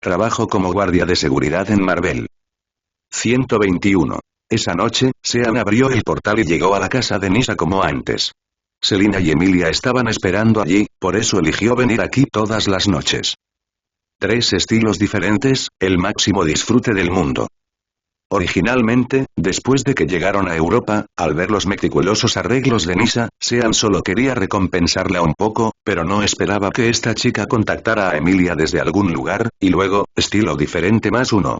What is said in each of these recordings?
Trabajo como guardia de seguridad en Marvel. 121. Esa noche, Sean abrió el portal y llegó a la casa de Nisa como antes. Selina y Emilia estaban esperando allí, por eso eligió venir aquí todas las noches. 3 estilos diferentes, el máximo disfrute del mundo. Originalmente, después de que llegaron a Europa, al ver los meticulosos arreglos de Nisa, Sean solo quería recompensarla un poco, pero no esperaba que esta chica contactara a Emilia desde algún lugar, y luego, estilo diferente +1.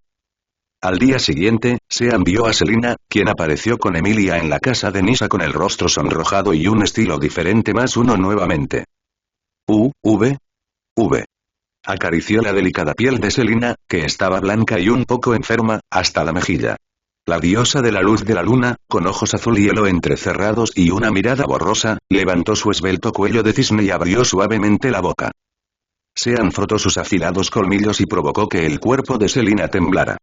Al día siguiente, Sean vio a Selina, quien apareció con Emilia en la casa de Nisa con el rostro sonrojado y un estilo diferente +1 nuevamente. V. Acarició la delicada piel de Selina, que estaba blanca y un poco enferma, hasta la mejilla. La diosa de la luz de la luna, con ojos azul hielo entrecerrados y una mirada borrosa, levantó su esbelto cuello de cisne y abrió suavemente la boca. Sean frotó sus afilados colmillos y provocó que el cuerpo de Selina temblara.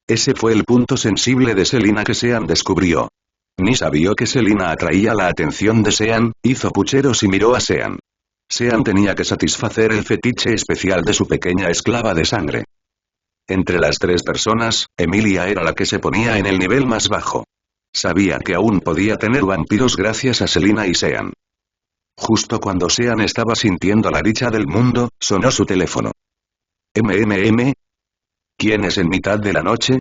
Ese fue el punto sensible de Selina que Sean descubrió. Nisa vio que Selina atraía la atención de Sean, hizo pucheros y miró a Sean. Sean tenía que satisfacer el fetiche especial de su pequeña esclava de sangre. Entre las 3 personas, Emilia era la que se ponía en el nivel más bajo. Sabía que aún podía tener vampiros gracias a Selina y Sean. Justo cuando Sean estaba sintiendo la dicha del mundo, sonó su teléfono. ¿Quién es en mitad de la noche?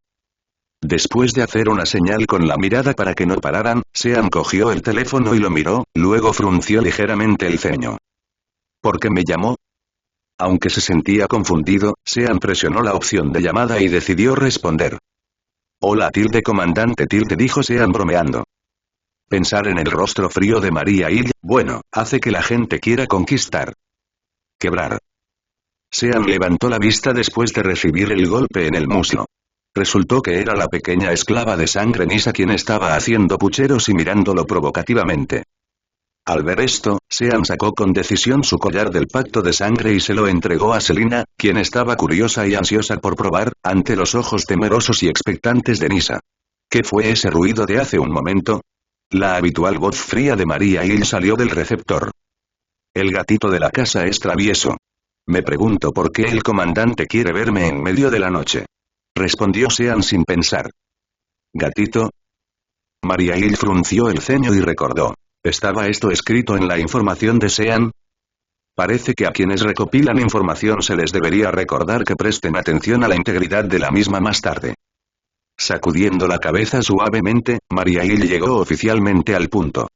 Después de hacer una señal con la mirada para que no pararan, Sean cogió el teléfono y lo miró, luego frunció ligeramente el ceño. ¿Por qué me llamó? Aunque se sentía confundido, Sean presionó la opción de llamada y decidió responder. Hola comandante dijo Sean bromeando. Pensar en el rostro frío de María Hill, bueno, hace que la gente quiera conquistar. Quebrar. Sean levantó la vista después de recibir el golpe en el muslo. Resultó que era la pequeña esclava de sangre Nisa quien estaba haciendo pucheros y mirándolo provocativamente. Al ver esto, Sean sacó con decisión su collar del pacto de sangre y se lo entregó a Selina, quien estaba curiosa y ansiosa por probar, ante los ojos temerosos y expectantes de Nisa. ¿Qué fue ese ruido de hace un momento? La habitual voz fría de María Hill salió del receptor. El gatito de la casa es travieso. Me pregunto por qué el comandante quiere verme en medio de la noche. Respondió Sean sin pensar. ¿Gatito? María Hill frunció el ceño y recordó. ¿Estaba esto escrito en la información de Sean? Parece que a quienes recopilan información se les debería recordar que presten atención a la integridad de la misma más tarde. Sacudiendo la cabeza suavemente, María Hill llegó oficialmente al punto.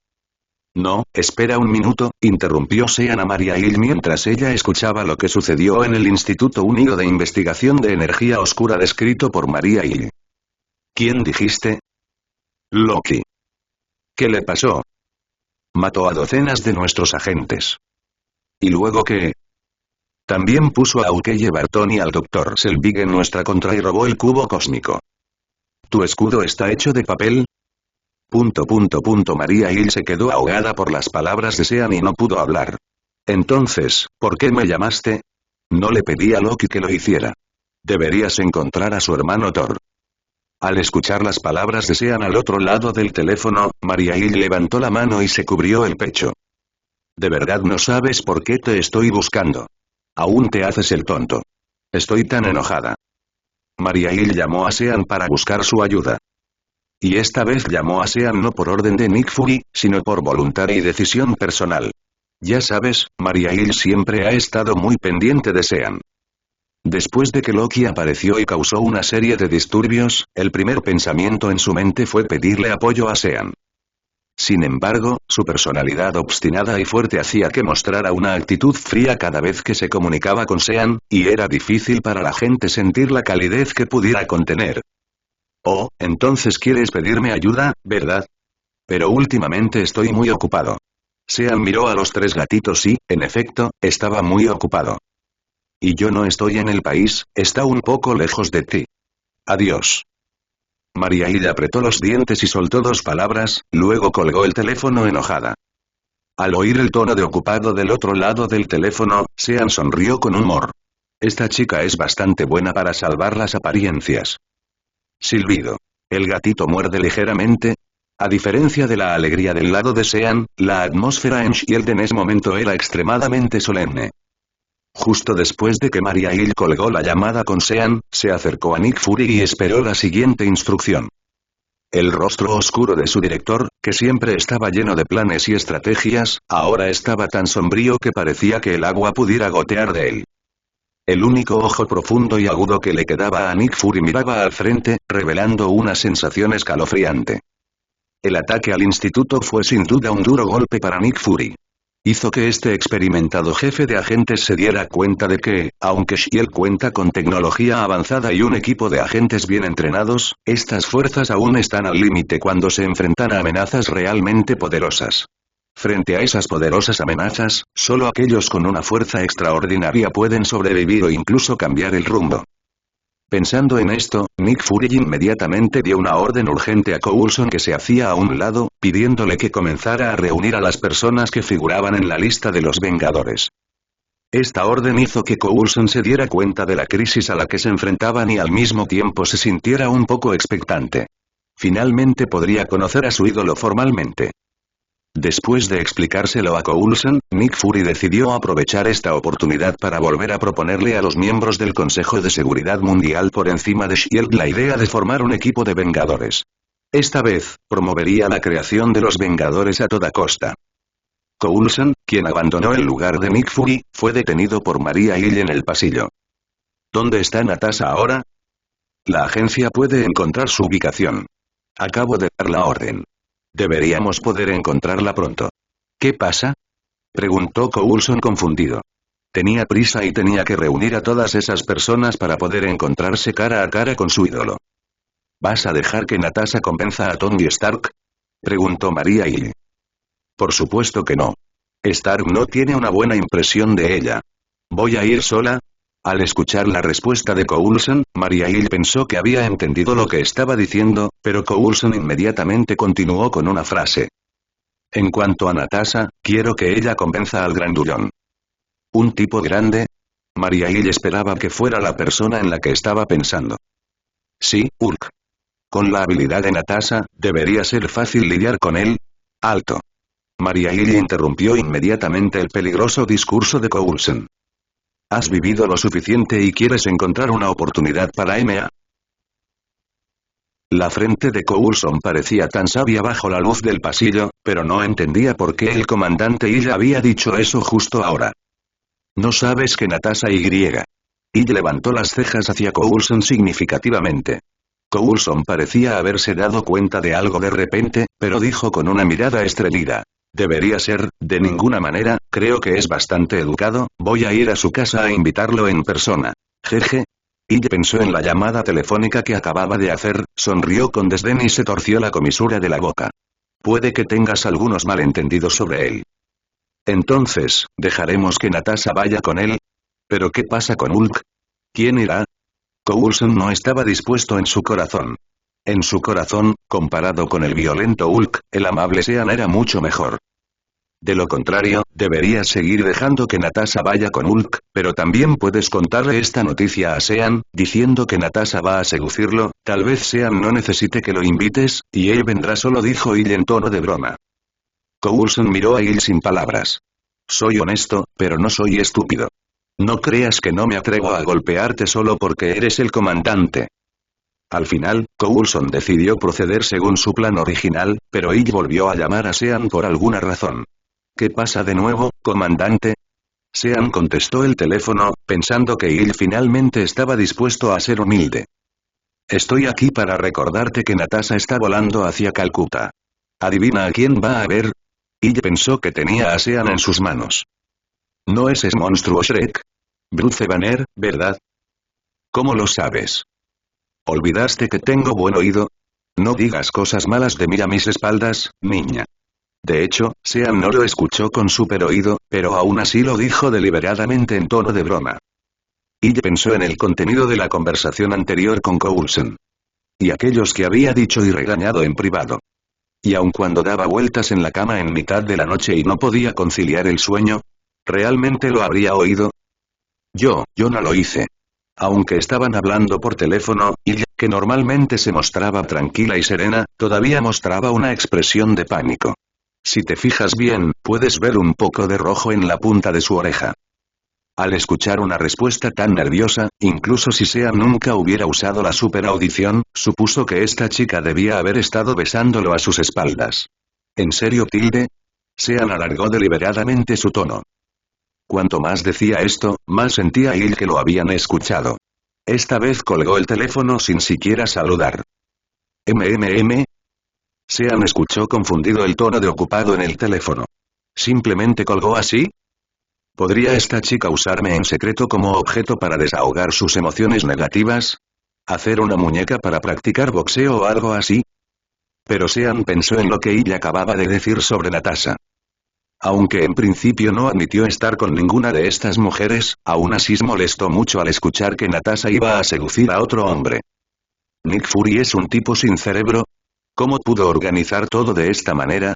No, espera un minuto, interrumpió Sean a María Hill mientras ella escuchaba lo que sucedió en el Instituto Único de Investigación de Energía Oscura descrito por María Hill. ¿Quién dijiste? Loki. ¿Qué le pasó? Mató a docenas de nuestros agentes. ¿Y luego qué? También puso a Ukeye Barton y al Dr. Selvig en nuestra contra y robó el cubo cósmico. ¿Tu escudo está hecho de papel? María Hill se quedó ahogada por las palabras de Sean y no pudo hablar. Entonces, ¿por qué me llamaste? No le pedí a Loki que lo hiciera. Deberías encontrar a su hermano Thor. Al escuchar las palabras de Sean al otro lado del teléfono, María Hill levantó la mano y se cubrió el pecho. ¿De verdad no sabes por qué te estoy buscando? Aún te haces el tonto. Estoy tan enojada. María Hill llamó a Sean para buscar su ayuda. Y esta vez llamó a Sean no por orden de Nick Fury, sino por voluntad y decisión personal. Ya sabes, María Hill siempre ha estado muy pendiente de Sean. Después de que Loki apareció y causó una serie de disturbios, el primer pensamiento en su mente fue pedirle apoyo a Sean. Sin embargo, su personalidad obstinada y fuerte hacía que mostrara una actitud fría cada vez que se comunicaba con Sean, y era difícil para la gente sentir la calidez que pudiera contener. Oh, entonces quieres pedirme ayuda, ¿verdad? Pero últimamente estoy muy ocupado. Sean miró a los 3 gatitos y, en efecto, estaba muy ocupado. Y yo no estoy en el país, está un poco lejos de ti. Adiós. María Hill apretó los dientes y soltó 2 palabras, luego colgó el teléfono enojada. Al oír el tono de ocupado del otro lado del teléfono, Sean sonrió con humor. Esta chica es bastante buena para salvar las apariencias. Silbido. El gatito muerde ligeramente. A diferencia de la alegría del lado de Sean, la atmósfera en Shield en ese momento era extremadamente solemne. Justo después de que Maria Hill colgó la llamada con Sean, se acercó a Nick Fury y esperó la siguiente instrucción. El rostro oscuro de su director, que siempre estaba lleno de planes y estrategias, ahora estaba tan sombrío que parecía que el agua pudiera gotear de él. El único ojo profundo y agudo que le quedaba a Nick Fury miraba al frente, revelando una sensación escalofriante. El ataque al instituto fue sin duda un duro golpe para Nick Fury. Hizo que este experimentado jefe de agentes se diera cuenta de que, aunque S.H.I.E.L.D. cuenta con tecnología avanzada y un equipo de agentes bien entrenados, estas fuerzas aún están al límite cuando se enfrentan a amenazas realmente poderosas. Frente a esas poderosas amenazas, solo aquellos con una fuerza extraordinaria pueden sobrevivir o incluso cambiar el rumbo. Pensando en esto, Nick Fury inmediatamente dio una orden urgente a Coulson que se hacía a un lado, pidiéndole que comenzara a reunir a las personas que figuraban en la lista de los Vengadores. Esta orden hizo que Coulson se diera cuenta de la crisis a la que se enfrentaban y al mismo tiempo se sintiera un poco expectante. Finalmente podría conocer a su ídolo formalmente. Después de explicárselo a Coulson, Nick Fury decidió aprovechar esta oportunidad para volver a proponerle a los miembros del Consejo de Seguridad Mundial por encima de S.H.I.E.L.D. la idea de formar un equipo de Vengadores. Esta vez, promovería la creación de los Vengadores a toda costa. Coulson, quien abandonó el lugar de Nick Fury, fue detenido por Maria Hill en el pasillo. ¿Dónde está Natasha ahora? La agencia puede encontrar su ubicación. Acabo de dar la orden. Deberíamos poder encontrarla pronto. ¿Qué pasa? Preguntó Coulson confundido. Tenía prisa y tenía que reunir a todas esas personas para poder encontrarse cara a cara con su ídolo. ¿Vas a dejar que Natasha convenza a Tony Stark? Preguntó Maria Hill. Por supuesto que no. Stark no tiene una buena impresión de ella. ¿Voy a ir sola? Al escuchar la respuesta de Coulson, Maria Hill pensó que había entendido lo que estaba diciendo, pero Coulson inmediatamente continuó con una frase. En cuanto a Natasha, quiero que ella convenza al grandullón. ¿Un tipo grande? Maria Hill esperaba que fuera la persona en la que estaba pensando. Sí, Hulk. Con la habilidad de Natasha, debería ser fácil lidiar con él. Alto. Maria Hill interrumpió inmediatamente el peligroso discurso de Coulson. Has vivido lo suficiente y quieres encontrar una oportunidad para M.A. La frente de Coulson parecía tan sabia bajo la luz del pasillo, pero no entendía por qué el comandante Hill había dicho eso justo ahora. ¿No sabes que Natasha Y? Hill levantó las cejas hacia Coulson significativamente. Coulson parecía haberse dado cuenta de algo de repente, pero dijo con una mirada estrellida. Debería ser, de ninguna manera, creo que es bastante educado, voy a ir a su casa a invitarlo en persona. Jeje. Hill pensó en la llamada telefónica que acababa de hacer, sonrió con desdén y se torció la comisura de la boca. Puede que tengas algunos malentendidos sobre él. Entonces, ¿dejaremos que Natasha vaya con él? ¿Pero qué pasa con Hulk? ¿Quién irá? Coulson no estaba dispuesto en su corazón. En su corazón, comparado con el violento Hulk, el amable Sean era mucho mejor. De lo contrario, deberías seguir dejando que Natasha vaya con Hulk, pero también puedes contarle esta noticia a Sean, diciendo que Natasha va a seducirlo, tal vez Sean no necesite que lo invites, y él vendrá solo, dijo Hill en tono de broma. Coulson miró a Hill sin palabras. Soy honesto, pero no soy estúpido. No creas que no me atrevo a golpearte solo porque eres el comandante. Al final, Coulson decidió proceder según su plan original, pero Hill volvió a llamar a Sean por alguna razón. ¿Qué pasa de nuevo, comandante? Sean contestó el teléfono, pensando que Hill finalmente estaba dispuesto a ser humilde. Estoy aquí para recordarte que Natasha está volando hacia Calcuta. ¿Adivina a quién va a ver? Hill pensó que tenía a Sean en sus manos. ¿No es ese monstruo Shrek? Bruce Banner, ¿verdad? ¿Cómo lo sabes? ¿Olvidaste que tengo buen oído? No digas cosas malas de mí a mis espaldas, niña. De hecho, Sean no lo escuchó con super oído, pero aún así lo dijo deliberadamente en tono de broma. Hill pensó en el contenido de la conversación anterior con Coulson. Y aquellos que había dicho y regañado en privado. Y aun cuando daba vueltas en la cama en mitad de la noche y no podía conciliar el sueño, ¿realmente lo habría oído? Yo no lo hice. Aunque estaban hablando por teléfono, Hill, que normalmente se mostraba tranquila y serena, todavía mostraba una expresión de pánico. Si te fijas bien, puedes ver un poco de rojo en la punta de su oreja. Al escuchar una respuesta tan nerviosa, incluso si Sean nunca hubiera usado la superaudición, supuso que esta chica debía haber estado besándolo a sus espaldas. ¿En serio, tilde? Sean alargó deliberadamente su tono. Cuanto más decía esto, más sentía él que lo habían escuchado. Esta vez colgó el teléfono sin siquiera saludar. ¿MMM? Sean escuchó confundido el tono de ocupado en el teléfono. ¿Simplemente colgó así? ¿Podría esta chica usarme en secreto como objeto para desahogar sus emociones negativas? ¿Hacer una muñeca para practicar boxeo o algo así? Pero Sean pensó en lo que ella acababa de decir sobre Natasha. Aunque en principio no admitió estar con ninguna de estas mujeres, aún así se molestó mucho al escuchar que Natasha iba a seducir a otro hombre. ¿Nick Fury es un tipo sin cerebro? ¿Cómo pudo organizar todo de esta manera?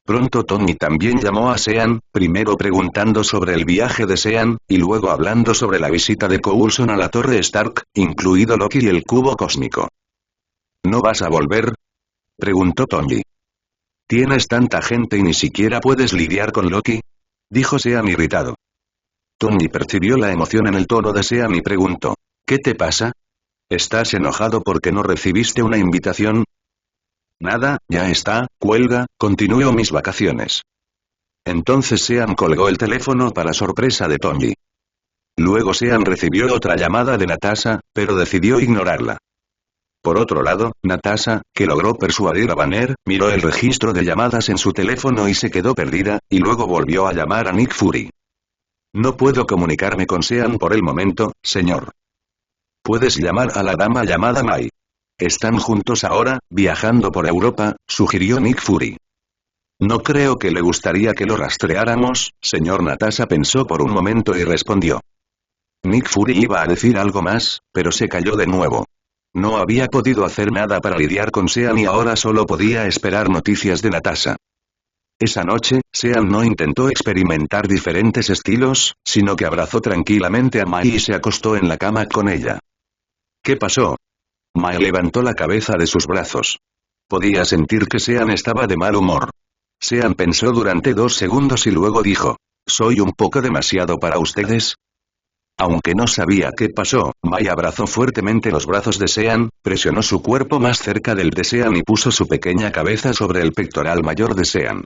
Pronto Tony también llamó a Sean, primero preguntando sobre el viaje de Sean, y luego hablando sobre la visita de Coulson a la Torre Stark, incluido Loki y el cubo cósmico. ¿No vas a volver? Preguntó Tony. ¿Tienes tanta gente y ni siquiera puedes lidiar con Loki? Dijo Sean irritado. Tony percibió la emoción en el tono de Sean y preguntó. ¿Qué te pasa? ¿Estás enojado porque no recibiste una invitación? Nada, ya está, cuelga, continúo mis vacaciones. Entonces Sean colgó el teléfono para sorpresa de Tony. Luego Sean recibió otra llamada de Natasha, pero decidió ignorarla. Por otro lado, Natasha, que logró persuadir a Banner, miró el registro de llamadas en su teléfono y se quedó perdida, y luego volvió a llamar a Nick Fury. No puedo comunicarme con Sean por el momento, señor. Puedes llamar a la dama llamada Mai. Están juntos ahora, viajando por Europa, sugirió Nick Fury. No creo que le gustaría que lo rastreáramos, señor. Natasha pensó por un momento y respondió. Nick Fury iba a decir algo más, pero se calló de nuevo. No había podido hacer nada para lidiar con Sean y ahora solo podía esperar noticias de Natasha. Esa noche, Sean no intentó experimentar diferentes estilos, sino que abrazó tranquilamente a Mai y se acostó en la cama con ella. ¿Qué pasó? Mai levantó la cabeza de sus brazos. Podía sentir que Sean estaba de mal humor. Sean pensó durante 2 segundos y luego dijo, ¿soy un poco demasiado para ustedes? Aunque no sabía qué pasó, Mai abrazó fuertemente los brazos de Sean, presionó su cuerpo más cerca del de Sean y puso su pequeña cabeza sobre el pectoral mayor de Sean.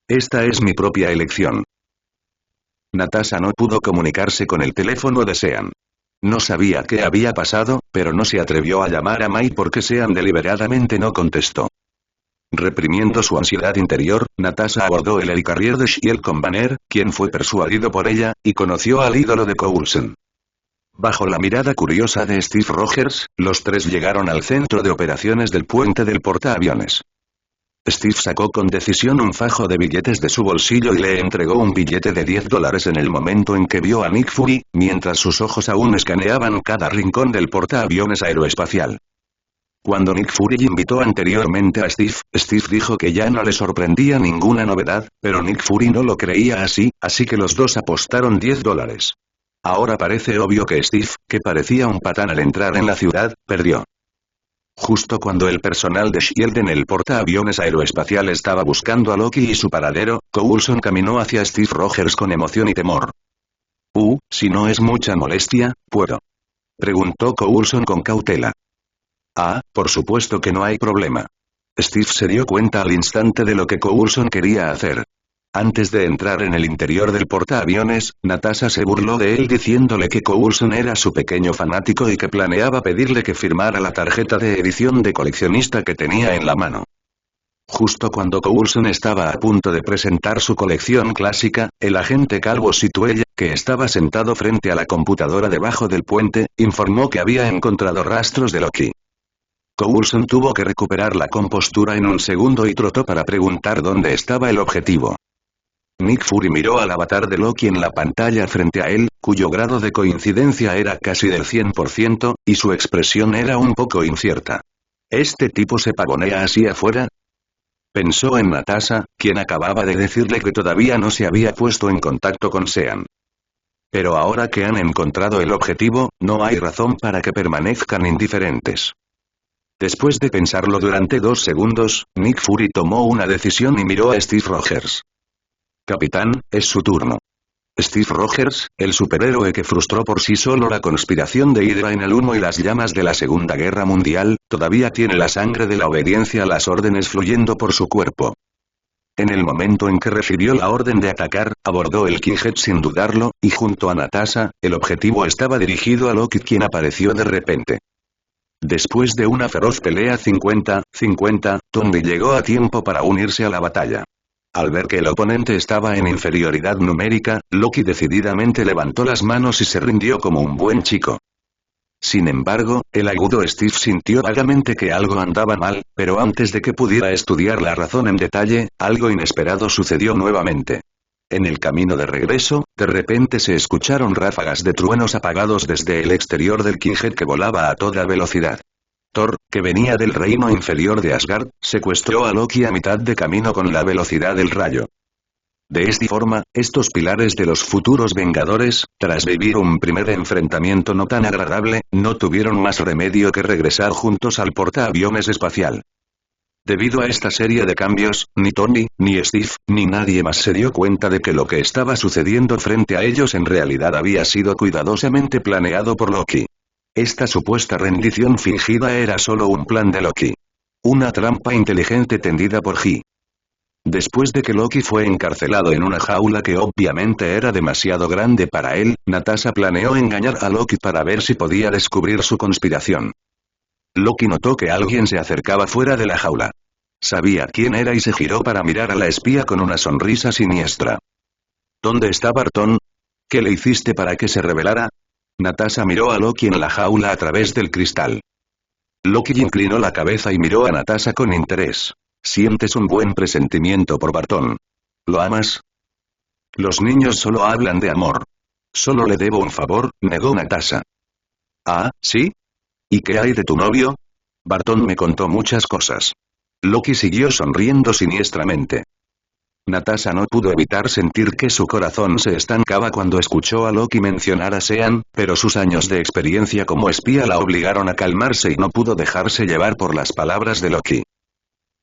Esta es mi propia elección. Natasha no pudo comunicarse con el teléfono de Sean. No sabía qué había pasado, pero no se atrevió a llamar a Mai porque Sean deliberadamente no contestó. Reprimiendo su ansiedad interior, Natasha abordó el helicarrier de Shield con Banner, quien fue persuadido por ella, y conoció al ídolo de Coulson. Bajo la mirada curiosa de Steve Rogers, los tres llegaron al centro de operaciones del puente del portaaviones. Steve sacó con decisión un fajo de billetes de su bolsillo y le entregó un billete de $10 en el momento en que vio a Nick Fury, mientras sus ojos aún escaneaban cada rincón del portaaviones aeroespacial. Cuando Nick Fury invitó anteriormente a Steve, Steve dijo que ya no le sorprendía ninguna novedad, pero Nick Fury no lo creía así que los dos apostaron $10. Ahora parece obvio que Steve, que parecía un patán al entrar en la ciudad, perdió. Justo cuando el personal de Shield en el portaaviones aeroespacial estaba buscando a Loki y su paradero, Coulson caminó hacia Steve Rogers con emoción y temor. Si no es mucha molestia, ¿puedo? Preguntó Coulson con cautela. Por supuesto que no hay problema. Steve se dio cuenta al instante de lo que Coulson quería hacer. Antes de entrar en el interior del portaaviones, Natasha se burló de él diciéndole que Coulson era su pequeño fanático y que planeaba pedirle que firmara la tarjeta de edición de coleccionista que tenía en la mano. Justo cuando Coulson estaba a punto de presentar su colección clásica, el agente Calvo Situella, que estaba sentado frente a la computadora debajo del puente, informó que había encontrado rastros de Loki. Coulson tuvo que recuperar la compostura en un segundo y trotó para preguntar dónde estaba el objetivo. Nick Fury miró al avatar de Loki en la pantalla frente a él, cuyo grado de coincidencia era casi del 100%, y su expresión era un poco incierta. ¿Este tipo se pavonea así afuera? Pensó en Natasha, quien acababa de decirle que todavía no se había puesto en contacto con Sean. Pero ahora que han encontrado el objetivo, no hay razón para que permanezcan indiferentes. Después de pensarlo durante 2 segundos, Nick Fury tomó una decisión y miró a Steve Rogers. Capitán, es su turno. Steve Rogers, el superhéroe que frustró por sí solo la conspiración de Hydra en el humo y las llamas de la Segunda Guerra Mundial, todavía tiene la sangre de la obediencia a las órdenes fluyendo por su cuerpo. En el momento en que recibió la orden de atacar, abordó el Kinghead sin dudarlo, y junto a Natasha, el objetivo estaba dirigido a Loki, quien apareció de repente. Después de una feroz pelea 50-50, Tony llegó a tiempo para unirse a la batalla. Al ver que el oponente estaba en inferioridad numérica, Loki decididamente levantó las manos y se rindió como un buen chico. Sin embargo, el agudo Steve sintió vagamente que algo andaba mal, pero antes de que pudiera estudiar la razón en detalle, algo inesperado sucedió nuevamente. En el camino de regreso, de repente se escucharon ráfagas de truenos apagados desde el exterior del Kinghead que volaba a toda velocidad. Thor, que venía del reino inferior de Asgard, secuestró a Loki a mitad de camino con la velocidad del rayo. De esta forma, estos pilares de los futuros Vengadores, tras vivir un primer enfrentamiento no tan agradable, no tuvieron más remedio que regresar juntos al portaaviones espacial. Debido a esta serie de cambios, ni Tony, ni Steve, ni nadie más se dio cuenta de que lo que estaba sucediendo frente a ellos en realidad había sido cuidadosamente planeado por Loki. Esta supuesta rendición fingida era solo un plan de Loki. Una trampa inteligente tendida por He. Después de que Loki fue encarcelado en una jaula que obviamente era demasiado grande para él, Natasha planeó engañar a Loki para ver si podía descubrir su conspiración. Loki notó que alguien se acercaba fuera de la jaula. Sabía quién era y se giró para mirar a la espía con una sonrisa siniestra. ¿Dónde está Barton? ¿Qué le hiciste para que se rebelara? Natasha miró a Loki en la jaula a través del cristal. Loki inclinó la cabeza y miró a Natasha con interés. Sientes un buen presentimiento por Barton. ¿Lo amas? Los niños solo hablan de amor. Solo le debo un favor, negó Natasha. Ah, ¿sí? ¿Y qué hay de tu novio? Barton me contó muchas cosas. Loki siguió sonriendo siniestramente. Natasha no pudo evitar sentir que su corazón se estancaba cuando escuchó a Loki mencionar a Sean, pero sus años de experiencia como espía la obligaron a calmarse y no pudo dejarse llevar por las palabras de Loki.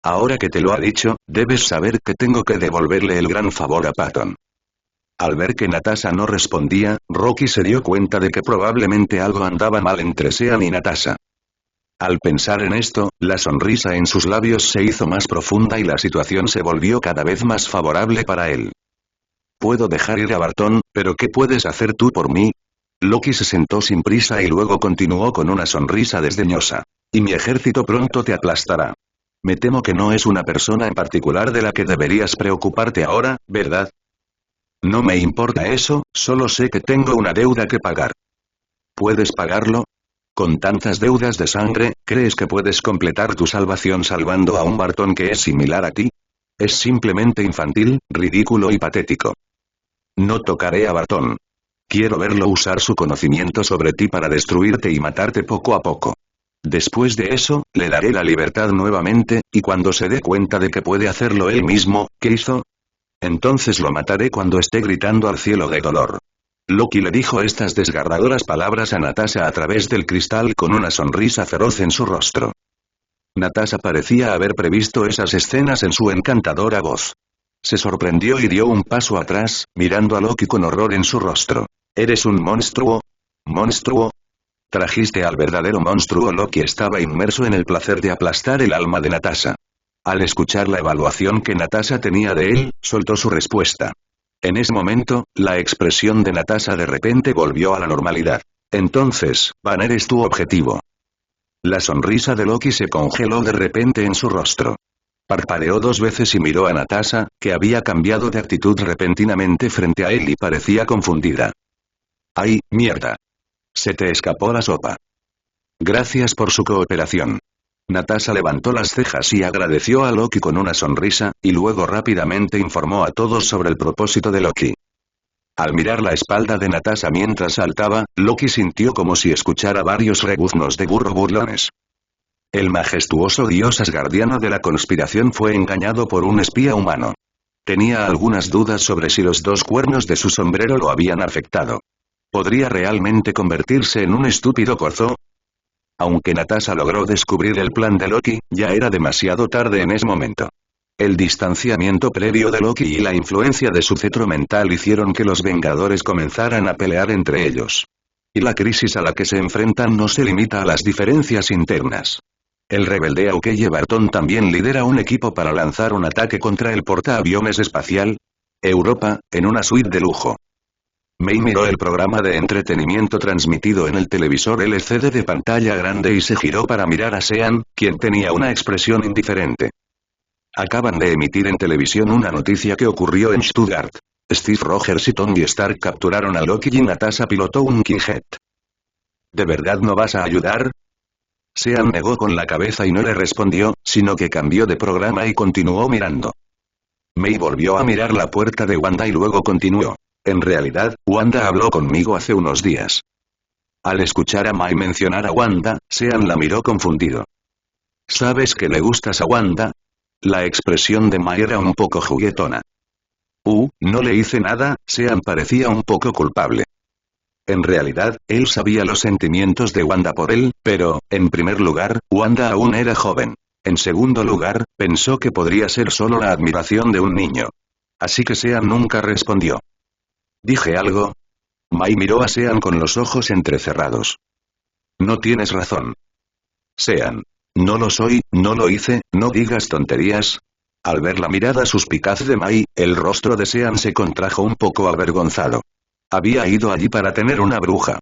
Ahora que te lo ha dicho, debes saber que tengo que devolverle el gran favor a Patton. Al ver que Natasha no respondía, Rocky se dio cuenta de que probablemente algo andaba mal entre Sean y Natasha. Al pensar en esto, la sonrisa en sus labios se hizo más profunda y la situación se volvió cada vez más favorable para él. Puedo dejar ir a Barton, pero ¿qué puedes hacer tú por mí? Loki se sentó sin prisa y luego continuó con una sonrisa desdeñosa. Y mi ejército pronto te aplastará. Me temo que no es una persona en particular de la que deberías preocuparte ahora, ¿verdad? No me importa eso, solo sé que tengo una deuda que pagar. ¿Puedes pagarlo? Con tantas deudas de sangre, ¿crees que puedes completar tu salvación salvando a un Barton que es similar a ti? Es simplemente infantil, ridículo y patético. No tocaré a Barton. Quiero verlo usar su conocimiento sobre ti para destruirte y matarte poco a poco. Después de eso, le daré la libertad nuevamente, y cuando se dé cuenta de que puede hacerlo él mismo, ¿qué hizo? Entonces lo mataré cuando esté gritando al cielo de dolor. Loki le dijo estas desgarradoras palabras a Natasha a través del cristal con una sonrisa feroz en su rostro. Natasha parecía haber previsto esas escenas en su encantadora voz. Se sorprendió y dio un paso atrás, mirando a Loki con horror en su rostro. ¿Eres un monstruo? ¿Monstruo? Trajiste al verdadero monstruo. Loki estaba inmerso en el placer de aplastar el alma de Natasha. Al escuchar la evaluación que Natasha tenía de él, soltó su respuesta. En ese momento, la expresión de Natasha de repente volvió a la normalidad. Entonces, Banner es tu objetivo. La sonrisa de Loki se congeló de repente en su rostro. Parpadeó 2 veces y miró a Natasha, que había cambiado de actitud repentinamente frente a él y parecía confundida. ¡Ay, mierda! Se te escapó la sopa. Gracias por su cooperación. Natasha levantó las cejas y agradeció a Loki con una sonrisa, y luego rápidamente informó a todos sobre el propósito de Loki. Al mirar la espalda de Natasha mientras saltaba, Loki sintió como si escuchara varios rebuznos de burro burlones. El majestuoso dios asgardiano de la conspiración fue engañado por un espía humano. Tenía algunas dudas sobre si los 2 cuernos de su sombrero lo habían afectado. ¿Podría realmente convertirse en un estúpido corzo? Aunque Natasha logró descubrir el plan de Loki, ya era demasiado tarde en ese momento. El distanciamiento previo de Loki y la influencia de su cetro mental hicieron que los Vengadores comenzaran a pelear entre ellos. Y la crisis a la que se enfrentan no se limita a las diferencias internas. El rebelde Aukeye Barton también lidera un equipo para lanzar un ataque contra el portaaviones espacial Europa, en una suite de lujo. Mei miró el programa de entretenimiento transmitido en el televisor LCD de pantalla grande y se giró para mirar a Sean, quien tenía una expresión indiferente. Acaban de emitir en televisión una noticia que ocurrió en Stuttgart. Steve Rogers y Tony Stark capturaron a Loki y Natasha pilotó un Kingjet. ¿De verdad no vas a ayudar? Sean negó con la cabeza y no le respondió, sino que cambió de programa y continuó mirando. Mei volvió a mirar la puerta de Wanda y luego continuó. En realidad, Wanda habló conmigo hace unos días. Al escuchar a Mei mencionar a Wanda, Sean la miró confundido. ¿Sabes que le gustas a Wanda? La expresión de Mei era un poco juguetona. No le hice nada, Sean parecía un poco culpable. En realidad, él sabía los sentimientos de Wanda por él, pero, en primer lugar, Wanda aún era joven. En segundo lugar, pensó que podría ser solo la admiración de un niño. Así que Sean nunca respondió. ¿Dije algo? Mei miró a Sean con los ojos entrecerrados. No tienes razón. Sean. No lo soy, no lo hice, no digas tonterías. Al ver la mirada suspicaz de Mei, el rostro de Sean se contrajo un poco avergonzado. Había ido allí para tener una bruja.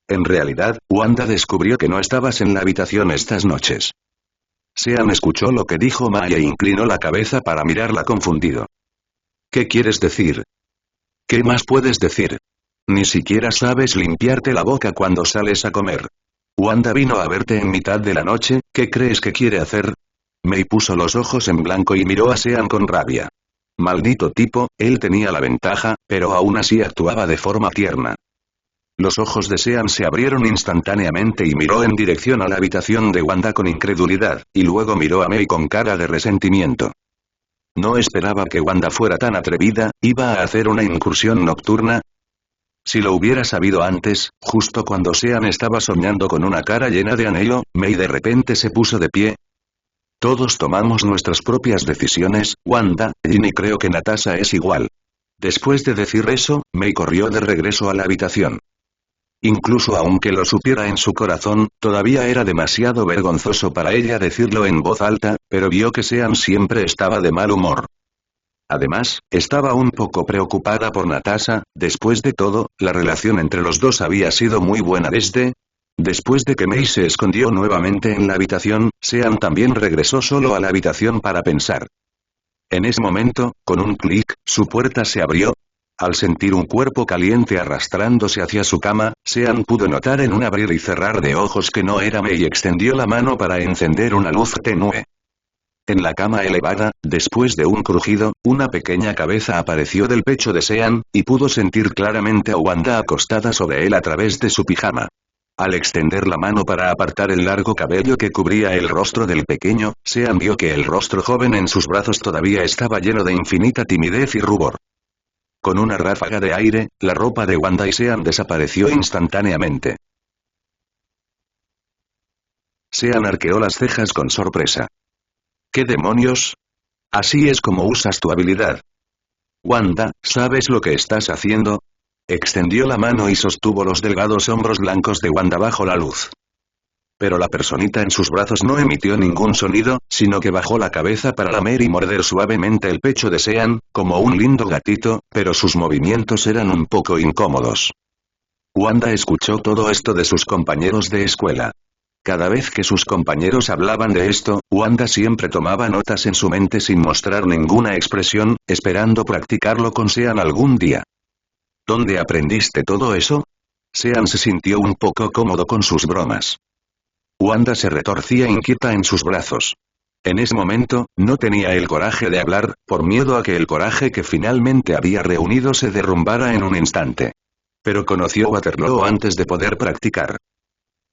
En realidad, Wanda descubrió que no estabas en la habitación estas noches. Sean escuchó lo que dijo Mei e inclinó la cabeza para mirarla confundido. ¿Qué quieres decir? ¿Qué más puedes decir? Ni siquiera sabes limpiarte la boca cuando sales a comer. Wanda vino a verte en mitad de la noche, ¿qué crees que quiere hacer? Mei puso los ojos en blanco y miró a Sean con rabia. Maldito tipo, él tenía la ventaja, pero aún así actuaba de forma tierna. Los ojos de Sean se abrieron instantáneamente y miró en dirección a la habitación de Wanda con incredulidad, y luego miró a Mei con cara de resentimiento. No esperaba que Wanda fuera tan atrevida, ¿iba a hacer una incursión nocturna? Si lo hubiera sabido antes, justo cuando Sean estaba soñando con una cara llena de anhelo, Mei de repente se puso de pie. Todos tomamos nuestras propias decisiones, Wanda, y creo que Natasha es igual. Después de decir eso, Mei corrió de regreso a la habitación. Incluso aunque lo supiera en su corazón, todavía era demasiado vergonzoso para ella decirlo en voz alta, pero vio que Sean siempre estaba de mal humor. Además, estaba un poco preocupada por Natasha, después de todo, la relación entre los dos había sido muy buena después de que Mei se escondió nuevamente en la habitación, Sean también regresó solo a la habitación para pensar. En ese momento, con un clic, su puerta se abrió. Al sentir un cuerpo caliente arrastrándose hacia su cama, Sean pudo notar en un abrir y cerrar de ojos que no era Mei y extendió la mano para encender una luz tenue. En la cama elevada, después de un crujido, una pequeña cabeza apareció del pecho de Sean, y pudo sentir claramente a Wanda acostada sobre él a través de su pijama. Al extender la mano para apartar el largo cabello que cubría el rostro del pequeño, Sean vio que el rostro joven en sus brazos todavía estaba lleno de infinita timidez y rubor. Con una ráfaga de aire, la ropa de Wanda y Sean desapareció instantáneamente. Sean arqueó las cejas con sorpresa. ¿Qué demonios? Así es como usas tu habilidad. Wanda, ¿sabes lo que estás haciendo? Extendió la mano y sostuvo los delgados hombros blancos de Wanda bajo la luz. Pero la personita en sus brazos no emitió ningún sonido, sino que bajó la cabeza para lamer y morder suavemente el pecho de Sean, como un lindo gatito, pero sus movimientos eran un poco incómodos. Wanda escuchó todo esto de sus compañeros de escuela. Cada vez que sus compañeros hablaban de esto, Wanda siempre tomaba notas en su mente sin mostrar ninguna expresión, esperando practicarlo con Sean algún día. ¿Dónde aprendiste todo eso? Sean se sintió un poco cómodo con sus bromas. Wanda se retorcía inquieta en sus brazos. En ese momento, no tenía el coraje de hablar, por miedo a que el coraje que finalmente había reunido se derrumbara en un instante. Pero conoció Waterloo antes de poder practicar.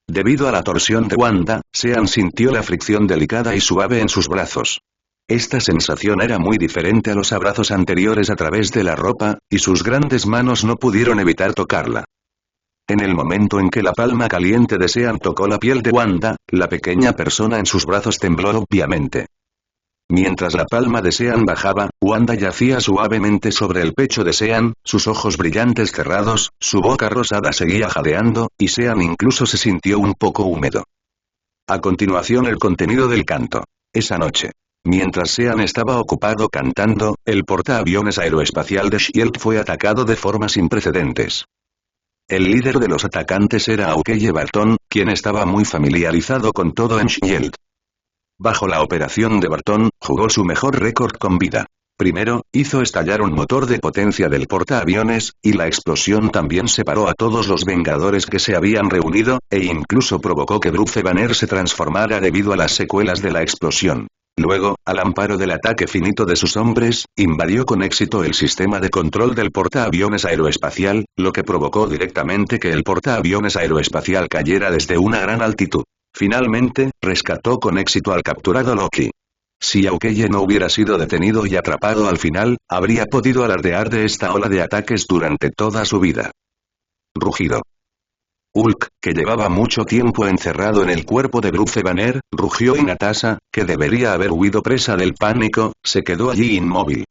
Debido a la torsión de Wanda, Sean sintió la fricción delicada y suave en sus brazos. Esta sensación era muy diferente a los abrazos anteriores a través de la ropa, y sus grandes manos no pudieron evitar tocarla. En el momento en que la palma caliente de Sean tocó la piel de Wanda, la pequeña persona en sus brazos tembló obviamente. Mientras la palma de Sean bajaba, Wanda yacía suavemente sobre el pecho de Sean, sus ojos brillantes cerrados, su boca rosada seguía jadeando, y Sean incluso se sintió un poco húmedo. A continuación el contenido del canto. Esa noche. Mientras Sean estaba ocupado cantando, el portaaviones aeroespacial de SHIELD fue atacado de forma sin precedentes. El líder de los atacantes era Aukeye Barton, quien estaba muy familiarizado con todo en SHIELD. Bajo la operación de Barton, jugó su mejor récord con vida. Primero, hizo estallar un motor de potencia del portaaviones, y la explosión también separó a todos los Vengadores que se habían reunido, e incluso provocó que Bruce Banner se transformara debido a las secuelas de la explosión. Luego, al amparo del ataque finito de sus hombres, invadió con éxito el sistema de control del portaaviones aeroespacial, lo que provocó directamente que el portaaviones aeroespacial cayera desde una gran altitud. Finalmente, rescató con éxito al capturado Loki. Si Aukeye no hubiera sido detenido y atrapado al final, habría podido alardear de esta ola de ataques durante toda su vida. Rugido. Hulk, que llevaba mucho tiempo encerrado en el cuerpo de Bruce Banner, rugió y Natasha, que debería haber huido presa del pánico, se quedó allí inmóvil.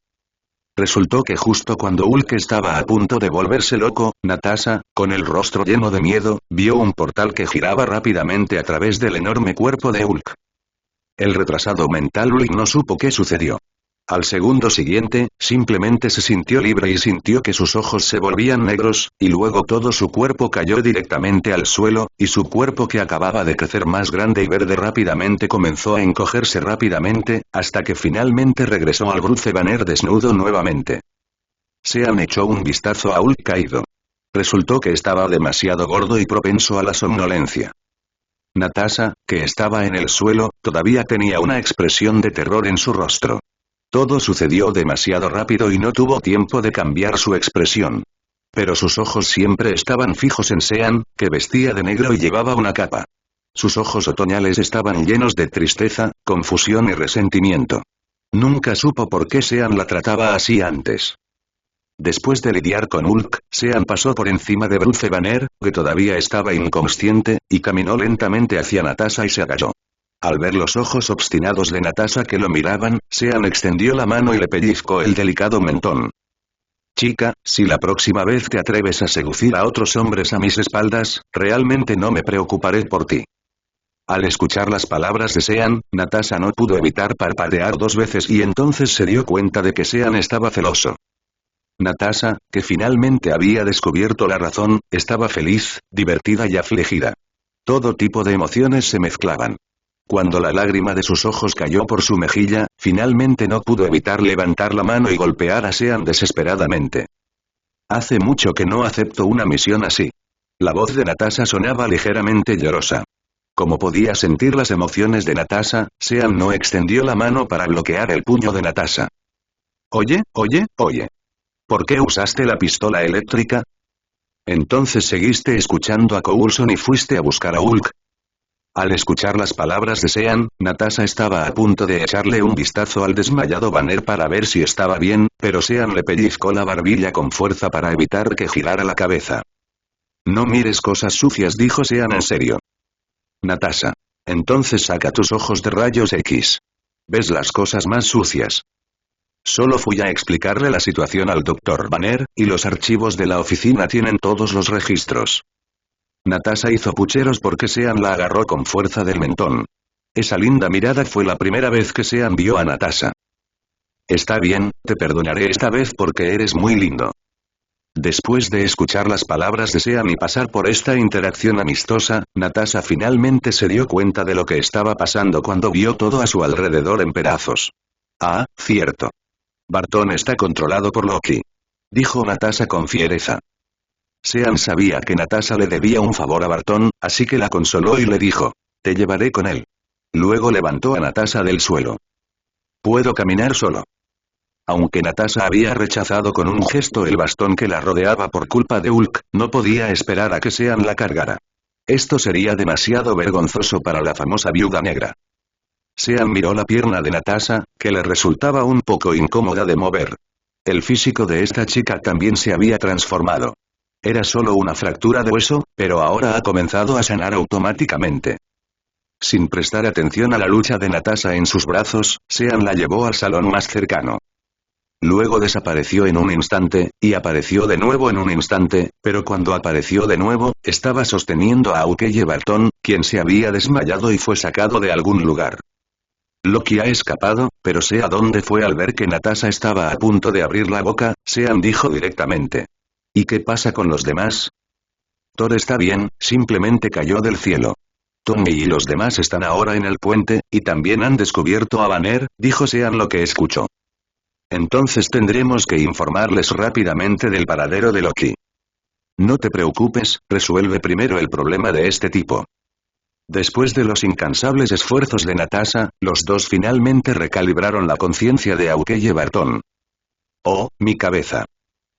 Resultó que justo cuando Hulk estaba a punto de volverse loco, Natasha, con el rostro lleno de miedo, vio un portal que giraba rápidamente a través del enorme cuerpo de Hulk. El retrasado mental Hulk no supo qué sucedió. Al segundo siguiente, simplemente se sintió libre y sintió que sus ojos se volvían negros, y luego todo su cuerpo cayó directamente al suelo, y su cuerpo que acababa de crecer más grande y verde rápidamente comenzó a encogerse rápidamente, hasta que finalmente regresó al Bruce Banner desnudo nuevamente. Sean echó un vistazo a Hulk caído. Resultó que estaba demasiado gordo y propenso a la somnolencia. Natasha, que estaba en el suelo, todavía tenía una expresión de terror en su rostro. Todo sucedió demasiado rápido y no tuvo tiempo de cambiar su expresión. Pero sus ojos siempre estaban fijos en Sean, que vestía de negro y llevaba una capa. Sus ojos otoñales estaban llenos de tristeza, confusión y resentimiento. Nunca supo por qué Sean la trataba así antes. Después de lidiar con Hulk, Sean pasó por encima de Bruce Banner, que todavía estaba inconsciente, y caminó lentamente hacia Natasha y se agachó. Al ver los ojos obstinados de Natasha que lo miraban, Sean extendió la mano y le pellizcó el delicado mentón. Chica, si la próxima vez te atreves a seducir a otros hombres a mis espaldas, realmente no me preocuparé por ti. Al escuchar las palabras de Sean, Natasha no pudo evitar parpadear 2 veces y entonces se dio cuenta de que Sean estaba celoso. Natasha, que finalmente había descubierto la razón, estaba feliz, divertida y afligida. Todo tipo de emociones se mezclaban. Cuando la lágrima de sus ojos cayó por su mejilla, finalmente no pudo evitar levantar la mano y golpear a Sean desesperadamente. Hace mucho que no acepto una misión así. La voz de Natasha sonaba ligeramente llorosa. Como podía sentir las emociones de Natasha, Sean no extendió la mano para bloquear el puño de Natasha. Oye. ¿Por qué usaste la pistola eléctrica? Entonces seguiste escuchando a Coulson y fuiste a buscar a Hulk. Al escuchar las palabras de Sean, Natasha estaba a punto de echarle un vistazo al desmayado Banner para ver si estaba bien, pero Sean le pellizcó la barbilla con fuerza para evitar que girara la cabeza. No mires cosas sucias, dijo Sean en serio. Natasha. Entonces saca tus ojos de rayos X. ¿Ves las cosas más sucias? Solo fui a explicarle la situación al Dr. Banner, y los archivos de la oficina tienen todos los registros. Natasha hizo pucheros porque Sean la agarró con fuerza del mentón. Esa linda mirada fue la primera vez que Sean vio a Natasha. Está bien, te perdonaré esta vez porque eres muy lindo. Después de escuchar las palabras de Sean y pasar por esta interacción amistosa, Natasha finalmente se dio cuenta de lo que estaba pasando cuando vio todo a su alrededor en pedazos. Ah, cierto. Barton está controlado por Loki. Dijo Natasha con fiereza. Sean sabía que Natasha le debía un favor a Barton, así que la consoló y le dijo, te llevaré con él. Luego levantó a Natasha del suelo. Puedo caminar solo. Aunque Natasha había rechazado con un gesto el bastón que la rodeaba por culpa de Hulk, no podía esperar a que Sean la cargara. Esto sería demasiado vergonzoso para la famosa viuda negra. Sean miró la pierna de Natasha, que le resultaba un poco incómoda de mover. El físico de esta chica también se había transformado. Era solo una fractura de hueso, pero ahora ha comenzado a sanar automáticamente. Sin prestar atención a la lucha de Natasha en sus brazos, Sean la llevó al salón más cercano. Luego desapareció en un instante, y apareció de nuevo en un instante, pero cuando apareció de nuevo, estaba sosteniendo a Aukeye Barton, quien se había desmayado y fue sacado de algún lugar. Loki ha escapado, pero sé a dónde fue al ver que Natasha estaba a punto de abrir la boca, Sean dijo directamente. ¿Y qué pasa con los demás? Thor está bien, simplemente cayó del cielo. Tommy y los demás están ahora en el puente, y también han descubierto a Banner, dijo Sean lo que escuchó. Entonces tendremos que informarles rápidamente del paradero de Loki. No te preocupes, resuelve primero el problema de este tipo. Después de los incansables esfuerzos de Natasha, los dos finalmente recalibraron la conciencia de Aukeye Barton. Oh, mi cabeza.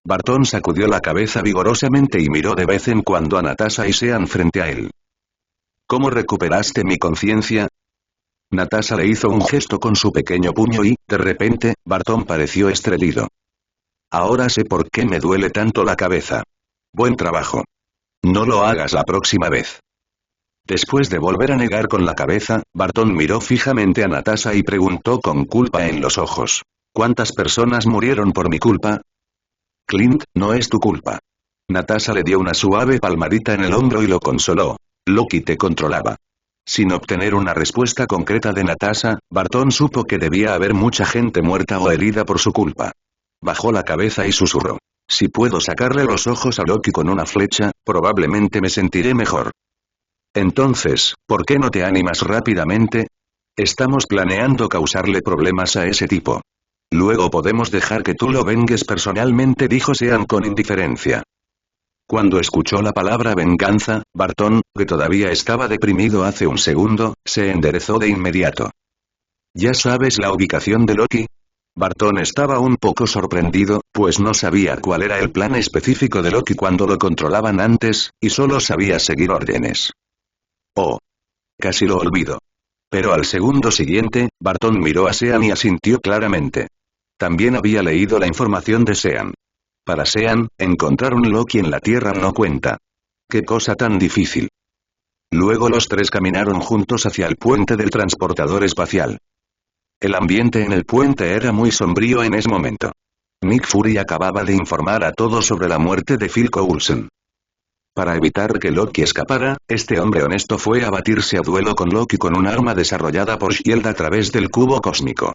Barton sacudió la cabeza vigorosamente y miró de vez en cuando a Natasha y Sean frente a él. ¿Cómo recuperaste mi conciencia? Natasha le hizo un gesto con su pequeño puño y, de repente, Barton pareció estrellado. Ahora sé por qué me duele tanto la cabeza. Buen trabajo. No lo hagas la próxima vez. Después de volver a negar con la cabeza, Barton miró fijamente a Natasha y preguntó con culpa en los ojos. ¿Cuántas personas murieron por mi culpa? Clint, no es tu culpa. Natasha le dio una suave palmadita en el hombro y lo consoló. Loki te controlaba. Sin obtener una respuesta concreta de Natasha, Barton supo que debía haber mucha gente muerta o herida por su culpa. Bajó la cabeza y susurró. Si puedo sacarle los ojos a Loki con una flecha, probablemente me sentiré mejor. Entonces, ¿por qué no te animas rápidamente? Estamos planeando causarle problemas a ese tipo. Luego podemos dejar que tú lo vengues personalmente, dijo Sean con indiferencia. Cuando escuchó la palabra venganza, Barton, que todavía estaba deprimido hace un segundo, se enderezó de inmediato. ¿Ya sabes la ubicación de Loki? Barton estaba un poco sorprendido, pues no sabía cuál era el plan específico de Loki cuando lo controlaban antes, y solo sabía seguir órdenes. Oh. Casi lo olvido. Pero al segundo siguiente, Barton miró a Sean y asintió claramente. También había leído la información de Sean. Para Sean, encontrar un Loki en la Tierra no cuenta. ¡Qué cosa tan difícil! Luego los tres caminaron juntos hacia el puente del transportador espacial. El ambiente en el puente era muy sombrío en ese momento. Nick Fury acababa de informar a todos sobre la muerte de Phil Coulson. Para evitar que Loki escapara, este hombre honesto fue a batirse a duelo con Loki con un arma desarrollada por S.H.I.E.L.D. a través del cubo cósmico.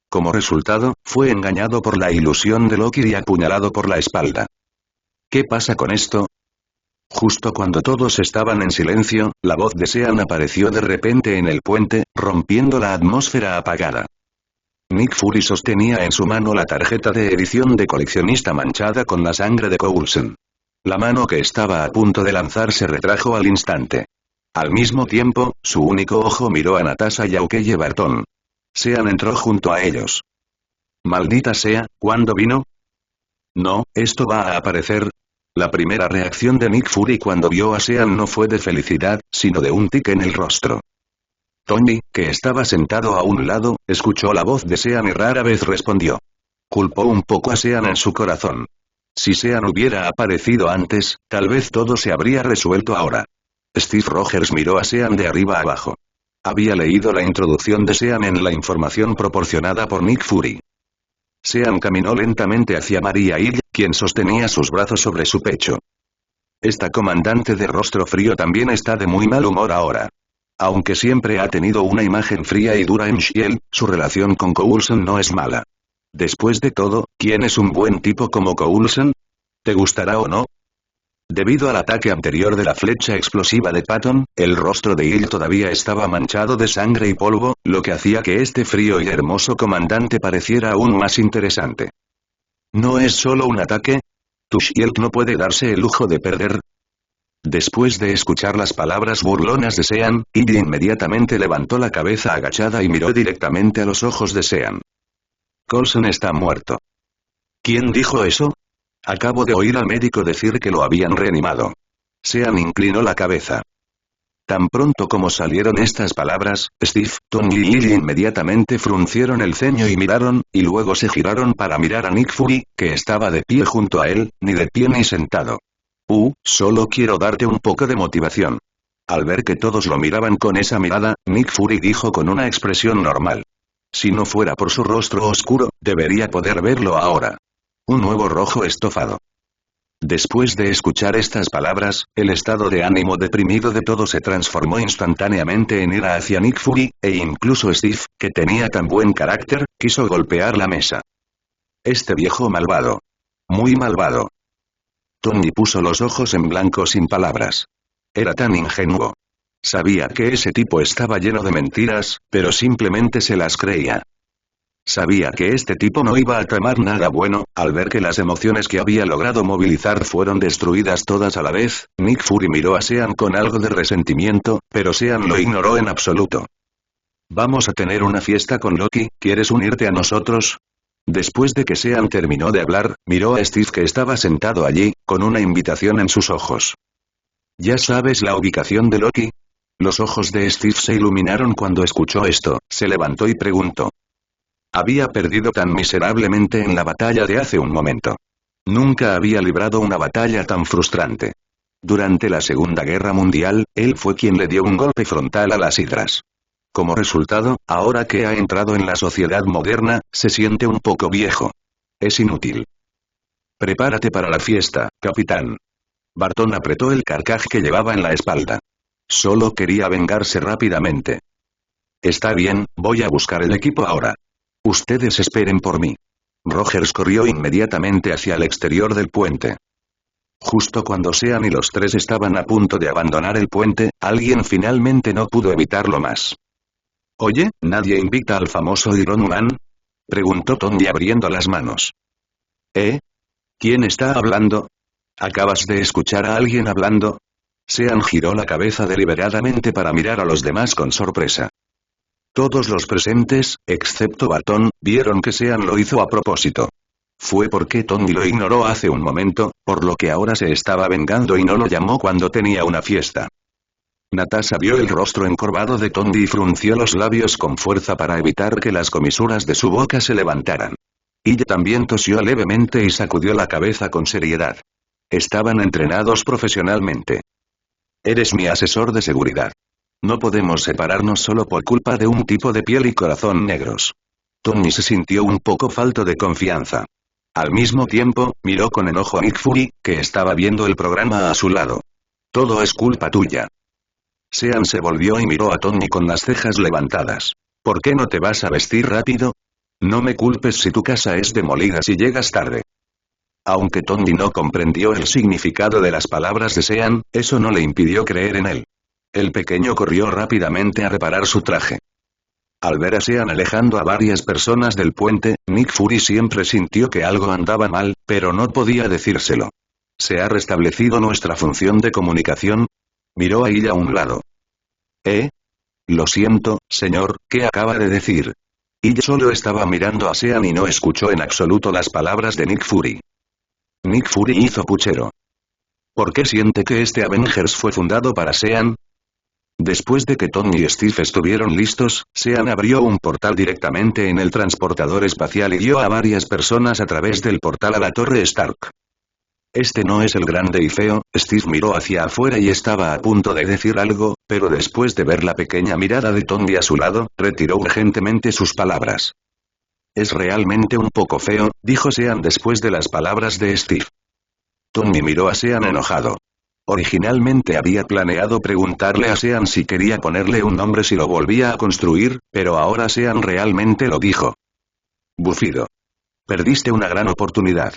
Como resultado, fue engañado por la ilusión de Loki y apuñalado por la espalda. ¿Qué pasa con esto? Justo cuando todos estaban en silencio, la voz de Sean apareció de repente en el puente, rompiendo la atmósfera apagada. Nick Fury sostenía en su mano la tarjeta de edición de coleccionista manchada con la sangre de Coulson. La mano que estaba a punto de lanzar se retrajo al instante. Al mismo tiempo, su único ojo miró a Natasha y Aukeye Barton. Sean entró junto a ellos. Maldita sea, ¿cuándo vino? No, esto va a aparecer. La primera reacción de Nick Fury cuando vio a Sean no fue de felicidad, sino de un tic en el rostro. Tony, que estaba sentado a un lado, escuchó la voz de Sean y rara vez respondió. Culpó un poco a Sean en su corazón. Si Sean hubiera aparecido antes, tal vez todo se habría resuelto ahora. Steve Rogers miró a Sean de arriba a abajo. Había leído la introducción de Sean en la información proporcionada por Nick Fury. Sean caminó lentamente hacia Maria Hill, quien sostenía sus brazos sobre su pecho. Esta comandante de rostro frío también está de muy mal humor ahora. Aunque siempre ha tenido una imagen fría y dura en S.H.I.E.L.D., su relación con Coulson no es mala. Después de todo, ¿quién es un buen tipo como Coulson? ¿Te gustará o no? Debido al ataque anterior de la flecha explosiva de Patton, el rostro de Hill todavía estaba manchado de sangre y polvo, lo que hacía que este frío y hermoso comandante pareciera aún más interesante. ¿No es solo un ataque? ¿Tu S.H.I.E.L.D. no puede darse el lujo de perder? Después de escuchar las palabras burlonas de Sean, Hill inmediatamente levantó la cabeza agachada y miró directamente a los ojos de Sean. Coulson está muerto. ¿Quién dijo eso? Acabo de oír al médico decir que lo habían reanimado. Sean inclinó la cabeza. Tan pronto como salieron estas palabras, Steve, Tony y Lily inmediatamente fruncieron el ceño y miraron, y luego se giraron para mirar a Nick Fury, que estaba de pie junto a él, ni de pie ni sentado. Solo quiero darte un poco de motivación. Al ver que todos lo miraban con esa mirada, Nick Fury dijo con una expresión normal. Si no fuera por su rostro oscuro, debería poder verlo ahora. Un nuevo rojo estofado. Después de escuchar estas palabras, el estado de ánimo deprimido de todos se transformó instantáneamente en ira hacia Nick Fury, e incluso Steve, que tenía tan buen carácter, quiso golpear la mesa. Este viejo malvado. Muy malvado. Tony puso los ojos en blanco sin palabras. Era tan ingenuo. Sabía que ese tipo estaba lleno de mentiras, pero simplemente se las creía. Sabía que este tipo no iba a tramar nada bueno. Al ver que las emociones que había logrado movilizar fueron destruidas todas a la vez, Nick Fury miró a Sean con algo de resentimiento, pero Sean lo ignoró en absoluto. Vamos a tener una fiesta con Loki, ¿quieres unirte a nosotros? Después de que Sean terminó de hablar, miró a Steve que estaba sentado allí, con una invitación en sus ojos. ¿Ya sabes la ubicación de Loki? Los ojos de Steve se iluminaron cuando escuchó esto, se levantó y preguntó. Había perdido tan miserablemente en la batalla de hace un momento. Nunca había librado una batalla tan frustrante. Durante la Segunda Guerra Mundial, él fue quien le dio un golpe frontal a las hidras. Como resultado, ahora que ha entrado en la sociedad moderna, se siente un poco viejo. Es inútil. Prepárate para la fiesta, capitán. Barton apretó el carcaj que llevaba en la espalda. Solo quería vengarse rápidamente. Está bien, voy a buscar el equipo ahora. Ustedes esperen por mí. Rogers corrió inmediatamente hacia el exterior del puente. Justo cuando Sean y los tres estaban a punto de abandonar el puente, alguien finalmente no pudo evitarlo más. Oye, ¿nadie invita al famoso Iron Man? Preguntó Tony abriendo las manos. ¿Quién está hablando? ¿Acabas de escuchar a alguien hablando? Sean giró la cabeza deliberadamente para mirar a los demás con sorpresa. Todos los presentes, excepto Barton, vieron que Sean lo hizo a propósito. Fue porque Tony lo ignoró hace un momento, por lo que ahora se estaba vengando y no lo llamó cuando tenía una fiesta. Natasha vio el rostro encorvado de Tony y frunció los labios con fuerza para evitar que las comisuras de su boca se levantaran. Ella también tosió levemente y sacudió la cabeza con seriedad. Estaban entrenados profesionalmente. Eres mi asesor de seguridad. No podemos separarnos solo por culpa de un tipo de piel y corazón negros. Tony se sintió un poco falto de confianza. Al mismo tiempo, miró con enojo a Nick Fury, que estaba viendo el programa a su lado. Todo es culpa tuya. Sean se volvió y miró a Tony con las cejas levantadas. ¿Por qué no te vas a vestir rápido? No me culpes si tu casa es demolida si llegas tarde. Aunque Tony no comprendió el significado de las palabras de Sean, eso no le impidió creer en él. El pequeño corrió rápidamente a reparar su traje. Al ver a Sean alejando a varias personas del puente, Nick Fury siempre sintió que algo andaba mal, pero no podía decírselo. ¿Se ha restablecido nuestra función de comunicación? Miró a ella a un lado. Lo siento, señor, ¿qué acaba de decir? Ella solo estaba mirando a Sean y no escuchó en absoluto las palabras de Nick Fury. Nick Fury hizo puchero. ¿Por qué siente que este Avengers fue fundado para Sean? Después de que Tony y Steve estuvieron listos, Sean abrió un portal directamente en el transportador espacial y guió a varias personas a través del portal a la Torre Stark. Este no es el grande y feo. Steve miró hacia afuera y estaba a punto de decir algo, pero después de ver la pequeña mirada de Tony a su lado, retiró urgentemente sus palabras. Es realmente un poco feo, dijo Sean después de las palabras de Steve. Tony miró a Sean enojado. Originalmente había planeado preguntarle a Sean si quería ponerle un nombre si lo volvía a construir, pero ahora Sean realmente lo dijo. Bufido. Perdiste una gran oportunidad.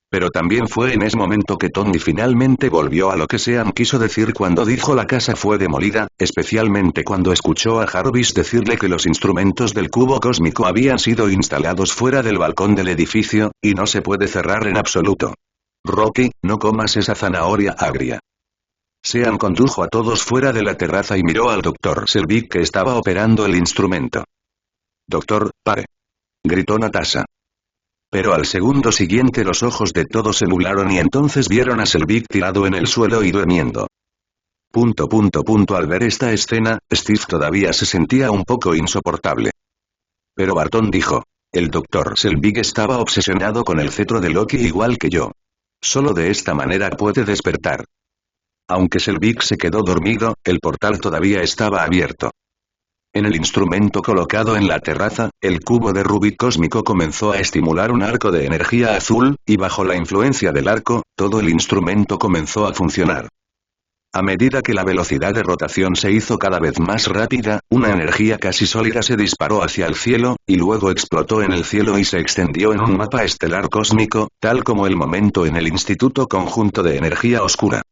Pero también fue en ese momento que Tony finalmente volvió a lo que Sean quiso decir cuando dijo la casa fue demolida, especialmente cuando escuchó a Jarvis decirle que los instrumentos del cubo cósmico habían sido instalados fuera del balcón del edificio, y no se puede cerrar en absoluto. Rocky, no comas esa zanahoria agria. Sean condujo a todos fuera de la terraza y miró al Dr. Selvig que estaba operando el instrumento. Doctor, pare. Gritó Natasha. Pero al segundo siguiente los ojos de todos se nublaron y entonces vieron a Selvig tirado en el suelo y durmiendo. Al ver esta escena, Steve todavía se sentía un poco insoportable. Pero Barton dijo. El Dr. Selvig estaba obsesionado con el cetro de Loki igual que yo. Solo de esta manera puede despertar. Aunque Selvig se quedó dormido, el portal todavía estaba abierto. En el instrumento colocado en la terraza, el cubo de rubí cósmico comenzó a estimular un arco de energía azul, y bajo la influencia del arco, todo el instrumento comenzó a funcionar. A medida que la velocidad de rotación se hizo cada vez más rápida, una energía casi sólida se disparó hacia el cielo, y luego explotó en el cielo y se extendió en un mapa estelar cósmico, tal como el momento en el Instituto Conjunto de Energía Oscura.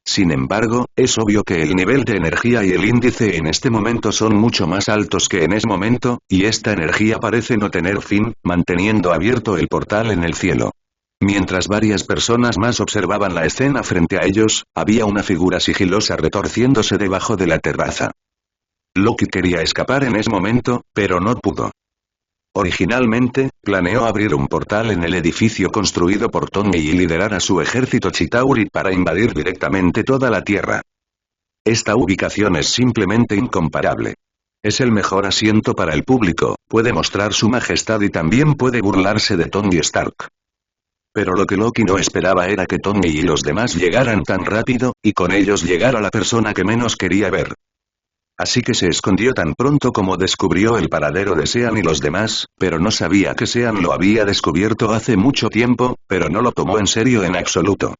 Sin embargo, es obvio que el nivel de energía y el índice en este momento son mucho más altos que en ese momento, y esta energía parece no tener fin, manteniendo abierto el portal en el cielo. Mientras varias personas más observaban la escena frente a ellos, había una figura sigilosa retorciéndose debajo de la terraza. Loki quería escapar en ese momento, pero no pudo. Originalmente, planeó abrir un portal en el edificio construido por Tony y liderar a su ejército Chitauri para invadir directamente toda la Tierra. Esta ubicación es simplemente incomparable. Es el mejor asiento para el público, puede mostrar su majestad y también puede burlarse de Tony Stark. Pero lo que Loki no esperaba era que Tony y los demás llegaran tan rápido, y con ellos llegara la persona que menos quería ver. Así que se escondió tan pronto como descubrió el paradero de Sean y los demás, pero no sabía que Sean lo había descubierto hace mucho tiempo, pero no lo tomó en serio en absoluto.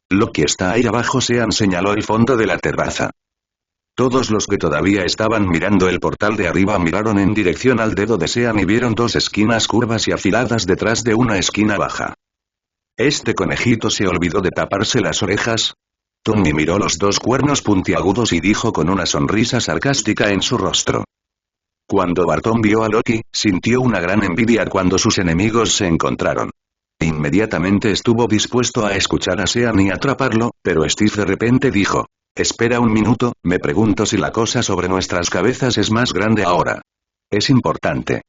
Loki está ahí abajo. Sean señaló el fondo de la terraza. Todos los que todavía estaban mirando el portal de arriba miraron en dirección al dedo de Sean y vieron dos esquinas curvas y afiladas detrás de una esquina baja. ¿Este conejito se olvidó de taparse las orejas? Tony miró los dos cuernos puntiagudos y dijo con una sonrisa sarcástica en su rostro. Cuando Barton vio a Loki, sintió una gran envidia cuando sus enemigos se encontraron. Inmediatamente estuvo dispuesto a escuchar a Sean y atraparlo, pero Steve de repente dijo: «Espera un minuto, me pregunto si la cosa sobre nuestras cabezas es más grande ahora. Es importante».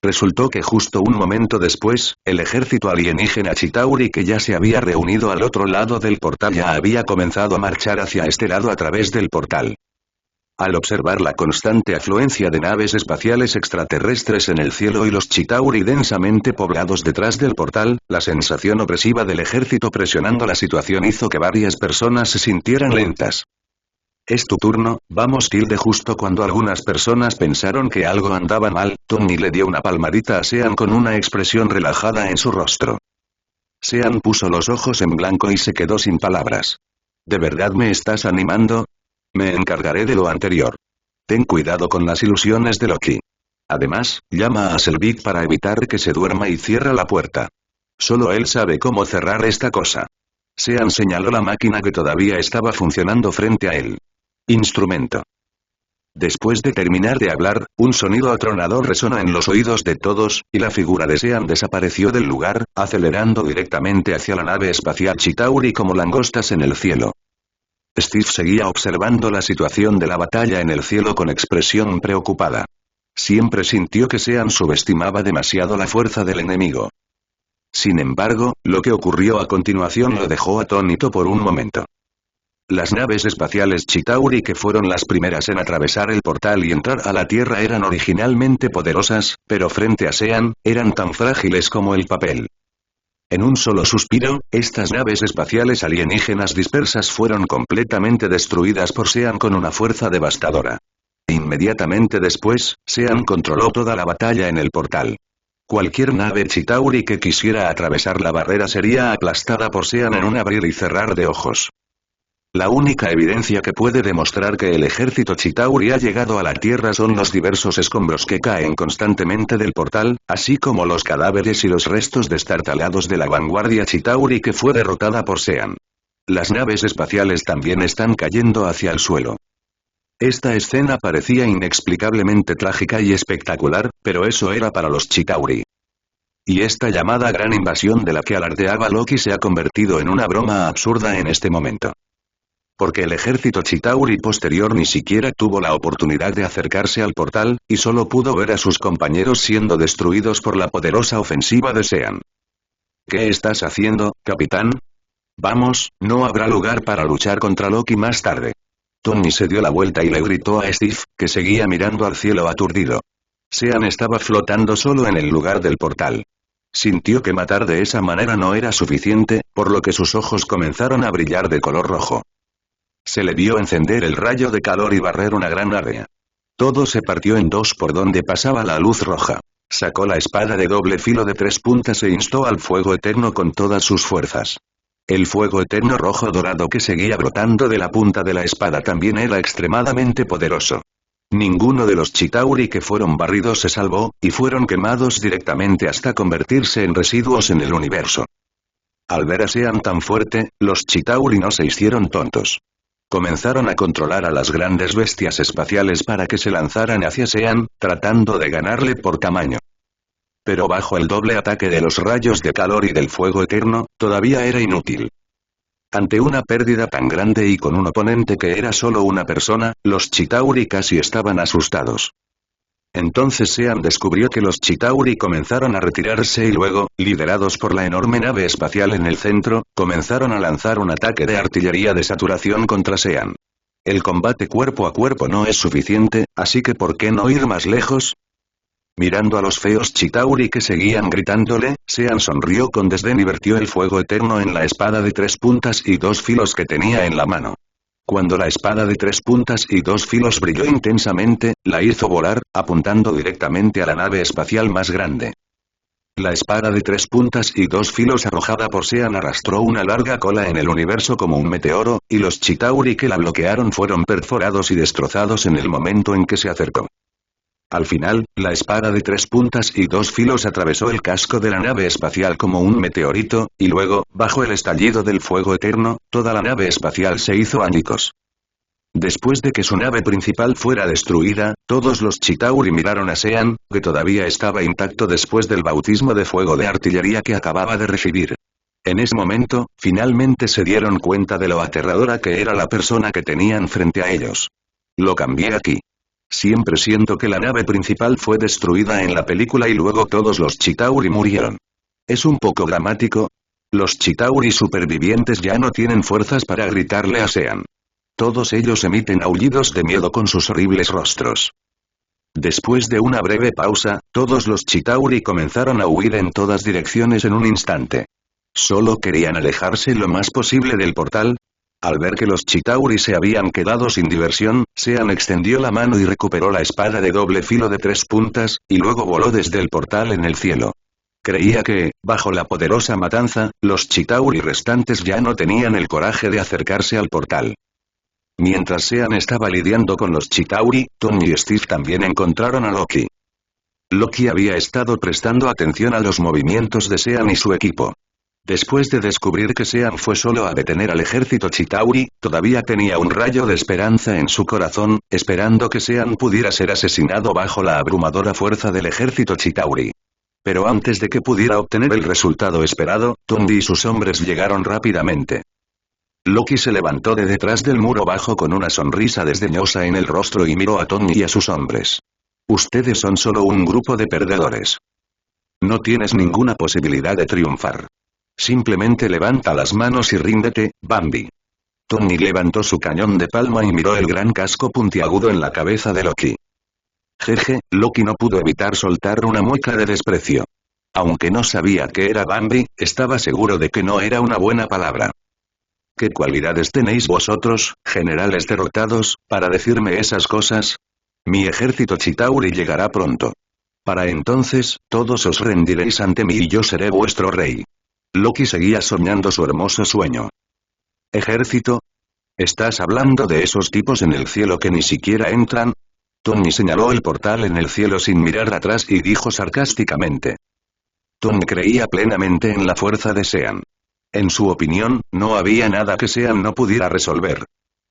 Resultó que justo un momento después, el ejército alienígena Chitauri que ya se había reunido al otro lado del portal ya había comenzado a marchar hacia este lado a través del portal. Al observar la constante afluencia de naves espaciales extraterrestres en el cielo y los Chitauri densamente poblados detrás del portal, la sensación opresiva del ejército presionando la situación hizo que varias personas se sintieran lentas. «Es tu turno, vamos». Justo cuando algunas personas pensaron que algo andaba mal, Tony le dio una palmadita a Sean con una expresión relajada en su rostro. Sean puso los ojos en blanco y se quedó sin palabras. «¿De verdad me estás animando? Me encargaré de lo anterior. Ten cuidado con las ilusiones de Loki. Además, llama a Selvig para evitar que se duerma y cierra la puerta. Solo él sabe cómo cerrar esta cosa». Sean señaló la máquina que todavía estaba funcionando frente a él. Instrumento. Después de terminar de hablar, un sonido atronador resonó en los oídos de todos, y la figura de Sean desapareció del lugar, acelerando directamente hacia la nave espacial Chitauri como langostas en el cielo. Steve seguía observando la situación de la batalla en el cielo con expresión preocupada. Siempre sintió que Sean subestimaba demasiado la fuerza del enemigo. Sin embargo, lo que ocurrió a continuación lo dejó atónito por un momento. Las naves espaciales Chitauri que fueron las primeras en atravesar el portal y entrar a la Tierra eran originalmente poderosas, pero frente a Sean, eran tan frágiles como el papel. En un solo suspiro, estas naves espaciales alienígenas dispersas fueron completamente destruidas por Sean con una fuerza devastadora. Inmediatamente después, Sean controló toda la batalla en el portal. Cualquier nave Chitauri que quisiera atravesar la barrera sería aplastada por Sean en un abrir y cerrar de ojos. La única evidencia que puede demostrar que el ejército Chitauri ha llegado a la Tierra son los diversos escombros que caen constantemente del portal, así como los cadáveres y los restos destartalados de la vanguardia Chitauri que fue derrotada por Sean. Las naves espaciales también están cayendo hacia el suelo. Esta escena parecía inexplicablemente trágica y espectacular, pero eso era para los Chitauri. Y esta llamada gran invasión de la que alardeaba Loki se ha convertido en una broma absurda en este momento. Porque el ejército Chitauri posterior ni siquiera tuvo la oportunidad de acercarse al portal, y solo pudo ver a sus compañeros siendo destruidos por la poderosa ofensiva de Sean. ¿Qué estás haciendo, capitán? Vamos, no habrá lugar para luchar contra Loki más tarde. Tony se dio la vuelta y le gritó a Steve, que seguía mirando al cielo aturdido. Sean estaba flotando solo en el lugar del portal. Sintió que matar de esa manera no era suficiente, por lo que sus ojos comenzaron a brillar de color rojo. Se le vio encender el rayo de calor y barrer una gran área. Todo se partió en dos por donde pasaba la luz roja. Sacó la espada de doble filo de 3 puntas e instó al fuego eterno con todas sus fuerzas. El fuego eterno rojo dorado que seguía brotando de la punta de la espada también era extremadamente poderoso. Ninguno de los Chitauri que fueron barridos se salvó, y fueron quemados directamente hasta convertirse en residuos en el universo. Al ver a Sean tan fuerte, los Chitauri no se hicieron tontos. Comenzaron a controlar a las grandes bestias espaciales para que se lanzaran hacia Sean, tratando de ganarle por tamaño. Pero bajo el doble ataque de los rayos de calor y del fuego eterno, todavía era inútil. Ante una pérdida tan grande y con un oponente que era solo una persona, los Chitauri casi estaban asustados. Entonces Sean descubrió que los Chitauri comenzaron a retirarse y luego, liderados por la enorme nave espacial en el centro, comenzaron a lanzar un ataque de artillería de saturación contra Sean. El combate cuerpo a cuerpo no es suficiente, así que ¿por qué no ir más lejos? Mirando a los feos Chitauri que seguían gritándole, Sean sonrió con desdén y vertió el fuego eterno en la espada de 3 puntas y 2 filos que tenía en la mano. Cuando la espada de 3 puntas y 2 filos brilló intensamente, la hizo volar, apuntando directamente a la nave espacial más grande. La espada de 3 puntas y 2 filos arrojada por Sean arrastró una larga cola en el universo como un meteoro, y los Chitauri que la bloquearon fueron perforados y destrozados en el momento en que se acercó. Al final, la espada de 3 puntas y 2 filos atravesó el casco de la nave espacial como un meteorito, y luego, bajo el estallido del fuego eterno, toda la nave espacial se hizo añicos. Después de que su nave principal fuera destruida, todos los Chitauri miraron a Sean, que todavía estaba intacto después del bautismo de fuego de artillería que acababa de recibir. En ese momento, finalmente se dieron cuenta de lo aterradora que era la persona que tenían frente a ellos. Lo cambié aquí. Siempre siento que la nave principal fue destruida en la película y luego todos los Chitauri murieron. Es un poco dramático. Los Chitauri supervivientes ya no tienen fuerzas para gritarle a Sean. Todos ellos emiten aullidos de miedo con sus horribles rostros. Después de una breve pausa, todos los Chitauri comenzaron a huir en todas direcciones en un instante. Solo querían alejarse lo más posible del portal. Al ver que los Chitauri se habían quedado sin diversión, Sean extendió la mano y recuperó la espada de doble filo de 3 puntas, y luego voló desde el portal en el cielo. Creía que, bajo la poderosa matanza, los Chitauri restantes ya no tenían el coraje de acercarse al portal. Mientras Sean estaba lidiando con los Chitauri, Tony y Steve también encontraron a Loki. Loki había estado prestando atención a los movimientos de Sean y su equipo. Después de descubrir que Sean fue solo a detener al ejército Chitauri, todavía tenía un rayo de esperanza en su corazón, esperando que Sean pudiera ser asesinado bajo la abrumadora fuerza del ejército Chitauri. Pero antes de que pudiera obtener el resultado esperado, Tony y sus hombres llegaron rápidamente. Loki se levantó de detrás del muro bajo con una sonrisa desdeñosa en el rostro y miró a Tony y a sus hombres. Ustedes son solo un grupo de perdedores. No tienes ninguna posibilidad de triunfar. Simplemente levanta las manos y ríndete, Bambi. Tony levantó su cañón de palma y miró el gran casco puntiagudo en la cabeza de Loki. Jeje, Loki no pudo evitar soltar una mueca de desprecio. Aunque no sabía que era Bambi, estaba seguro de que no era una buena palabra. ¿Qué cualidades tenéis vosotros, generales derrotados, para decirme esas cosas? Mi ejército Chitauri llegará pronto. Para entonces, todos os rendiréis ante mí y yo seré vuestro rey. Loki seguía soñando su hermoso sueño. ¿Ejército? ¿Estás hablando de esos tipos en el cielo que ni siquiera entran? Tony señaló el portal en el cielo sin mirar atrás y dijo sarcásticamente. Tony creía plenamente en la fuerza de Sean. En su opinión, no había nada que Sean no pudiera resolver.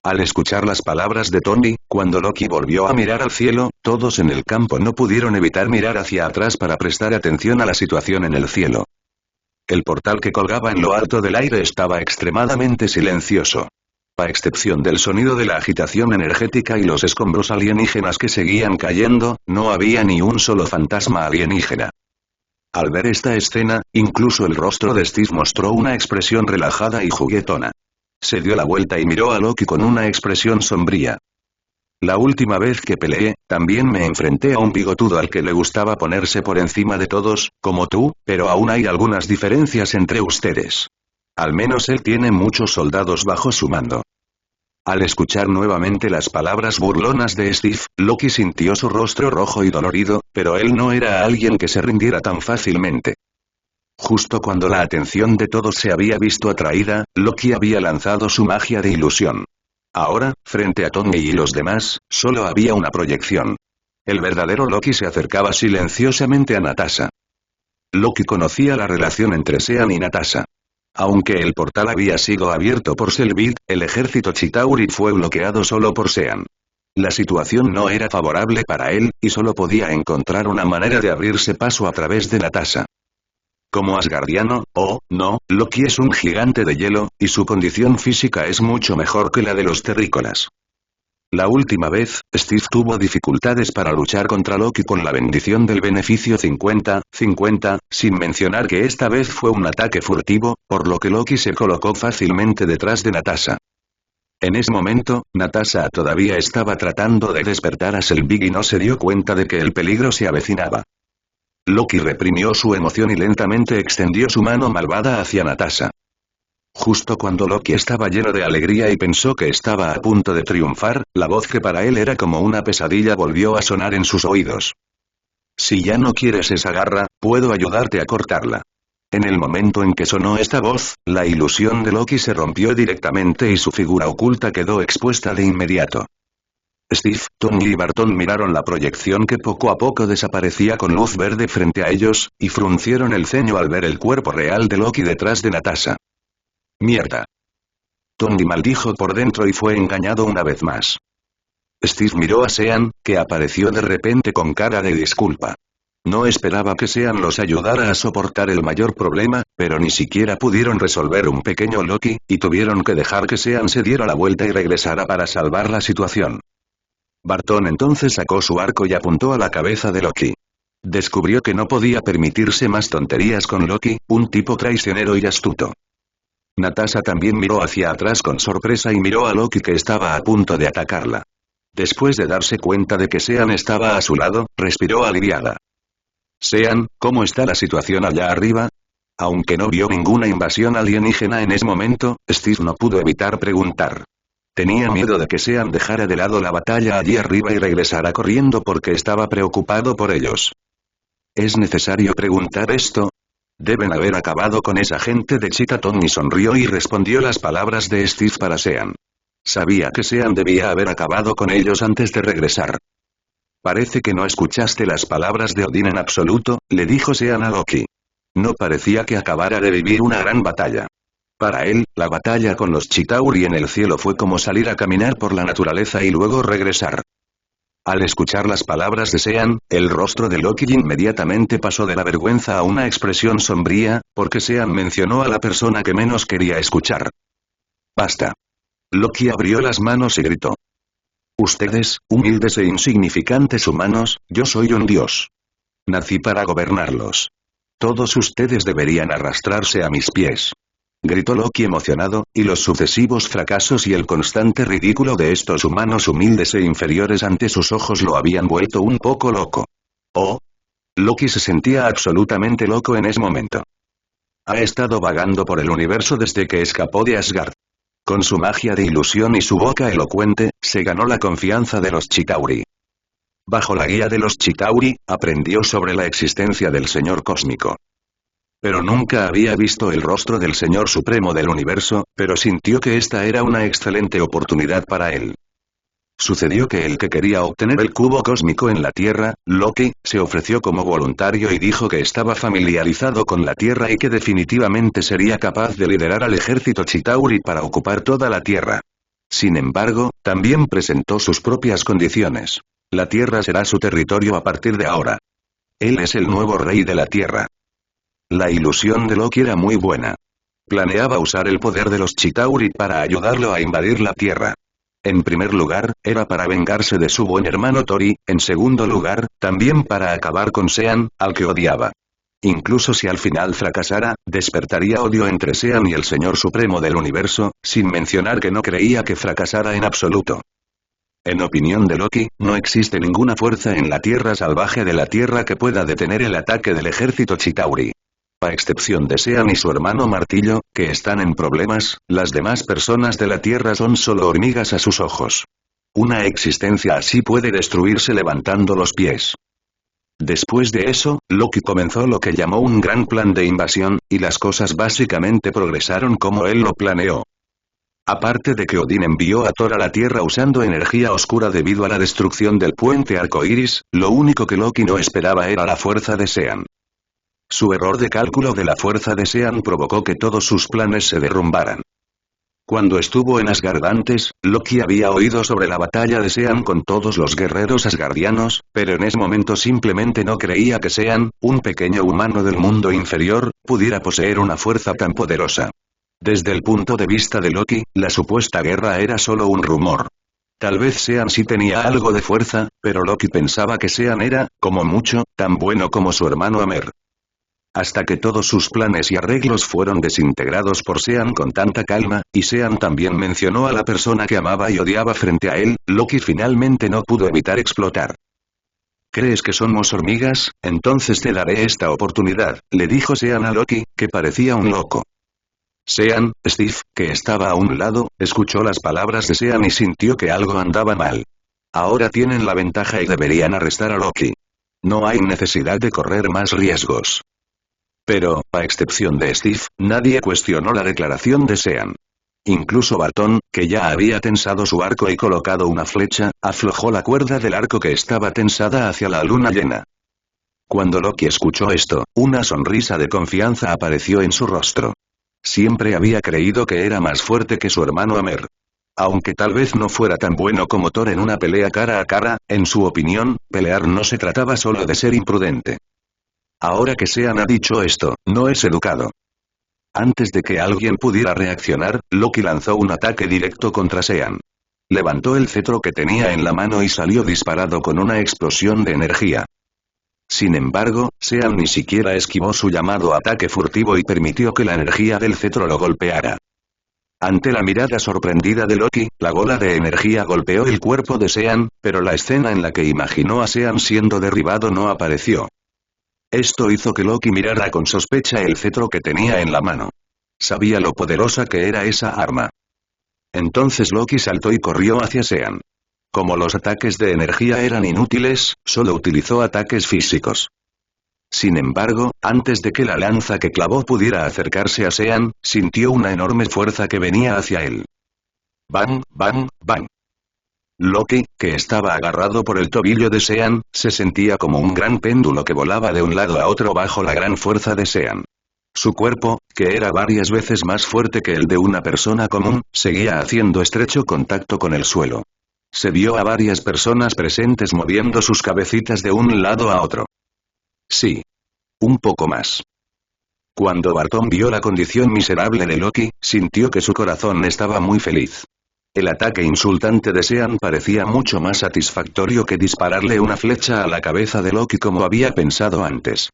Al escuchar las palabras de Tony, cuando Loki volvió a mirar al cielo, todos en el campo no pudieron evitar mirar hacia atrás para prestar atención a la situación en el cielo. El portal que colgaba en lo alto del aire estaba extremadamente silencioso. A excepción del sonido de la agitación energética y los escombros alienígenas que seguían cayendo, no había ni un solo fantasma alienígena. Al ver esta escena, incluso el rostro de Steve mostró una expresión relajada y juguetona. Se dio la vuelta y miró a Loki con una expresión sombría. La última vez que peleé, También me enfrenté a un bigotudo al que le gustaba ponerse por encima de todos, como tú, pero aún hay algunas diferencias entre ustedes. Al menos él tiene muchos soldados bajo su mando. Al escuchar nuevamente las palabras burlonas de Steve, Loki sintió su rostro rojo y dolorido, pero él no era alguien que se rindiera tan fácilmente. Justo cuando la atención de todos se había visto atraída, Loki había lanzado su magia de ilusión. Ahora, frente a Tony y los demás, solo había una proyección. El verdadero Loki se acercaba silenciosamente a Natasha. Loki conocía la relación entre Sean y Natasha. Aunque el portal había sido abierto por Selbit, el ejército Chitauri fue bloqueado solo por Sean. La situación no era favorable para él, y solo podía encontrar una manera de abrirse paso a través de Natasha. Como asgardiano, oh, no, Loki es un gigante de hielo, y su condición física es mucho mejor que la de los terrícolas. La última vez, Steve tuvo dificultades para luchar contra Loki con la bendición del beneficio 50-50, sin mencionar que esta vez fue un ataque furtivo, por lo que Loki se colocó fácilmente detrás de Natasha. En ese momento, Natasha todavía estaba tratando de despertar a Selvig y no se dio cuenta de que el peligro se avecinaba. Loki reprimió su emoción y lentamente extendió su mano malvada hacia Natasha. Justo cuando Loki estaba lleno de alegría y pensó que estaba a punto de triunfar, la voz que para él era como una pesadilla volvió a sonar en sus oídos. Si ya no quieres esa garra, puedo ayudarte a cortarla. En el momento en que sonó esta voz, la ilusión de Loki se rompió directamente y su figura oculta quedó expuesta de inmediato. Steve, Tony y Barton miraron la proyección que poco a poco desaparecía con luz verde frente a ellos, y fruncieron el ceño al ver el cuerpo real de Loki detrás de Natasha. Mierda. Tony maldijo por dentro y fue engañado una vez más. Steve miró a Sean, que apareció de repente con cara de disculpa. No esperaba que Sean los ayudara a soportar el mayor problema, pero ni siquiera pudieron resolver un pequeño Loki, y tuvieron que dejar que Sean se diera la vuelta y regresara para salvar la situación. Barton entonces sacó su arco y apuntó a la cabeza de Loki. Descubrió que no podía permitirse más tonterías con Loki, un tipo traicionero y astuto. Natasha también miró hacia atrás con sorpresa y miró a Loki que estaba a punto de atacarla. Después de darse cuenta de que Sean estaba a su lado, respiró aliviada. Sean, ¿cómo está la situación allá arriba? Aunque no vio ninguna invasión alienígena en ese momento, Steve no pudo evitar preguntar. Tenía miedo de que Sean dejara de lado la batalla allí arriba y regresara corriendo porque estaba preocupado por ellos. ¿Es necesario preguntar esto? Deben haber acabado con esa gente de Cheetah. Tony sonrió y respondió las palabras de Steve para Sean. Sabía que Sean debía haber acabado con ellos antes de regresar. Parece que no escuchaste las palabras de Odín en absoluto, le dijo Sean a Loki. No parecía que acabara de vivir una gran batalla. Para él, la batalla con los Chitauri en el cielo fue como salir a caminar por la naturaleza y luego regresar. Al escuchar las palabras de Sean, el rostro de Loki inmediatamente pasó de la vergüenza a una expresión sombría, porque Sean mencionó a la persona que menos quería escuchar. Basta. Loki abrió las manos y gritó. Ustedes, humildes e insignificantes humanos, yo soy un dios. Nací para gobernarlos. Todos ustedes deberían arrastrarse a mis pies. Gritó Loki emocionado, y los sucesivos fracasos y el constante ridículo de estos humanos humildes e inferiores ante sus ojos lo habían vuelto un poco loco. Oh. Loki se sentía absolutamente loco en ese momento. Ha estado vagando por el universo desde que escapó de Asgard. Con su magia de ilusión y su boca elocuente, se ganó la confianza de los Chitauri. Bajo la guía de los Chitauri, aprendió sobre la existencia del Señor Cósmico. Pero nunca había visto el rostro del Señor Supremo del Universo, pero sintió que esta era una excelente oportunidad para él. Sucedió que el que quería obtener el cubo cósmico en la Tierra, Loki, se ofreció como voluntario y dijo que estaba familiarizado con la Tierra y que definitivamente sería capaz de liderar al ejército Chitauri para ocupar toda la Tierra. Sin embargo, también presentó sus propias condiciones. La Tierra será su territorio a partir de ahora. Él es el nuevo rey de la Tierra. La ilusión de Loki era muy buena. Planeaba usar el poder de los Chitauri para ayudarlo a invadir la Tierra. En primer lugar, era para vengarse de su buen hermano Tori, en segundo lugar, también para acabar con Sean, al que odiaba. Incluso si al final fracasara, despertaría odio entre Sean y el Señor Supremo del Universo, sin mencionar que no creía que fracasara en absoluto. En opinión de Loki, no existe ninguna fuerza en la tierra salvaje de la Tierra que pueda detener el ataque del ejército Chitauri. A excepción de Sean y su hermano Martillo, que están en problemas, las demás personas de la Tierra son solo hormigas a sus ojos. Una existencia así puede destruirse levantando los pies. Después de eso, Loki comenzó lo que llamó un gran plan de invasión, y las cosas básicamente progresaron como él lo planeó. Aparte de que Odín envió a Thor a la Tierra usando energía oscura debido a la destrucción del puente arcoíris, lo único que Loki no esperaba era la fuerza de Sean. Su error de cálculo de la fuerza de Sean provocó que todos sus planes se derrumbaran. Cuando estuvo en Asgard antes, Loki había oído sobre la batalla de Sean con todos los guerreros asgardianos, pero en ese momento simplemente no creía que Sean, un pequeño humano del mundo inferior, pudiera poseer una fuerza tan poderosa. Desde el punto de vista de Loki, la supuesta guerra era solo un rumor. Tal vez Sean sí tenía algo de fuerza, pero Loki pensaba que Sean era, como mucho, tan bueno como su hermano Amer. Hasta que todos sus planes y arreglos fueron desintegrados por Sean con tanta calma, y Sean también mencionó a la persona que amaba y odiaba frente a él, Loki finalmente no pudo evitar explotar. ¿Crees que somos hormigas? Entonces te daré esta oportunidad, le dijo Sean a Loki, que parecía un loco. Sean, Steve, que estaba a un lado, escuchó las palabras de Sean y sintió que algo andaba mal. Ahora tienen la ventaja y deberían arrestar a Loki. No hay necesidad de correr más riesgos. Pero, a excepción de Steve, nadie cuestionó la declaración de Sean. Incluso Bartón, que ya había tensado su arco y colocado una flecha, aflojó la cuerda del arco que estaba tensada hacia la luna llena. Cuando Loki escuchó esto, una sonrisa de confianza apareció en su rostro. Siempre había creído que era más fuerte que su hermano Amer. Aunque tal vez no fuera tan bueno como Thor en una pelea cara a cara, en su opinión, pelear no se trataba solo de ser imprudente. Ahora que Sean ha dicho esto, no es educado. Antes de que alguien pudiera reaccionar, Loki lanzó un ataque directo contra Sean. Levantó el cetro que tenía en la mano y salió disparado con una explosión de energía. Sin embargo, Sean ni siquiera esquivó su llamado ataque furtivo y permitió que la energía del cetro lo golpeara. Ante la mirada sorprendida de Loki, la bola de energía golpeó el cuerpo de Sean, pero la escena en la que imaginó a Sean siendo derribado no apareció. Esto hizo que Loki mirara con sospecha el cetro que tenía en la mano. Sabía lo poderosa que era esa arma. Entonces Loki saltó y corrió hacia Sean. Como los ataques de energía eran inútiles, solo utilizó ataques físicos. Sin embargo, antes de que la lanza que clavó pudiera acercarse a Sean, sintió una enorme fuerza que venía hacia él. ¡Bang, bang, bang! Loki, que estaba agarrado por el tobillo de Sean, se sentía como un gran péndulo que volaba de un lado a otro bajo la gran fuerza de Sean. Su cuerpo, que era varias veces más fuerte que el de una persona común, seguía haciendo estrecho contacto con el suelo. Se vio a varias personas presentes moviendo sus cabecitas de un lado a otro. Sí. Un poco más. Cuando Bartón vio la condición miserable de Loki, sintió que su corazón estaba muy feliz. El ataque insultante de Sean parecía mucho más satisfactorio que dispararle una flecha a la cabeza de Loki como había pensado antes.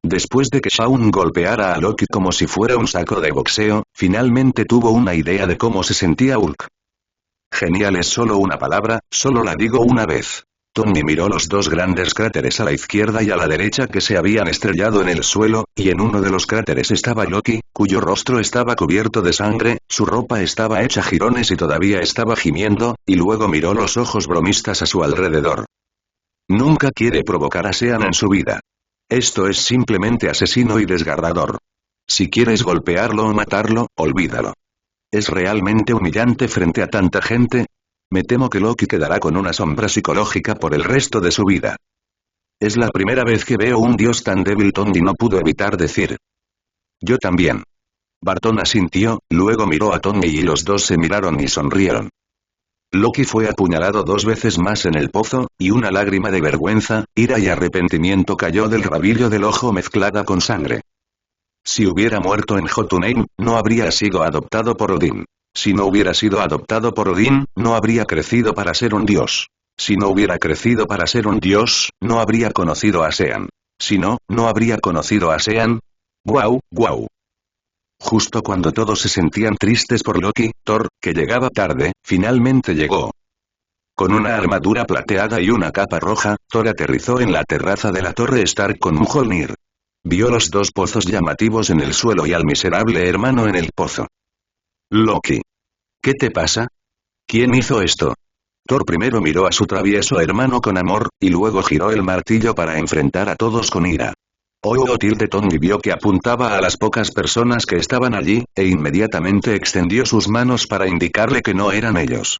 Después de que Shaun golpeara a Loki como si fuera un saco de boxeo, finalmente tuvo una idea de cómo se sentía Hulk. Genial es solo una palabra, solo la digo una vez. Tony miró los dos grandes cráteres a la izquierda y a la derecha que se habían estrellado en el suelo, y en uno de los cráteres estaba Loki, cuyo rostro estaba cubierto de sangre, su ropa estaba hecha jirones y todavía estaba gimiendo, y luego miró los ojos bromistas a su alrededor. Nunca quiere provocar a Sean en su vida. Esto es simplemente asesino y desgarrador. Si quieres golpearlo o matarlo, olvídalo. Es realmente humillante frente a tanta gente. Me temo que Loki quedará con una sombra psicológica por el resto de su vida. Es la primera vez que veo un dios tan débil. Tony no pudo evitar decir. Yo también. Bartón asintió, luego miró a Tony y los dos se miraron y sonrieron. Loki fue apuñalado 2 veces más en el pozo, y una lágrima de vergüenza, ira y arrepentimiento cayó del rabillo del ojo mezclada con sangre. Si hubiera muerto en Jotunheim, no habría sido adoptado por Odín. Si no hubiera sido adoptado por Odín, no habría crecido para ser un dios. Si no hubiera crecido para ser un dios, no habría conocido a Sean. Si no, no habría conocido a Sean. ¡Guau, guau! Justo cuando todos se sentían tristes por Loki, Thor, que llegaba tarde, finalmente llegó. Con una armadura plateada y una capa roja, Thor aterrizó en la terraza de la torre Stark con Mjolnir. Vio los dos pozos llamativos en el suelo y al miserable hermano en el pozo. Loki. ¿Qué te pasa? ¿Quién hizo esto? Thor primero miró a su travieso hermano con amor, y luego giró el martillo para enfrentar a todos con ira. Tony vio que apuntaba a las pocas personas que estaban allí, e inmediatamente extendió sus manos para indicarle que no eran ellos.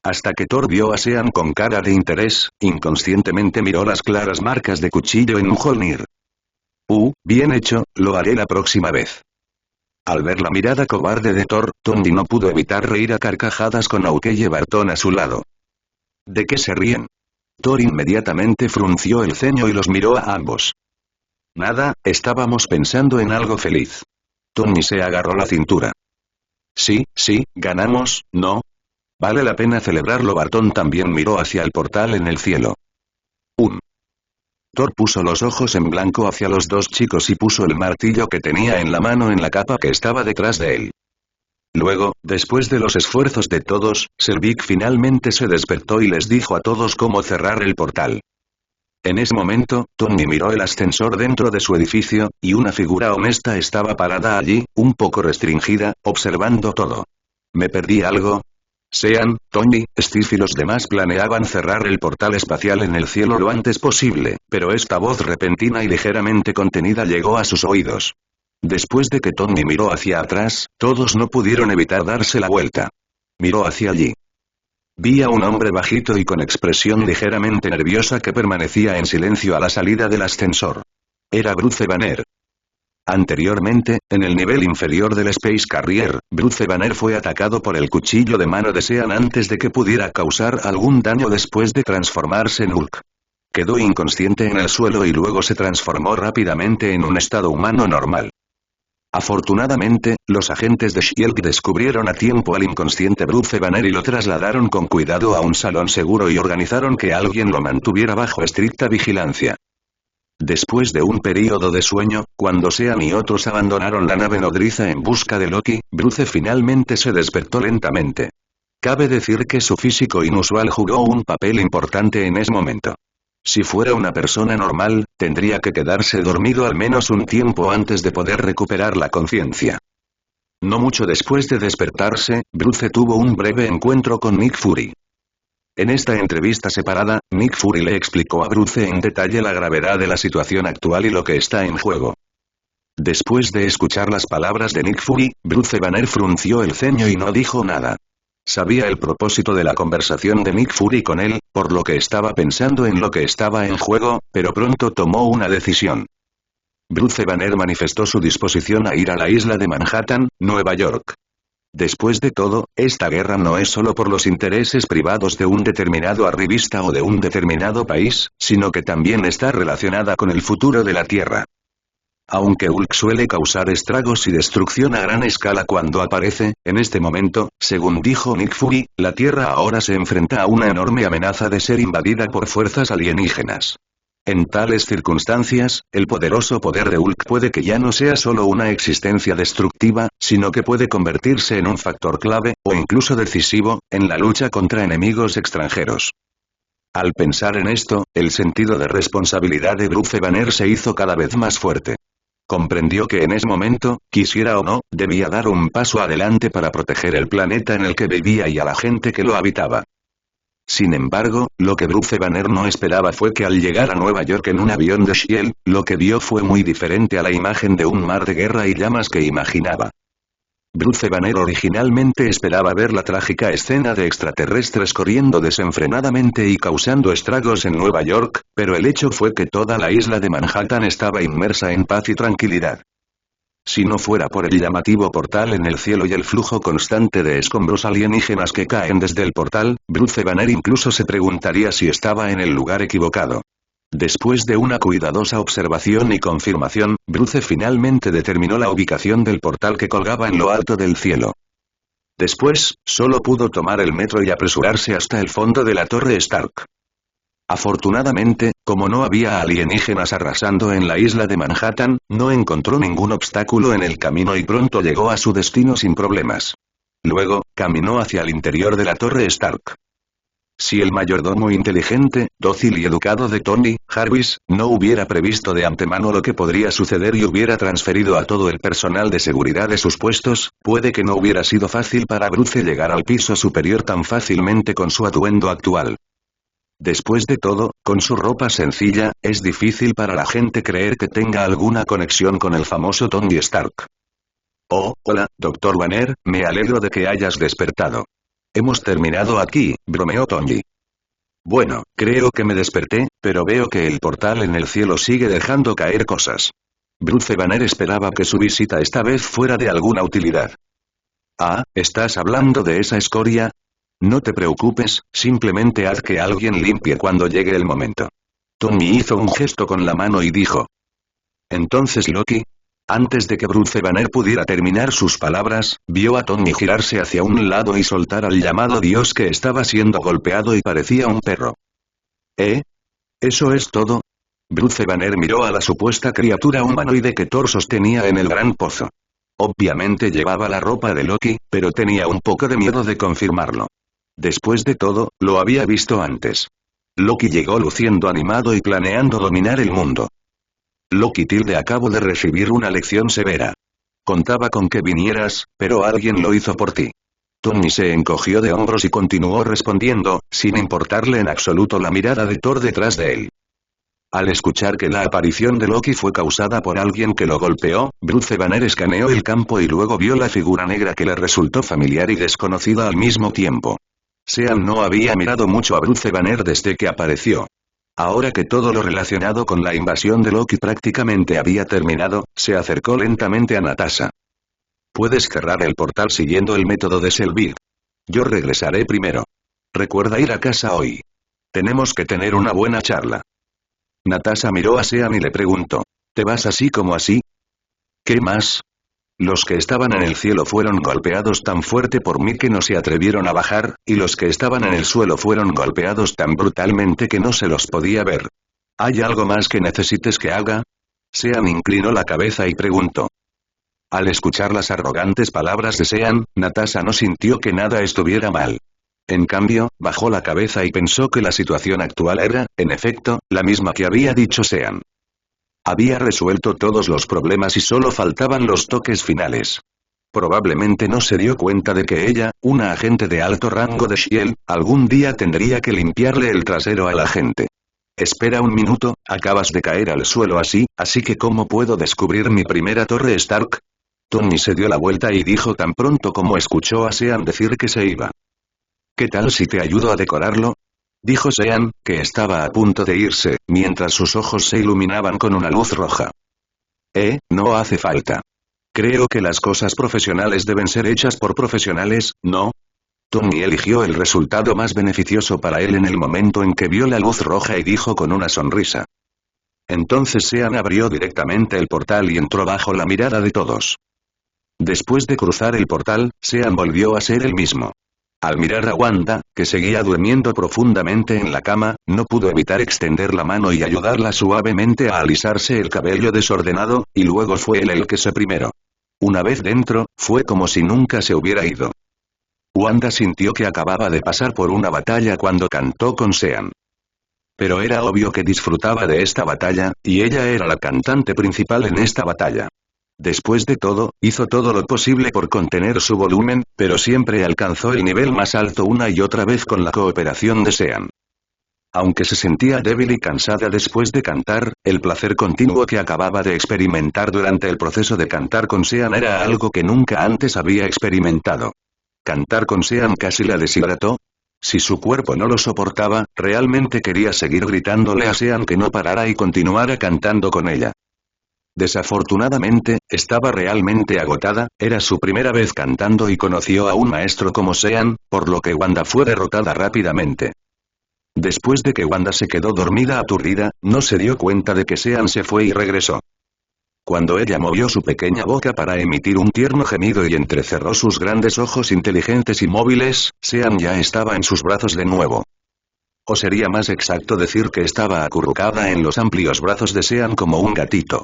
Hasta que Thor vio a Sean con cara de interés, inconscientemente miró las claras marcas de cuchillo en Mjolnir. Bien hecho, lo haré la próxima vez. Al ver la mirada cobarde de Thor, Tony no pudo evitar reír a carcajadas con Aukey y Barton a su lado. ¿De qué se ríen? Thor inmediatamente frunció el ceño y los miró a ambos. Nada, estábamos pensando en algo feliz. Tony se agarró la cintura. Sí, ganamos, ¿no? Vale la pena celebrarlo. Barton también miró hacia el portal en el cielo. Thor puso los ojos en blanco hacia los dos chicos y puso el martillo que tenía en la mano en la capa que estaba detrás de él. Luego, después de los esfuerzos de todos, Selvig finalmente se despertó y les dijo a todos cómo cerrar el portal. En ese momento, Tony miró el ascensor dentro de su edificio, y una figura honesta estaba parada allí, un poco restringida, observando todo. ¿Me perdí algo? Sean, Tony, Steve y los demás planeaban cerrar el portal espacial en el cielo lo antes posible, pero esta voz repentina y ligeramente contenida llegó a sus oídos. Después de que Tony miró hacia atrás, todos no pudieron evitar darse la vuelta. Miró hacia allí. Vi a un hombre bajito y con expresión ligeramente nerviosa que permanecía en silencio a la salida del ascensor. Era Bruce Banner. Anteriormente, en el nivel inferior del Space Carrier, Bruce Banner fue atacado por el cuchillo de mano de Sean antes de que pudiera causar algún daño después de transformarse en Hulk. Quedó inconsciente en el suelo y luego se transformó rápidamente en un estado humano normal. Afortunadamente, los agentes de S.H.I.E.L.D. descubrieron a tiempo al inconsciente Bruce Banner y lo trasladaron con cuidado a un salón seguro y organizaron que alguien lo mantuviera bajo estricta vigilancia. Después de un período de sueño, cuando Sean y otros abandonaron la nave nodriza en busca de Loki, Bruce finalmente se despertó lentamente. Cabe decir que su físico inusual jugó un papel importante en ese momento. Si fuera una persona normal, tendría que quedarse dormido al menos un tiempo antes de poder recuperar la conciencia. No mucho después de despertarse, Bruce tuvo un breve encuentro con Nick Fury. En esta entrevista separada, Nick Fury le explicó a Bruce en detalle la gravedad de la situación actual y lo que está en juego. Después de escuchar las palabras de Nick Fury, Bruce Banner frunció el ceño y no dijo nada. Sabía el propósito de la conversación de Nick Fury con él, por lo que estaba pensando en lo que estaba en juego, pero pronto tomó una decisión. Bruce Banner manifestó su disposición a ir a la isla de Manhattan, Nueva York. Después de todo, esta guerra no es solo por los intereses privados de un determinado arribista o de un determinado país, sino que también está relacionada con el futuro de la Tierra. Aunque Hulk suele causar estragos y destrucción a gran escala cuando aparece, en este momento, según dijo Nick Fury, la Tierra ahora se enfrenta a una enorme amenaza de ser invadida por fuerzas alienígenas. En tales circunstancias, el poderoso poder de Hulk puede que ya no sea solo una existencia destructiva, sino que puede convertirse en un factor clave, o incluso decisivo, en la lucha contra enemigos extranjeros. Al pensar en esto, el sentido de responsabilidad de Bruce Banner se hizo cada vez más fuerte. Comprendió que en ese momento, quisiera o no, debía dar un paso adelante para proteger el planeta en el que vivía y a la gente que lo habitaba. Sin embargo, lo que Bruce Banner no esperaba fue que al llegar a Nueva York en un avión de S.H.I.E.L.D., lo que vio fue muy diferente a la imagen de un mar de guerra y llamas que imaginaba. Bruce Banner originalmente esperaba ver la trágica escena de extraterrestres corriendo desenfrenadamente y causando estragos en Nueva York, pero el hecho fue que toda la isla de Manhattan estaba inmersa en paz y tranquilidad. Si no fuera por el llamativo portal en el cielo y el flujo constante de escombros alienígenas que caen desde el portal, Bruce Banner incluso se preguntaría si estaba en el lugar equivocado. Después de una cuidadosa observación y confirmación, Bruce finalmente determinó la ubicación del portal que colgaba en lo alto del cielo. Después, solo pudo tomar el metro y apresurarse hasta el fondo de la torre Stark. Afortunadamente, como no había alienígenas arrasando en la isla de Manhattan, no encontró ningún obstáculo en el camino y pronto llegó a su destino sin problemas. Luego, caminó hacia el interior de la torre Stark. Si el mayordomo inteligente, dócil y educado de Tony, Jarvis, no hubiera previsto de antemano lo que podría suceder y hubiera transferido a todo el personal de seguridad de sus puestos, puede que no hubiera sido fácil para Bruce llegar al piso superior tan fácilmente con su atuendo actual. Después de todo, con su ropa sencilla, es difícil para la gente creer que tenga alguna conexión con el famoso Tony Stark. Oh, hola, Dr. Banner, me alegro de que hayas despertado. Hemos terminado aquí, bromeó Tony. Bueno, creo que me desperté, pero veo que el portal en el cielo sigue dejando caer cosas. Bruce Banner esperaba que su visita esta vez fuera de alguna utilidad. Ah, ¿estás hablando de esa escoria? No te preocupes, simplemente haz que alguien limpie cuando llegue el momento. Tony hizo un gesto con la mano y dijo. Entonces Loki. Antes de que Bruce Banner pudiera terminar sus palabras, vio a Tony girarse hacia un lado y soltar al llamado dios que estaba siendo golpeado y parecía un perro. ¿Eh? ¿Eso es todo? Bruce Banner miró a la supuesta criatura humanoide que Thor sostenía en el gran pozo. Obviamente llevaba la ropa de Loki, pero tenía un poco de miedo de confirmarlo. Después de todo, lo había visto antes. Loki llegó luciendo animado y planeando dominar el mundo. Loki acabo de recibir una lección severa. Contaba con que vinieras, pero alguien lo hizo por ti. Tony se encogió de hombros y continuó respondiendo, sin importarle en absoluto la mirada de Thor detrás de él. Al escuchar que la aparición de Loki fue causada por alguien que lo golpeó, Bruce Banner escaneó el campo y luego vio la figura negra que le resultó familiar y desconocida al mismo tiempo. Sean no había mirado mucho a Bruce Banner desde que apareció. Ahora que todo lo relacionado con la invasión de Loki prácticamente había terminado, se acercó lentamente a Natasha. Puedes cerrar el portal siguiendo el método de Selvig. Yo regresaré primero. Recuerda ir a casa hoy. Tenemos que tener una buena charla. Natasha miró a Sean y le preguntó. ¿Te vas así como así? ¿Qué más? Los que estaban en el cielo fueron golpeados tan fuerte por mí que no se atrevieron a bajar, y los que estaban en el suelo fueron golpeados tan brutalmente que no se los podía ver. ¿Hay algo más que necesites que haga? Sean inclinó la cabeza y preguntó. Al escuchar las arrogantes palabras de Sean, Natasha no sintió que nada estuviera mal. En cambio, bajó la cabeza y pensó que la situación actual era, en efecto, la misma que había dicho Sean. Había resuelto todos los problemas y solo faltaban los toques finales. Probablemente no se dio cuenta de que ella, una agente de alto rango de Shield, algún día tendría que limpiarle el trasero a la gente. Espera un minuto, acabas de caer al suelo así que ¿cómo puedo descubrir mi primera torre Stark? Tony se dio la vuelta y dijo tan pronto como escuchó a Sean decir que se iba. ¿Qué tal si te ayudo a decorarlo? Dijo Sean, que estaba a punto de irse, mientras sus ojos se iluminaban con una luz roja. No hace falta. Creo que las cosas profesionales deben ser hechas por profesionales, ¿no? Tony eligió el resultado más beneficioso para él en el momento en que vio la luz roja y dijo con una sonrisa. Entonces Sean abrió directamente el portal y entró bajo la mirada de todos. Después de cruzar el portal, Sean volvió a ser el mismo. Al mirar a Wanda, que seguía durmiendo profundamente en la cama, no pudo evitar extender la mano y ayudarla suavemente a alisarse el cabello desordenado, y luego fue él el que se primero. Una vez dentro, fue como si nunca se hubiera ido. Wanda sintió que acababa de pasar por una batalla cuando cantó con Sean. Pero era obvio que disfrutaba de esta batalla, y ella era la cantante principal en esta batalla. Después de todo, hizo todo lo posible por contener su volumen, pero siempre alcanzó el nivel más alto una y otra vez con la cooperación de Sean. Aunque se sentía débil y cansada después de cantar, el placer continuo que acababa de experimentar durante el proceso de cantar con Sean era algo que nunca antes había experimentado. Cantar con Sean casi la deshidrató. Si su cuerpo no lo soportaba, realmente quería seguir gritándole a Sean que no parara y continuara cantando con ella. Desafortunadamente, estaba realmente agotada, era su primera vez cantando y conoció a un maestro como Sean, por lo que Wanda fue derrotada rápidamente. Después de que Wanda se quedó dormida aturdida, no se dio cuenta de que Sean se fue y regresó. Cuando ella movió su pequeña boca para emitir un tierno gemido y entrecerró sus grandes ojos inteligentes y móviles, Sean ya estaba en sus brazos de nuevo. O sería más exacto decir que estaba acurrucada en los amplios brazos de Sean como un gatito.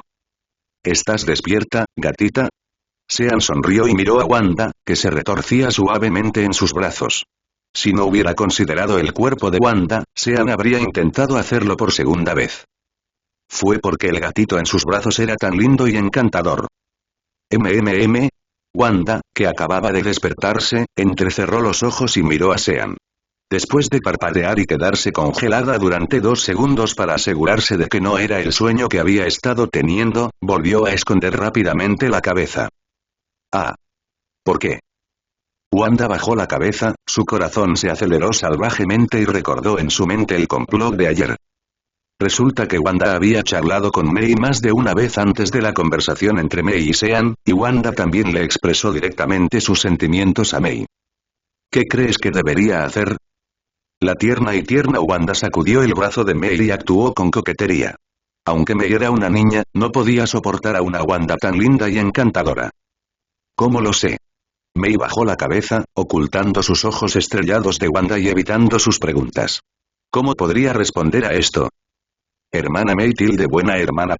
¿Estás despierta, gatita? Sean sonrió y miró a Wanda, que se retorcía suavemente en sus brazos. Si no hubiera considerado el cuerpo de Wanda, Sean habría intentado hacerlo por segunda vez. Fue porque el gatito en sus brazos era tan lindo y encantador. Wanda, que acababa de despertarse, entrecerró los ojos y miró a Sean. Después de parpadear y quedarse congelada durante 2 segundos para asegurarse de que no era el sueño que había estado teniendo, volvió a esconder rápidamente la cabeza. Ah. ¿Por qué? Wanda bajó la cabeza, su corazón se aceleró salvajemente y recordó en su mente el complot de ayer. Resulta que Wanda había charlado con Mei más de una vez antes de la conversación entre Mei y Sean, y Wanda también le expresó directamente sus sentimientos a Mei. ¿Qué crees que debería hacer? La tierna Wanda sacudió el brazo de Mei y actuó con coquetería. Aunque Mei era una niña, no podía soportar a una Wanda tan linda y encantadora. ¿Cómo lo sé? Mei bajó la cabeza, ocultando sus ojos estrellados de Wanda y evitando sus preguntas. ¿Cómo podría responder a esto? Hermana Mei buena hermana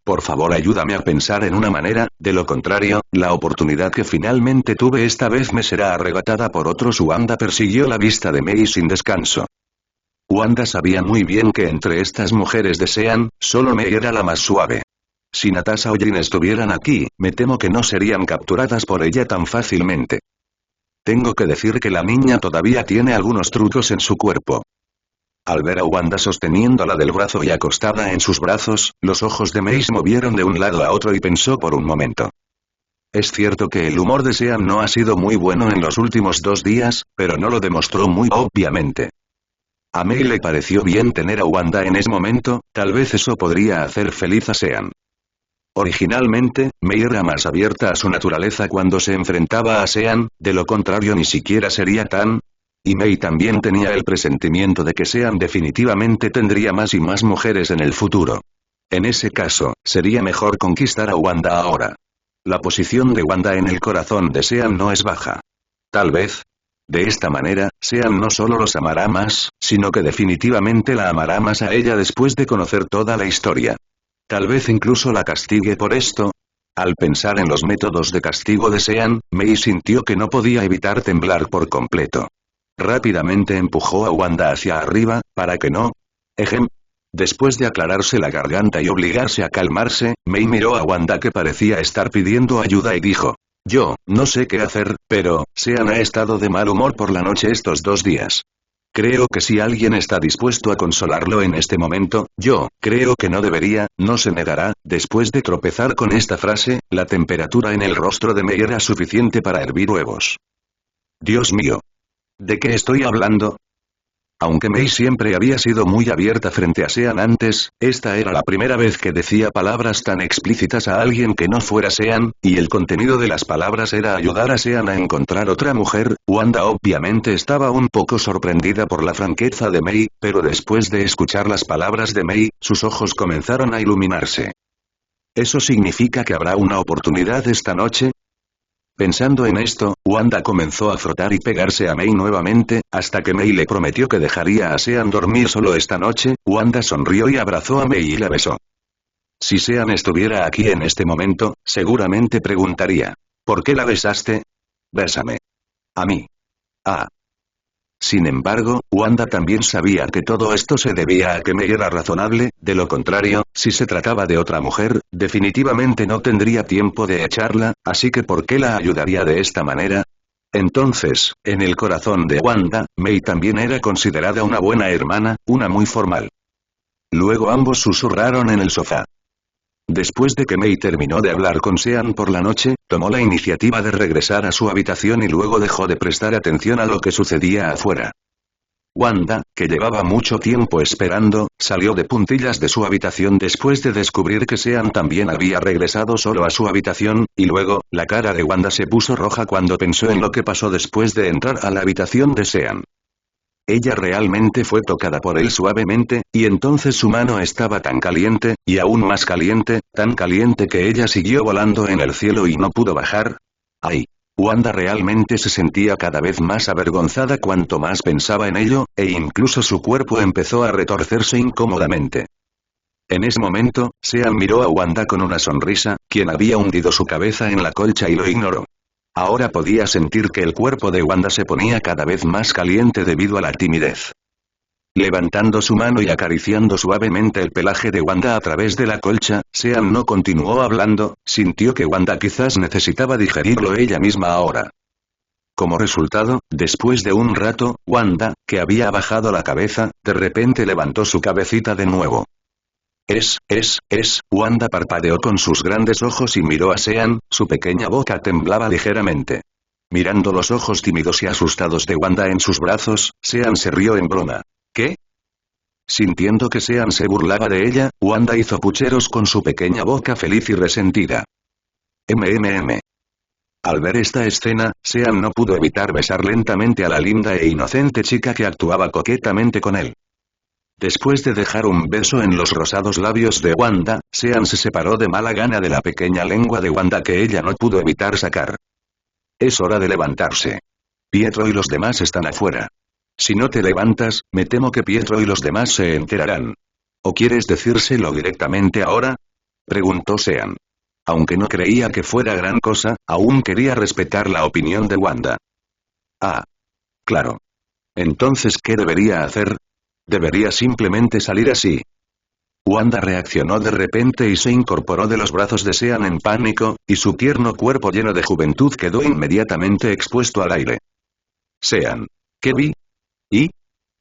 por favor ayúdame a pensar en una manera, de lo contrario, la oportunidad que finalmente tuve esta vez me será arrebatada por otros. Wanda persiguió la vista de Mei sin descanso. Wanda sabía muy bien que entre estas mujeres de Sean, solo Mei era la más suave. Si Natasha o Jin estuvieran aquí, me temo que no serían capturadas por ella tan fácilmente. Tengo que decir que la niña todavía tiene algunos trucos en su cuerpo. Al ver a Wanda sosteniéndola del brazo y acostada en sus brazos, los ojos de Mei se movieron de un lado a otro y pensó por un momento. Es cierto que el humor de Sean no ha sido muy bueno en los últimos 2 días, pero no lo demostró muy obviamente. A Mei le pareció bien tener a Wanda en ese momento, tal vez eso podría hacer feliz a Sean. Originalmente, Mei era más abierta a su naturaleza cuando se enfrentaba a Sean, de lo contrario ni siquiera sería tan... Y Mei también tenía el presentimiento de que Sean definitivamente tendría más y más mujeres en el futuro. En ese caso, sería mejor conquistar a Wanda ahora. La posición de Wanda en el corazón de Sean no es baja. Tal vez. De esta manera, Sean no solo los amará más, sino que definitivamente la amará más a ella después de conocer toda la historia. Tal vez incluso la castigue por esto. Al pensar en los métodos de castigo de Sean, Mei sintió que no podía evitar temblar por completo. Rápidamente empujó a Wanda hacia arriba, para que no. Después de aclararse la garganta y obligarse a calmarse, Mei miró a Wanda que parecía estar pidiendo ayuda y dijo. Yo, no sé qué hacer, pero, Sean ha estado de mal humor por la noche estos 2 días. Creo que si alguien está dispuesto a consolarlo en este momento, yo, creo que no debería, no se negará. Después de tropezar con esta frase, la temperatura en el rostro de Mei era suficiente para hervir huevos. Dios mío. ¿De qué estoy hablando? Aunque Mei siempre había sido muy abierta frente a Sean antes, esta era la primera vez que decía palabras tan explícitas a alguien que no fuera Sean, y el contenido de las palabras era ayudar a Sean a encontrar otra mujer. Wanda obviamente estaba un poco sorprendida por la franqueza de Mei, pero después de escuchar las palabras de Mei, sus ojos comenzaron a iluminarse. ¿Eso significa que habrá una oportunidad esta noche? Pensando en esto, Wanda comenzó a frotar y pegarse a Mei nuevamente, hasta que Mei le prometió que dejaría a Sean dormir solo esta noche. Wanda sonrió y abrazó a Mei y la besó. Si Sean estuviera aquí en este momento, seguramente preguntaría, ¿por qué la besaste? Bésame. A mí. Ah. Sin embargo, Wanda también sabía que todo esto se debía a que Mei era razonable, de lo contrario, si se trataba de otra mujer, definitivamente no tendría tiempo de echarla, así que ¿por qué la ayudaría de esta manera? Entonces, en el corazón de Wanda, Mei también era considerada una buena hermana, una muy formal. Luego ambos susurraron en el sofá. Después de que Mei terminó de hablar con Sean por la noche, tomó la iniciativa de regresar a su habitación y luego dejó de prestar atención a lo que sucedía afuera. Wanda, que llevaba mucho tiempo esperando, salió de puntillas de su habitación después de descubrir que Sean también había regresado solo a su habitación, y luego, la cara de Wanda se puso roja cuando pensó en lo que pasó después de entrar a la habitación de Sean. Ella realmente fue tocada por él suavemente, y entonces su mano estaba tan caliente, y aún más caliente, tan caliente que ella siguió volando en el cielo y no pudo bajar. ¡Ay! Wanda realmente se sentía cada vez más avergonzada cuanto más pensaba en ello, e incluso su cuerpo empezó a retorcerse incómodamente. En ese momento, Sean miró a Wanda con una sonrisa, quien había hundido su cabeza en la colcha y lo ignoró. Ahora podía sentir que el cuerpo de Wanda se ponía cada vez más caliente debido a la timidez. Levantando su mano y acariciando suavemente el pelaje de Wanda a través de la colcha, Sean no continuó hablando, sintió que Wanda quizás necesitaba digerirlo ella misma ahora. Como resultado, después de un rato, Wanda, que había bajado la cabeza, de repente levantó su cabecita de nuevo. Wanda parpadeó con sus grandes ojos y miró a Sean, su pequeña boca temblaba ligeramente. Mirando los ojos tímidos y asustados de Wanda en sus brazos, Sean se rió en broma. ¿Qué? Sintiendo que Sean se burlaba de ella, Wanda hizo pucheros con su pequeña boca feliz y resentida. Al ver esta escena, Sean no pudo evitar besar lentamente a la linda e inocente chica que actuaba coquetamente con él. Después de dejar un beso en los rosados labios de Wanda, Sean se separó de mala gana de la pequeña lengua de Wanda que ella no pudo evitar sacar. Es hora de levantarse. Pietro y los demás están afuera. Si no te levantas, me temo que Pietro y los demás se enterarán. ¿O quieres decírselo directamente ahora? Preguntó Sean. Aunque no creía que fuera gran cosa, aún quería respetar la opinión de Wanda. Ah. Claro. Entonces, ¿qué debería hacer? Debería simplemente salir así. Wanda reaccionó de repente y se incorporó de los brazos de Sean en pánico, y su tierno cuerpo lleno de juventud quedó inmediatamente expuesto al aire. Sean. ¿Qué vi?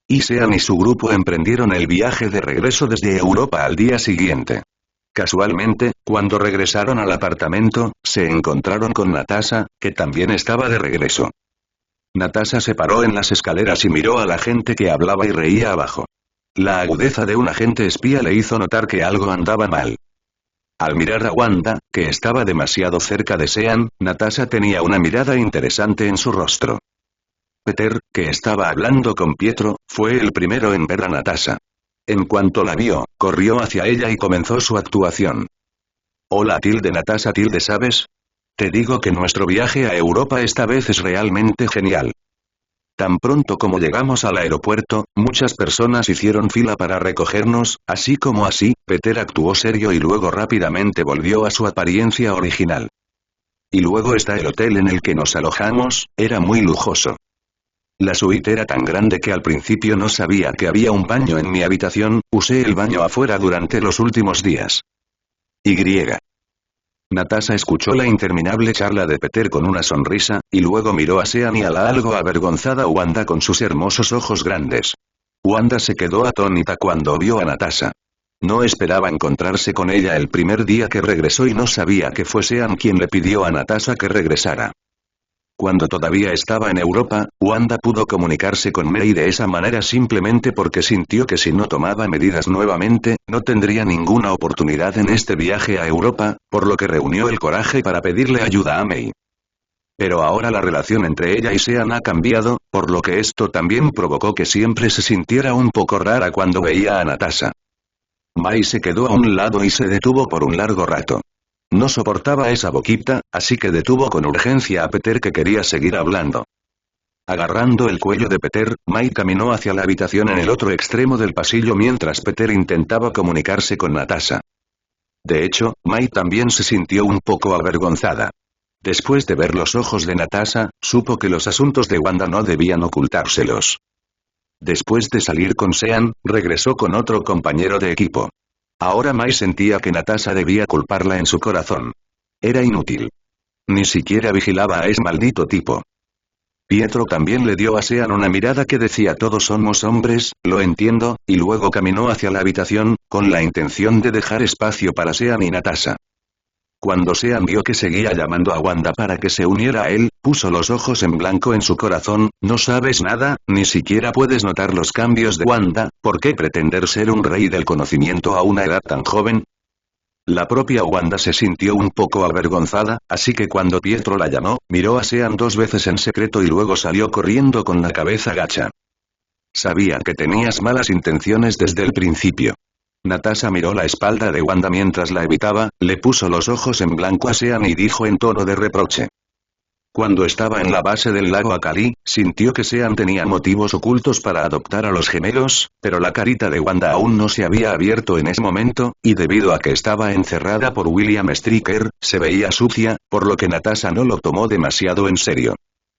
Y Sean y su grupo emprendieron el viaje de regreso desde Europa al día siguiente. Casualmente, cuando regresaron al apartamento, se encontraron con Natasha, que también estaba de regreso. Natasha se paró en las escaleras y miró a la gente que hablaba y reía abajo. La agudeza de un agente espía le hizo notar que algo andaba mal. Al mirar a Wanda, que estaba demasiado cerca de Sean, Natasha tenía una mirada interesante en su rostro. Peter, que estaba hablando con Pietro, fue el primero en ver a Natasha. En cuanto la vio, corrió hacia ella y comenzó su actuación. Hola Natasha ¿sabes? Te digo que nuestro viaje a Europa esta vez es realmente genial. Tan pronto como llegamos al aeropuerto, muchas personas hicieron fila para recogernos, así como así, Peter actuó serio y luego rápidamente volvió a su apariencia original. Y luego está el hotel en el que nos alojamos, era muy lujoso. La suite era tan grande que al principio no sabía que había un baño en mi habitación, usé el baño afuera durante los últimos días. Natasha escuchó la interminable charla de Peter con una sonrisa, y luego miró a Sean y a la algo avergonzada Wanda con sus hermosos ojos grandes. Wanda se quedó atónita cuando vio a Natasha. No esperaba encontrarse con ella el primer día que regresó y no sabía que fue Sean quien le pidió a Natasha que regresara. Cuando todavía estaba en Europa, Wanda pudo comunicarse con May de esa manera simplemente porque sintió que si no tomaba medidas nuevamente, no tendría ninguna oportunidad en este viaje a Europa, por lo que reunió el coraje para pedirle ayuda a May. Pero ahora la relación entre ella y Sean ha cambiado, por lo que esto también provocó que siempre se sintiera un poco rara cuando veía a Natasha. May se quedó a un lado y se detuvo por un largo rato. No soportaba esa boquita, así que detuvo con urgencia a Peter que quería seguir hablando. Agarrando el cuello de Peter, May caminó hacia la habitación en el otro extremo del pasillo mientras Peter intentaba comunicarse con Natasha. De hecho, May también se sintió un poco avergonzada. Después de ver los ojos de Natasha, supo que los asuntos de Wanda no debían ocultárselos. Después de salir con Sean, regresó con otro compañero de equipo. Ahora Mai sentía que Natasha debía culparla en su corazón. Era inútil. Ni siquiera vigilaba a ese maldito tipo. Pietro también le dio a Sean una mirada que decía todos somos hombres, lo entiendo, y luego caminó hacia la habitación, con la intención de dejar espacio para Sean y Natasha. Cuando Sean vio que seguía llamando a Wanda para que se uniera a él, puso los ojos en blanco en su corazón, no sabes nada, ni siquiera puedes notar los cambios de Wanda, ¿por qué pretender ser un rey del conocimiento a una edad tan joven? La propia Wanda se sintió un poco avergonzada, así que cuando Pietro la llamó, miró a Sean 2 veces en secreto y luego salió corriendo con la cabeza gacha. Sabía que tenías malas intenciones desde el principio. Natasha miró la espalda de Wanda mientras la evitaba, le puso los ojos en blanco a Sean y dijo en tono de reproche. Cuando estaba en la base del lago Akali, sintió que Sean tenía motivos ocultos para adoptar a los gemelos, pero la carita de Wanda aún no se había abierto en ese momento, y debido a que estaba encerrada por William Stryker, se veía sucia, por lo que Natasha no lo tomó demasiado en serio.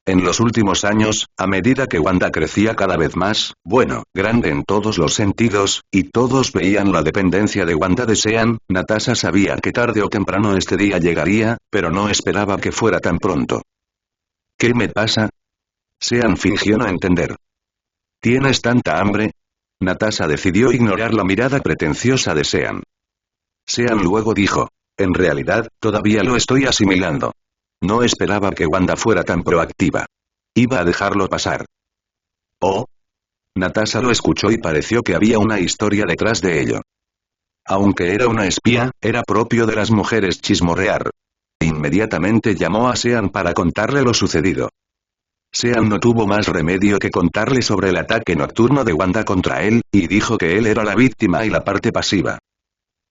En los últimos años, a medida que Wanda crecía cada vez más, bueno, grande en todos los sentidos, y todos veían la dependencia de Wanda de Sean, Natasha sabía que tarde o temprano este día llegaría, pero no esperaba que fuera tan pronto. ¿Qué me pasa? Sean fingió no entender. ¿Tienes tanta hambre? Natasha decidió ignorar la mirada pretenciosa de Sean. Sean luego dijo. En realidad, todavía lo estoy asimilando. No esperaba que Wanda fuera tan proactiva. Iba a dejarlo pasar. ¿Oh? Natasha lo escuchó y pareció que había una historia detrás de ello. Aunque era una espía, era propio de las mujeres chismorrear. Inmediatamente llamó a Sean para contarle lo sucedido. Sean no tuvo más remedio que contarle sobre el ataque nocturno de Wanda contra él, y dijo que él era la víctima y la parte pasiva.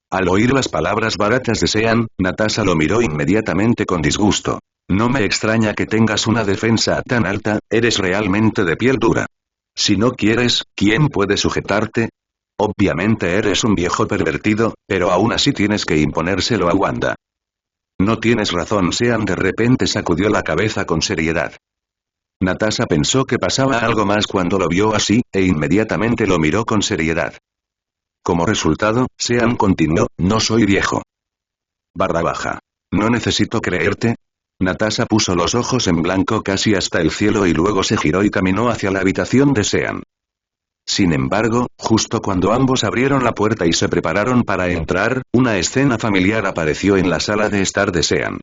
Al oír las palabras baratas de Sean, Natasha lo miró inmediatamente con disgusto. No me extraña que tengas una defensa tan alta, eres realmente de piel dura. Si no quieres, ¿quién puede sujetarte? Obviamente eres un viejo pervertido, pero aún así tienes que imponérselo a Wanda. No tienes razón. Sean de repente sacudió la cabeza con seriedad. Natasha pensó que pasaba algo más cuando lo vio así, e inmediatamente lo miró con seriedad. Como resultado, Sean continuó, no soy viejo. Barra baja. No necesito creerte. Natasha puso los ojos en blanco casi hasta el cielo y luego se giró y caminó hacia la habitación de Sean. Sin embargo, justo cuando ambos abrieron la puerta y se prepararon para entrar, una escena familiar apareció en la sala de estar de Sean.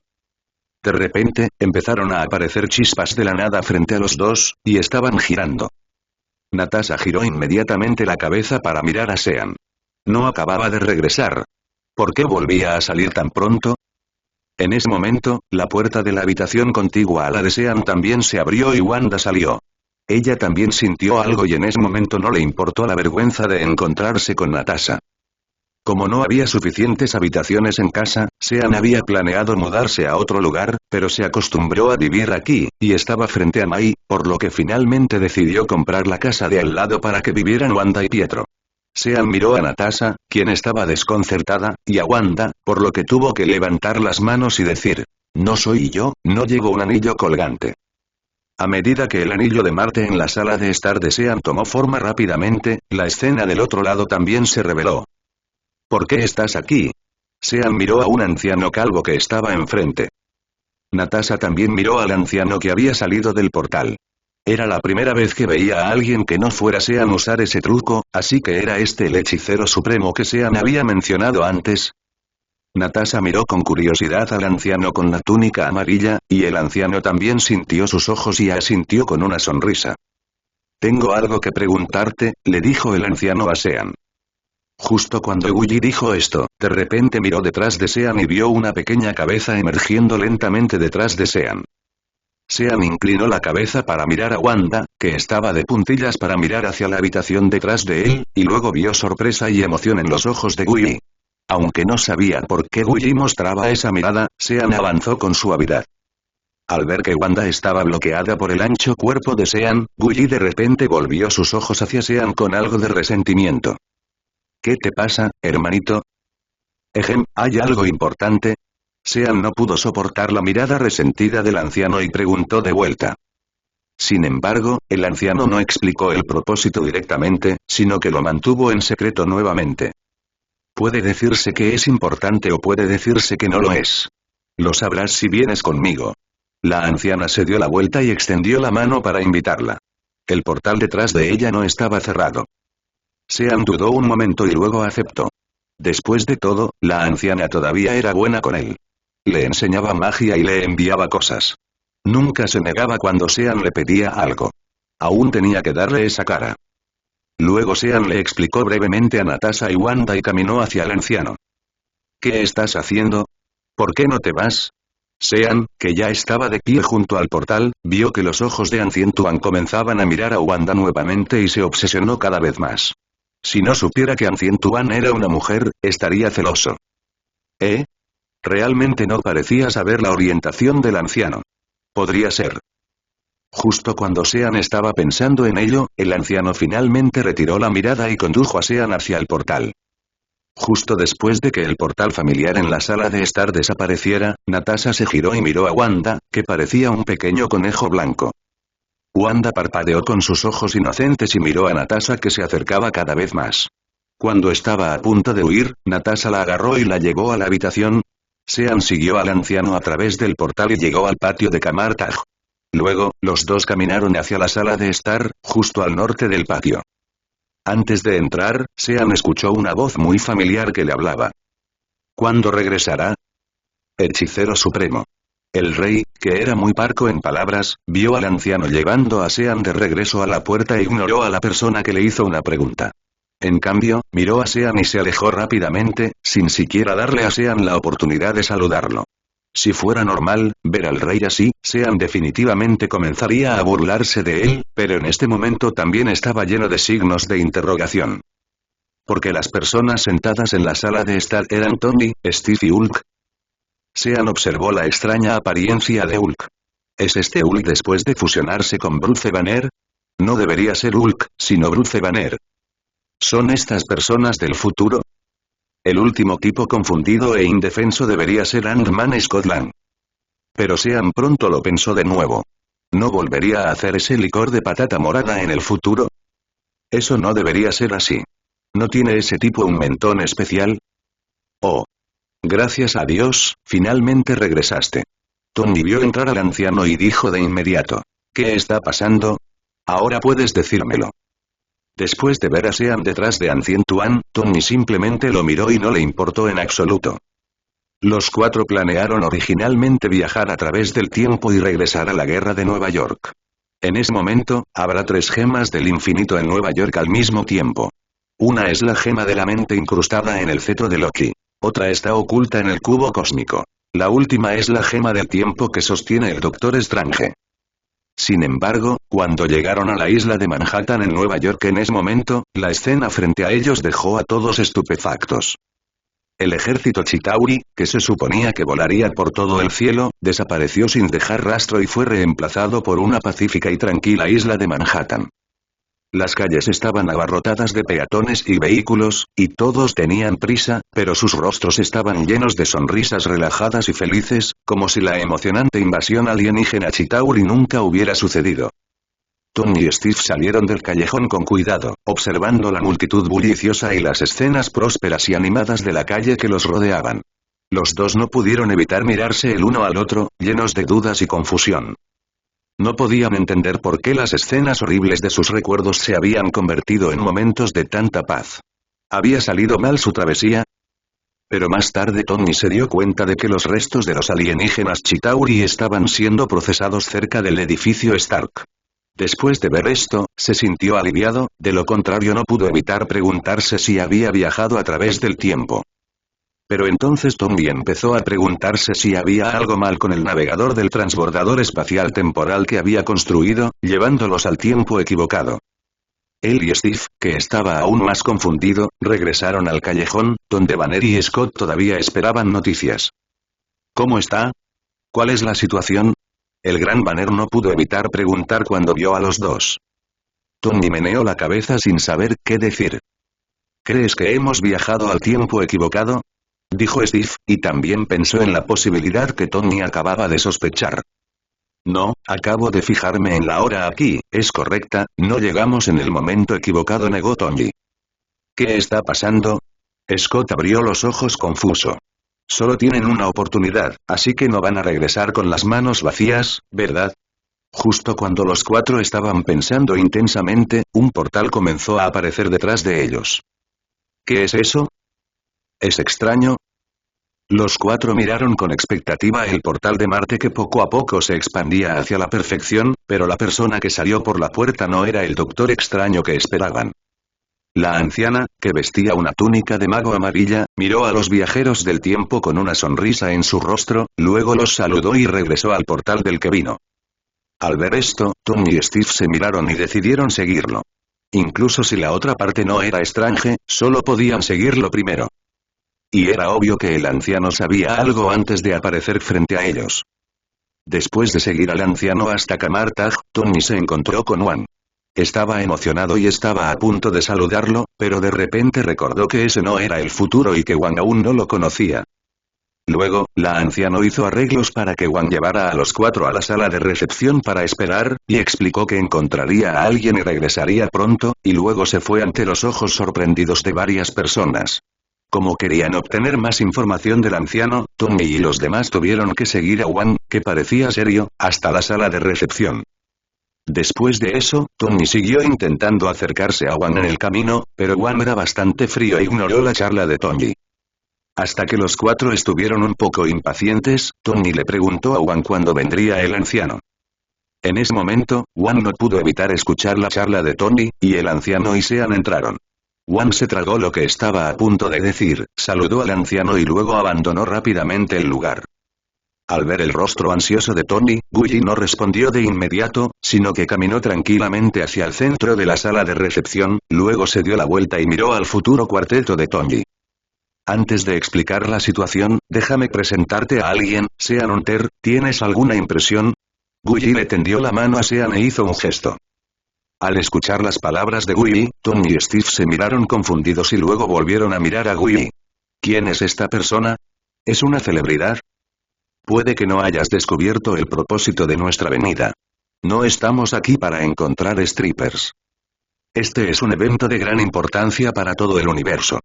De repente, empezaron a aparecer chispas de la nada frente a los dos, y estaban girando. Natasha giró inmediatamente la cabeza para mirar a Sean. No acababa de regresar. ¿Por qué volvía a salir tan pronto? En ese momento, la puerta de la habitación contigua a la de Sean también se abrió y Wanda salió. Ella también sintió algo y en ese momento no le importó la vergüenza de encontrarse con Natasha. Como no había suficientes habitaciones en casa, Sean había planeado mudarse a otro lugar, pero se acostumbró a vivir aquí, y estaba frente a Mai, por lo que finalmente decidió comprar la casa de al lado para que vivieran Wanda y Pietro. Sean miró a Natasha, quien estaba desconcertada, y a Wanda, por lo que tuvo que levantar las manos y decir, no soy yo, no llevo un anillo colgante. A medida que el anillo de Marte en la sala de estar de Sean tomó forma rápidamente, la escena del otro lado también se reveló. ¿Por qué estás aquí? Sean miró a un anciano calvo que estaba enfrente. Natasha también miró al anciano que había salido del portal. Era la primera vez que veía a alguien que no fuera Sean usar ese truco, así que era este el hechicero supremo que Sean había mencionado antes. Natasha miró con curiosidad al anciano con la túnica amarilla, y el anciano también sintió sus ojos y asintió con una sonrisa. Tengo algo que preguntarte, le dijo el anciano a Sean. Justo cuando Guyi dijo esto, de repente miró detrás de Sean y vio una pequeña cabeza emergiendo lentamente detrás de Sean. Sean inclinó la cabeza para mirar a Wanda, que estaba de puntillas para mirar hacia la habitación detrás de él, y luego vio sorpresa y emoción en los ojos de Guyi. Aunque no sabía por qué Guyi mostraba esa mirada, Sean avanzó con suavidad. Al ver que Wanda estaba bloqueada por el ancho cuerpo de Sean, Guyi de repente volvió sus ojos hacia Sean con algo de resentimiento. ¿Qué te pasa, hermanito? ¿Hay algo importante? Sean no pudo soportar la mirada resentida del anciano y preguntó de vuelta. Sin embargo, el anciano no explicó el propósito directamente, sino que lo mantuvo en secreto nuevamente. Puede decirse que es importante o puede decirse que no lo es. Lo sabrás si vienes conmigo. La anciana se dio la vuelta y extendió la mano para invitarla. El portal detrás de ella no estaba cerrado. Sean dudó un momento y luego aceptó. Después de todo, la anciana todavía era buena con él. Le enseñaba magia y le enviaba cosas. Nunca se negaba cuando Sean le pedía algo. Aún tenía que darle esa cara. Luego Sean le explicó brevemente a Natasha y Wanda y caminó hacia el anciano. ¿Qué estás haciendo? ¿Por qué no te vas? Sean, que ya estaba de pie junto al portal, vio que los ojos de Ancien Tuan comenzaban a mirar a Wanda nuevamente y se obsesionó cada vez más. Si no supiera que Ancien Tuan era una mujer, estaría celoso. Realmente no parecía saber la orientación del anciano. Podría ser. Justo cuando Sean estaba pensando en ello, el anciano finalmente retiró la mirada y condujo a Sean hacia el portal. Justo después de que el portal familiar en la sala de estar desapareciera, Natasha se giró y miró a Wanda, que parecía un pequeño conejo blanco. Wanda parpadeó con sus ojos inocentes y miró a Natasha que se acercaba cada vez más. Cuando estaba a punto de huir, Natasha la agarró y la llevó a la habitación. Sean siguió al anciano a través del portal y llegó al patio de Kamartaj. Luego, los dos caminaron hacia la sala de estar, justo al norte del patio. Antes de entrar, Sean escuchó una voz muy familiar que le hablaba. ¿Cuándo regresará? Hechicero supremo. El rey, que era muy parco en palabras, vio al anciano llevando a Sean de regreso a la puerta e ignoró a la persona que le hizo una pregunta. En cambio, miró a Sean y se alejó rápidamente, sin siquiera darle a Sean la oportunidad de saludarlo. Si fuera normal, ver al rey así, Sean definitivamente comenzaría a burlarse de él, pero en este momento también estaba lleno de signos de interrogación. Porque las personas sentadas en la sala de estar eran Tony, Steve y Hulk. Sean observó la extraña apariencia de Hulk. ¿Es este Hulk después de fusionarse con Bruce Banner? No debería ser Hulk, sino Bruce Banner. ¿Son estas personas del futuro? El último tipo confundido e indefenso debería ser Ant-Man Scott Lang. Pero Sean pronto lo pensó de nuevo. ¿No volvería a hacer ese licor de patata morada en el futuro? Eso no debería ser así. ¿No tiene ese tipo un mentón especial? Oh. Gracias a Dios, finalmente regresaste. Tony vio entrar al anciano y dijo de inmediato. ¿Qué está pasando? Ahora puedes decírmelo. Después de ver a Sean detrás de Ancien Tuan, Tony simplemente lo miró y no le importó en absoluto. Los cuatro planearon originalmente viajar a través del tiempo y regresar a la guerra de Nueva York. En ese momento, habrá 3 gemas del infinito en Nueva York al mismo tiempo. Una es la gema de la mente incrustada en el cetro de Loki. Otra está oculta en el cubo cósmico. La última es la gema del tiempo que sostiene el Doctor Strange. Sin embargo, cuando llegaron a la isla de Manhattan en Nueva York en ese momento, la escena frente a ellos dejó a todos estupefactos. El ejército Chitauri, que se suponía que volaría por todo el cielo, desapareció sin dejar rastro y fue reemplazado por una pacífica y tranquila isla de Manhattan. Las calles estaban abarrotadas de peatones y vehículos, y todos tenían prisa, pero sus rostros estaban llenos de sonrisas relajadas y felices, como si la emocionante invasión alienígena Chitauri nunca hubiera sucedido. Tony y Steve salieron del callejón con cuidado, observando la multitud bulliciosa y las escenas prósperas y animadas de la calle que los rodeaban. Los dos no pudieron evitar mirarse el uno al otro, llenos de dudas y confusión. No podían entender por qué las escenas horribles de sus recuerdos se habían convertido en momentos de tanta paz. ¿Había salido mal su travesía? Pero más tarde Tony se dio cuenta de que los restos de los alienígenas Chitauri estaban siendo procesados cerca del edificio Stark. Después de ver esto, se sintió aliviado, de lo contrario no pudo evitar preguntarse si había viajado a través del tiempo. Pero entonces Tony empezó a preguntarse si había algo mal con el navegador del transbordador espacial temporal que había construido, llevándolos al tiempo equivocado. Él y Steve, que estaba aún más confundido, regresaron al callejón, donde Banner y Scott todavía esperaban noticias. ¿Cómo está? ¿Cuál es la situación? El gran Banner no pudo evitar preguntar cuando vio a los dos. Tony meneó la cabeza sin saber qué decir. ¿Crees que hemos viajado al tiempo equivocado? Dijo Steve, y también pensó en la posibilidad que Tony acababa de sospechar. No, acabo de fijarme en la hora aquí, es correcta, no llegamos en el momento equivocado, negó Tony. ¿Qué está pasando? Scott abrió los ojos confuso. Solo tienen una oportunidad, así que no van a regresar con las manos vacías, ¿verdad? Justo cuando los cuatro estaban pensando intensamente, un portal comenzó a aparecer detrás de ellos. ¿Qué es eso? ¿Es extraño? Los cuatro miraron con expectativa el portal de Marte que poco a poco se expandía hacia la perfección, pero la persona que salió por la puerta no era el Doctor Extraño que esperaban. La anciana, que vestía una túnica de mago amarilla, miró a los viajeros del tiempo con una sonrisa en su rostro, luego los saludó y regresó al portal del que vino. Al ver esto, Tony y Steve se miraron y decidieron seguirlo. Incluso si la otra parte no era Strange, solo podían seguirlo primero. Y era obvio que el anciano sabía algo antes de aparecer frente a ellos. Después de seguir al anciano hasta Kamartaj, Tony se encontró con Wan. Estaba emocionado y estaba a punto de saludarlo, pero de repente recordó que ese no era el futuro y que Wan aún no lo conocía. Luego, la anciano hizo arreglos para que Wan llevara a los 4 a la sala de recepción para esperar, y explicó que encontraría a alguien y regresaría pronto, y luego se fue ante los ojos sorprendidos de varias personas. Como querían obtener más información del anciano, Tony y los demás tuvieron que seguir a Wan, que parecía serio, hasta la sala de recepción. Después de eso, Tony siguió intentando acercarse a Wan en el camino, pero Wan era bastante frío e ignoró la charla de Tony. Hasta que los 4 estuvieron un poco impacientes, Tony le preguntó a Wan cuándo vendría el anciano. En ese momento, Wan no pudo evitar escuchar la charla de Tony, y el anciano y Sean entraron. Wan se tragó lo que estaba a punto de decir, saludó al anciano y luego abandonó rápidamente el lugar. Al ver el rostro ansioso de Tony, Guyi no respondió de inmediato, sino que caminó tranquilamente hacia el centro de la sala de recepción, luego se dio la vuelta y miró al futuro cuarteto de Tony. Antes de explicar la situación, déjame presentarte a alguien, Sean Hunter, ¿tienes alguna impresión? Guyi le tendió la mano a Sean e hizo un gesto. Al escuchar las palabras de Guyi, Tony y Steve se miraron confundidos y luego volvieron a mirar a Guyi. ¿Quién es esta persona? ¿Es una celebridad? Puede que no hayas descubierto el propósito de nuestra venida. No estamos aquí para encontrar strippers. Este es un evento de gran importancia para todo el universo.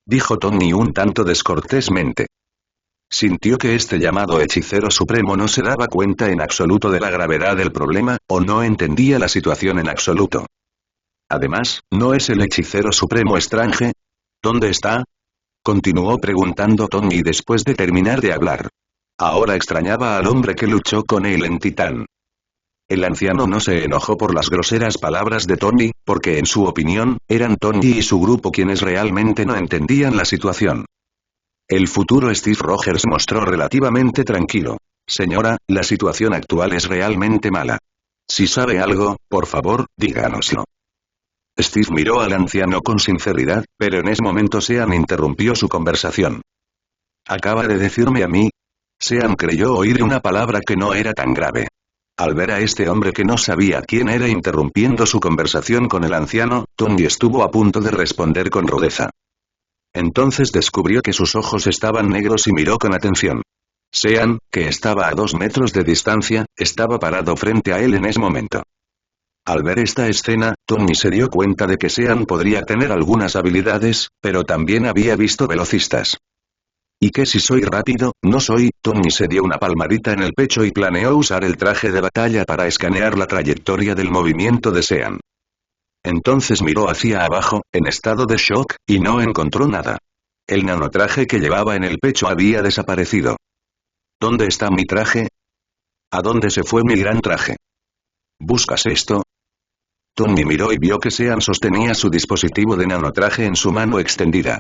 Dijo Tony un tanto descortésmente. Sintió que este llamado hechicero supremo no se daba cuenta en absoluto de la gravedad del problema, o no entendía la situación en absoluto. Además, ¿no es el hechicero supremo Strange? ¿Dónde está? Continuó preguntando Tony después de terminar de hablar. Ahora extrañaba al hombre que luchó con él en Titán. El anciano no se enojó por las groseras palabras de Tony, porque en su opinión, eran Tony y su grupo quienes realmente no entendían la situación. El futuro Steve Rogers mostró relativamente tranquilo. Señora, la situación actual es realmente mala. Si sabe algo, por favor, díganoslo. Steve miró al anciano con sinceridad, pero en ese momento Sean interrumpió su conversación. ¿Acaba de decirme a mí? Sean creyó oír una palabra que no era tan grave. Al ver a este hombre que no sabía quién era interrumpiendo su conversación con el anciano, Tony estuvo a punto de responder con rudeza. Entonces descubrió que sus ojos estaban negros y miró con atención. Sean, que estaba a 2 metros de distancia, estaba parado frente a él en ese momento. Al ver esta escena, Tony se dio cuenta de que Sean podría tener algunas habilidades, pero también había visto velocistas. ¿Y qué si soy rápido? No soy. Tony se dio una palmadita en el pecho y planeó usar el traje de batalla para escanear la trayectoria del movimiento de Sean. Entonces miró hacia abajo, en estado de shock, y no encontró nada. El nanotraje que llevaba en el pecho había desaparecido. ¿Dónde está mi traje? ¿A dónde se fue mi gran traje? ¿Buscas esto? Tony miró y vio que Sean sostenía su dispositivo de nanotraje en su mano extendida.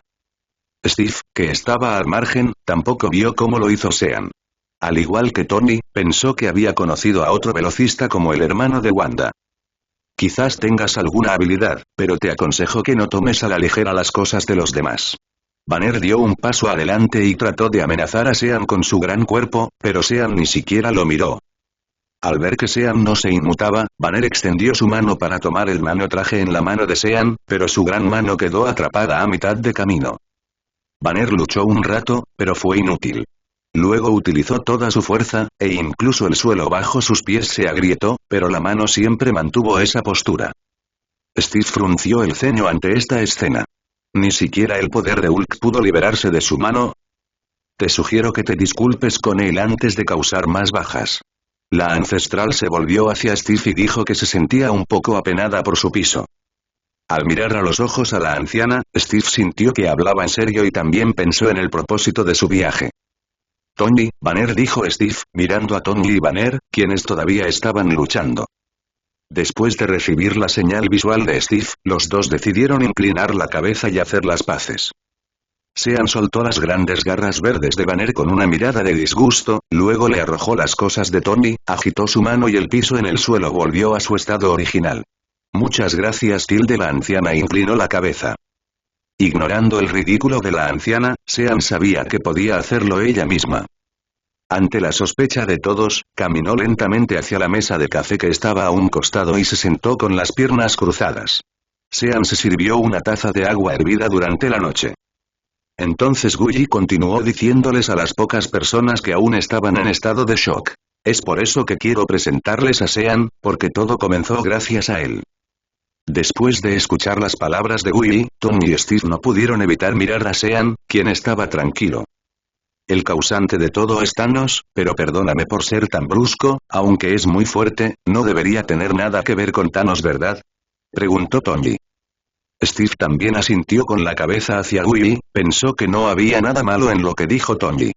Steve, que estaba al margen, tampoco vio cómo lo hizo Sean. Al igual que Tony, pensó que había conocido a otro velocista como el hermano de Wanda. Quizás tengas alguna habilidad, pero te aconsejo que no tomes a la ligera las cosas de los demás. Banner dio un paso adelante y trató de amenazar a Sean con su gran cuerpo, pero Sean ni siquiera lo miró. Al ver que Sean no se inmutaba, Banner extendió su mano para tomar el nanotraje en la mano de Sean, pero su gran mano quedó atrapada a mitad de camino. Banner luchó un rato, pero fue inútil. Luego utilizó toda su fuerza, e incluso el suelo bajo sus pies se agrietó, pero la mano siempre mantuvo esa postura. Steve frunció el ceño ante esta escena. Ni siquiera el poder de Hulk pudo liberarse de su mano. Te sugiero que te disculpes con él antes de causar más bajas. La ancestral se volvió hacia Steve y dijo que se sentía un poco apenada por su piso. Al mirar a los ojos a la anciana, Steve sintió que hablaba en serio y también pensó en el propósito de su viaje. Tony, Banner, dijo Steve, mirando a Tony y Banner, quienes todavía estaban luchando. Después de recibir la señal visual de Steve, los dos decidieron inclinar la cabeza y hacer las paces. Sean soltó las grandes garras verdes de Banner con una mirada de disgusto, luego le arrojó las cosas de Tony, agitó su mano y el piso en el suelo volvió a su estado original. Muchas gracias, la anciana inclinó la cabeza. Ignorando el ridículo de la anciana, Sean sabía que podía hacerlo ella misma. Ante la sospecha de todos, caminó lentamente hacia la mesa de café que estaba a un costado y se sentó con las piernas cruzadas. Sean se sirvió una taza de agua hervida durante la noche. Entonces Guyi continuó diciéndoles a las pocas personas que aún estaban en estado de shock. Es por eso que quiero presentarles a Sean, porque todo comenzó gracias a él. Después de escuchar las palabras de Guyi, Tony y Steve no pudieron evitar mirar a Sean, quien estaba tranquilo. El causante de todo es Thanos, pero perdóname por ser tan brusco, aunque es muy fuerte, no debería tener nada que ver con Thanos, ¿verdad? Preguntó Tony. Steve también asintió con la cabeza hacia Guyi, pensó que no había nada malo en lo que dijo Tony.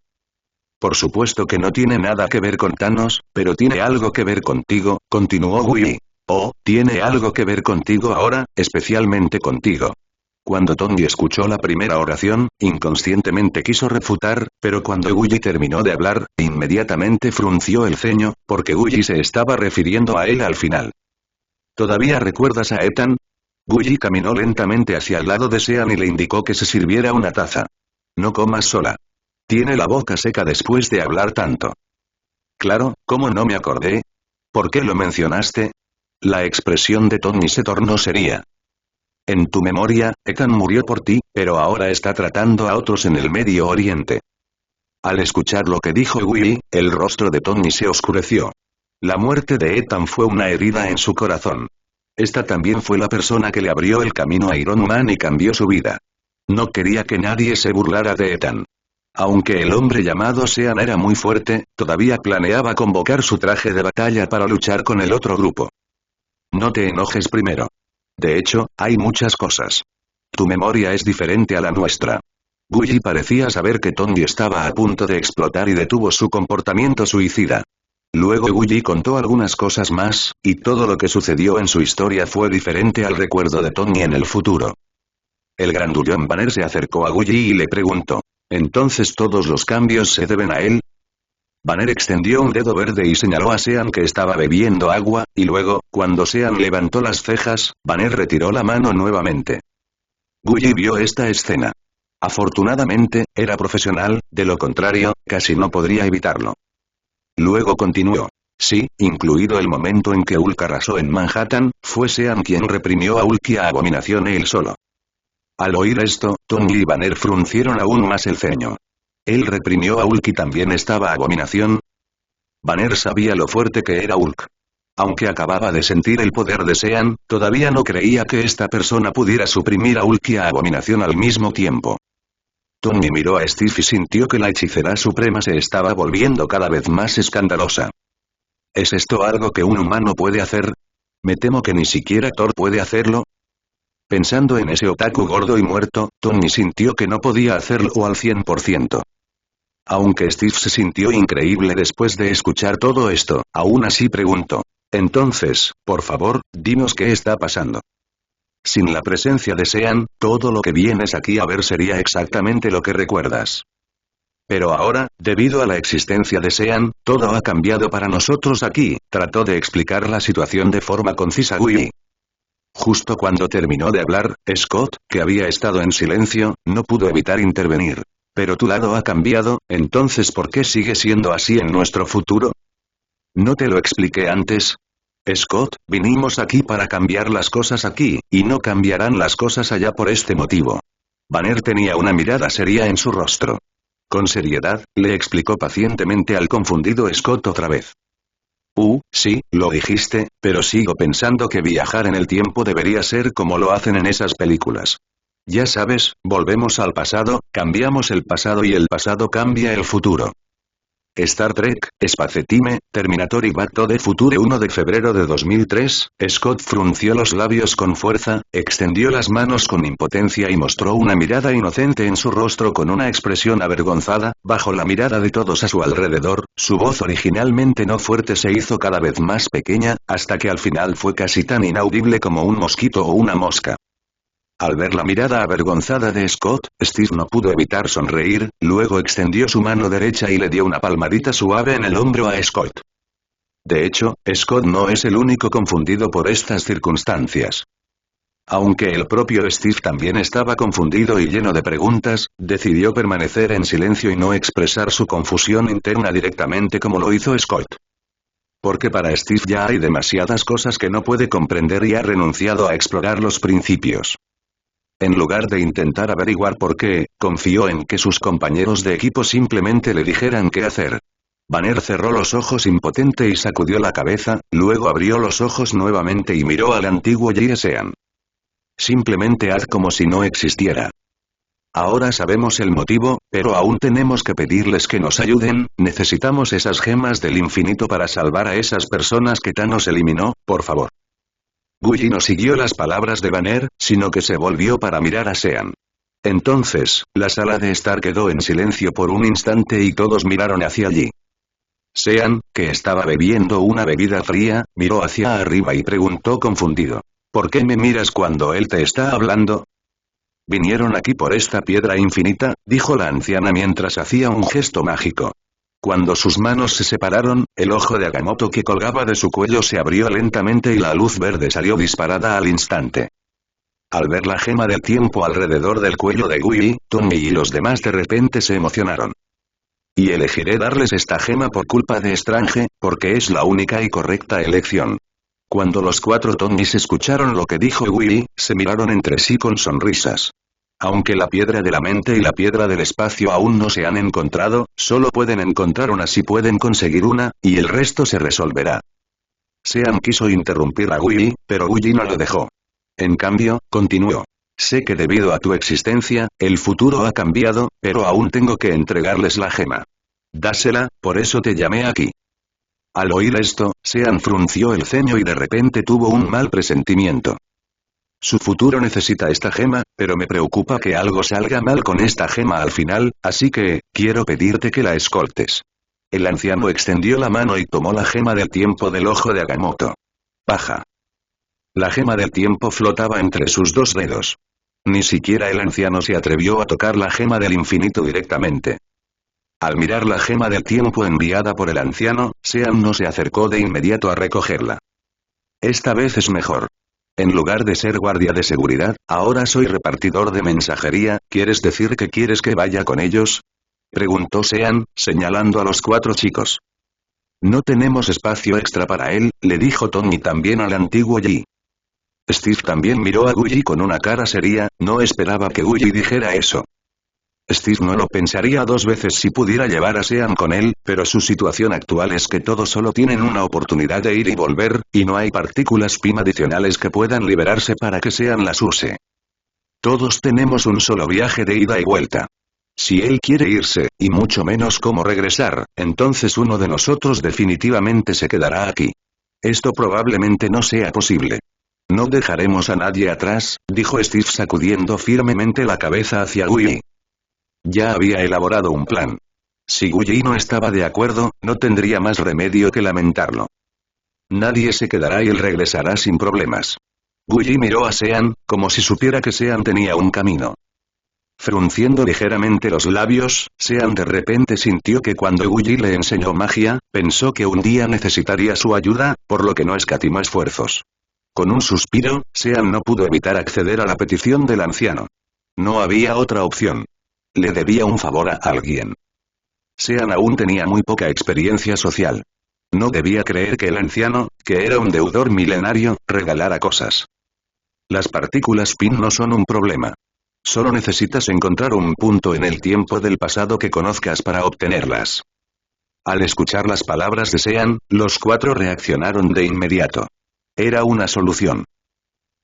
Por supuesto que no tiene nada que ver con Thanos, pero tiene algo que ver contigo, continuó Guyi. Oh, tiene algo que ver contigo ahora, especialmente contigo. Cuando Tony escuchó la primera oración, inconscientemente quiso refutar, pero cuando Guyi terminó de hablar, inmediatamente frunció el ceño, porque Guyi se estaba refiriendo a él al final. ¿Todavía recuerdas a Ethan? Guyi caminó lentamente hacia el lado de Sean y le indicó que se sirviera una taza. No comas sola. Tiene la boca seca después de hablar tanto. Claro, ¿cómo no me acordé? ¿Por qué lo mencionaste? La expresión de Tony se tornó seria. En tu memoria, Ethan murió por ti, pero ahora está tratando a otros en el Medio Oriente. Al escuchar lo que dijo Guyi, el rostro de Tony se oscureció. La muerte de Ethan fue una herida en su corazón. Esta también fue la persona que le abrió el camino a Iron Man y cambió su vida. No quería que nadie se burlara de Ethan. Aunque el hombre llamado Sean era muy fuerte, todavía planeaba convocar su traje de batalla para luchar con el otro grupo. No te enojes primero. De hecho, hay muchas cosas. Tu memoria es diferente a la nuestra. Guyi parecía saber que Tony estaba a punto de explotar y detuvo su comportamiento suicida. Luego Guyi contó algunas cosas más, y todo lo que sucedió en su historia fue diferente al recuerdo de Tony en el futuro. El grandullón Banner se acercó a Guyi y le preguntó. ¿Entonces todos los cambios se deben a él? Banner extendió un dedo verde y señaló a Sean que estaba bebiendo agua, y luego, cuando Sean levantó las cejas, Banner retiró la mano nuevamente. Guyi vio esta escena. Afortunadamente, era profesional, de lo contrario, casi no podría evitarlo. Luego continuó. Sí, incluido el momento en que Hulk arrasó en Manhattan, fue Sean quien reprimió a Hulk y a Abominación él solo. Al oír esto, Tony y Banner fruncieron aún más el ceño. ¿Él reprimió a Hulk y también estaba Abominación? Banner sabía lo fuerte que era Hulk. Aunque acababa de sentir el poder de Sean, todavía no creía que esta persona pudiera suprimir a Hulk y a Abominación al mismo tiempo. Tony miró a Steve y sintió que la hechicera suprema se estaba volviendo cada vez más escandalosa. ¿Es esto algo que un humano puede hacer? Me temo que ni siquiera Thor puede hacerlo. Pensando en ese otaku gordo y muerto, Tony sintió que no podía hacerlo al 100%. Aunque Steve se sintió increíble después de escuchar todo esto, aún así preguntó. Entonces, por favor, dinos qué está pasando. Sin la presencia de Sean, todo lo que vienes aquí a ver sería exactamente lo que recuerdas. Pero ahora, debido a la existencia de Sean, todo ha cambiado para nosotros aquí, trató de explicar la situación de forma concisa Guyi. Justo cuando terminó de hablar, Scott, que había estado en silencio, no pudo evitar intervenir. Pero tu lado ha cambiado, entonces ¿por qué sigue siendo así en nuestro futuro? ¿No te lo expliqué antes? Scott, vinimos aquí para cambiar las cosas aquí, y no cambiarán las cosas allá por este motivo. Banner tenía una mirada seria en su rostro. Con seriedad, le explicó pacientemente al confundido Scott otra vez. Sí, lo dijiste, pero sigo pensando que viajar en el tiempo debería ser como lo hacen en esas películas. Ya sabes, volvemos al pasado, cambiamos el pasado y el pasado cambia el futuro. Star Trek, Space Time, Terminator y Back to the Future 1 de febrero de 2003, Scott frunció los labios con fuerza, extendió las manos con impotencia y mostró una mirada inocente en su rostro con una expresión avergonzada, bajo la mirada de todos a su alrededor, su voz originalmente no fuerte se hizo cada vez más pequeña, hasta que al final fue casi tan inaudible como un mosquito o una mosca. Al ver la mirada avergonzada de Scott, Steve no pudo evitar sonreír, luego extendió su mano derecha y le dio una palmadita suave en el hombro a Scott. De hecho, Scott no es el único confundido por estas circunstancias. Aunque el propio Steve también estaba confundido y lleno de preguntas, decidió permanecer en silencio y no expresar su confusión interna directamente como lo hizo Scott. Porque para Steve ya hay demasiadas cosas que no puede comprender y ha renunciado a explorar los principios. En lugar de intentar averiguar por qué, confió en que sus compañeros de equipo simplemente le dijeran qué hacer. Banner cerró los ojos impotente y sacudió la cabeza, luego abrió los ojos nuevamente y miró al antiguo Sean. Simplemente haz como si no existiera. Ahora sabemos el motivo, pero aún tenemos que pedirles que nos ayuden, necesitamos esas gemas del infinito para salvar a esas personas que Thanos eliminó, por favor. Guyi no siguió las palabras de Banner, sino que se volvió para mirar a Sean. Entonces, la sala de estar quedó en silencio por un instante y todos miraron hacia allí. Sean, que estaba bebiendo una bebida fría, miró hacia arriba y preguntó confundido. ¿Por qué me miras cuando él te está hablando? Vinieron aquí por esta piedra infinita, dijo la anciana mientras hacía un gesto mágico. Cuando sus manos se separaron, el ojo de Agamotto que colgaba de su cuello se abrió lentamente y la luz verde salió disparada al instante. Al ver la gema del tiempo alrededor del cuello de Guyi, Tommy y los demás de repente se emocionaron. Y elegiré darles esta gema por culpa de Strange, porque es la única y correcta elección. Cuando los 4 Tommys escucharon lo que dijo Guyi, se miraron entre sí con sonrisas. Aunque la piedra de la mente y la piedra del espacio aún no se han encontrado, solo pueden encontrar una si pueden conseguir una, y el resto se resolverá. Sean quiso interrumpir a Guyi, pero Guyi no lo dejó. En cambio, continuó. Sé que debido a tu existencia, el futuro ha cambiado, pero aún tengo que entregarles la gema. Dásela, por eso te llamé aquí. Al oír esto, Sean frunció el ceño y de repente tuvo un mal presentimiento. Su futuro necesita esta gema, pero me preocupa que algo salga mal con esta gema al final, así que, quiero pedirte que la escoltes. El anciano extendió la mano y tomó la gema del tiempo del ojo de Agamotto. Paja. La gema del tiempo flotaba entre sus 2 dedos. Ni siquiera el anciano se atrevió a tocar la gema del infinito directamente. Al mirar la gema del tiempo enviada por el anciano, Sean no se acercó de inmediato a recogerla. Esta vez es mejor. En lugar de ser guardia de seguridad, ahora soy repartidor de mensajería, ¿quieres decir que quieres que vaya con ellos? Preguntó Sean, señalando a los 4 chicos. No tenemos espacio extra para él, le dijo Tommy también al antiguo Yi. Steve también miró a Guyi con una cara seria, no esperaba que Guyi dijera eso. Steve no lo pensaría 2 veces si pudiera llevar a Sean con él, pero su situación actual es que todos solo tienen una oportunidad de ir y volver, y no hay partículas PIM adicionales que puedan liberarse para que Sean las use. Todos tenemos un solo viaje de ida y vuelta. Si él quiere irse, y mucho menos cómo regresar, entonces uno de nosotros definitivamente se quedará aquí. Esto probablemente no sea posible. No dejaremos a nadie atrás, dijo Steve sacudiendo firmemente la cabeza hacia Guyi. Ya había elaborado un plan. Si Guyi no estaba de acuerdo, no tendría más remedio que lamentarlo. Nadie se quedará y él regresará sin problemas. Guyi miró a Sean, como si supiera que Sean tenía un camino. Frunciendo ligeramente los labios, Sean de repente sintió que cuando Guyi le enseñó magia, pensó que un día necesitaría su ayuda, por lo que no escatimó esfuerzos. Con un suspiro, Sean no pudo evitar acceder a la petición del anciano. No había otra opción. Le debía un favor a alguien. Sean aún tenía muy poca experiencia social. No debía creer que el anciano, que era un deudor milenario, regalara cosas. Las partículas PIN no son un problema. Solo necesitas encontrar un punto en el tiempo del pasado que conozcas para obtenerlas. Al escuchar las palabras de Sean, los 4 reaccionaron de inmediato. Era una solución.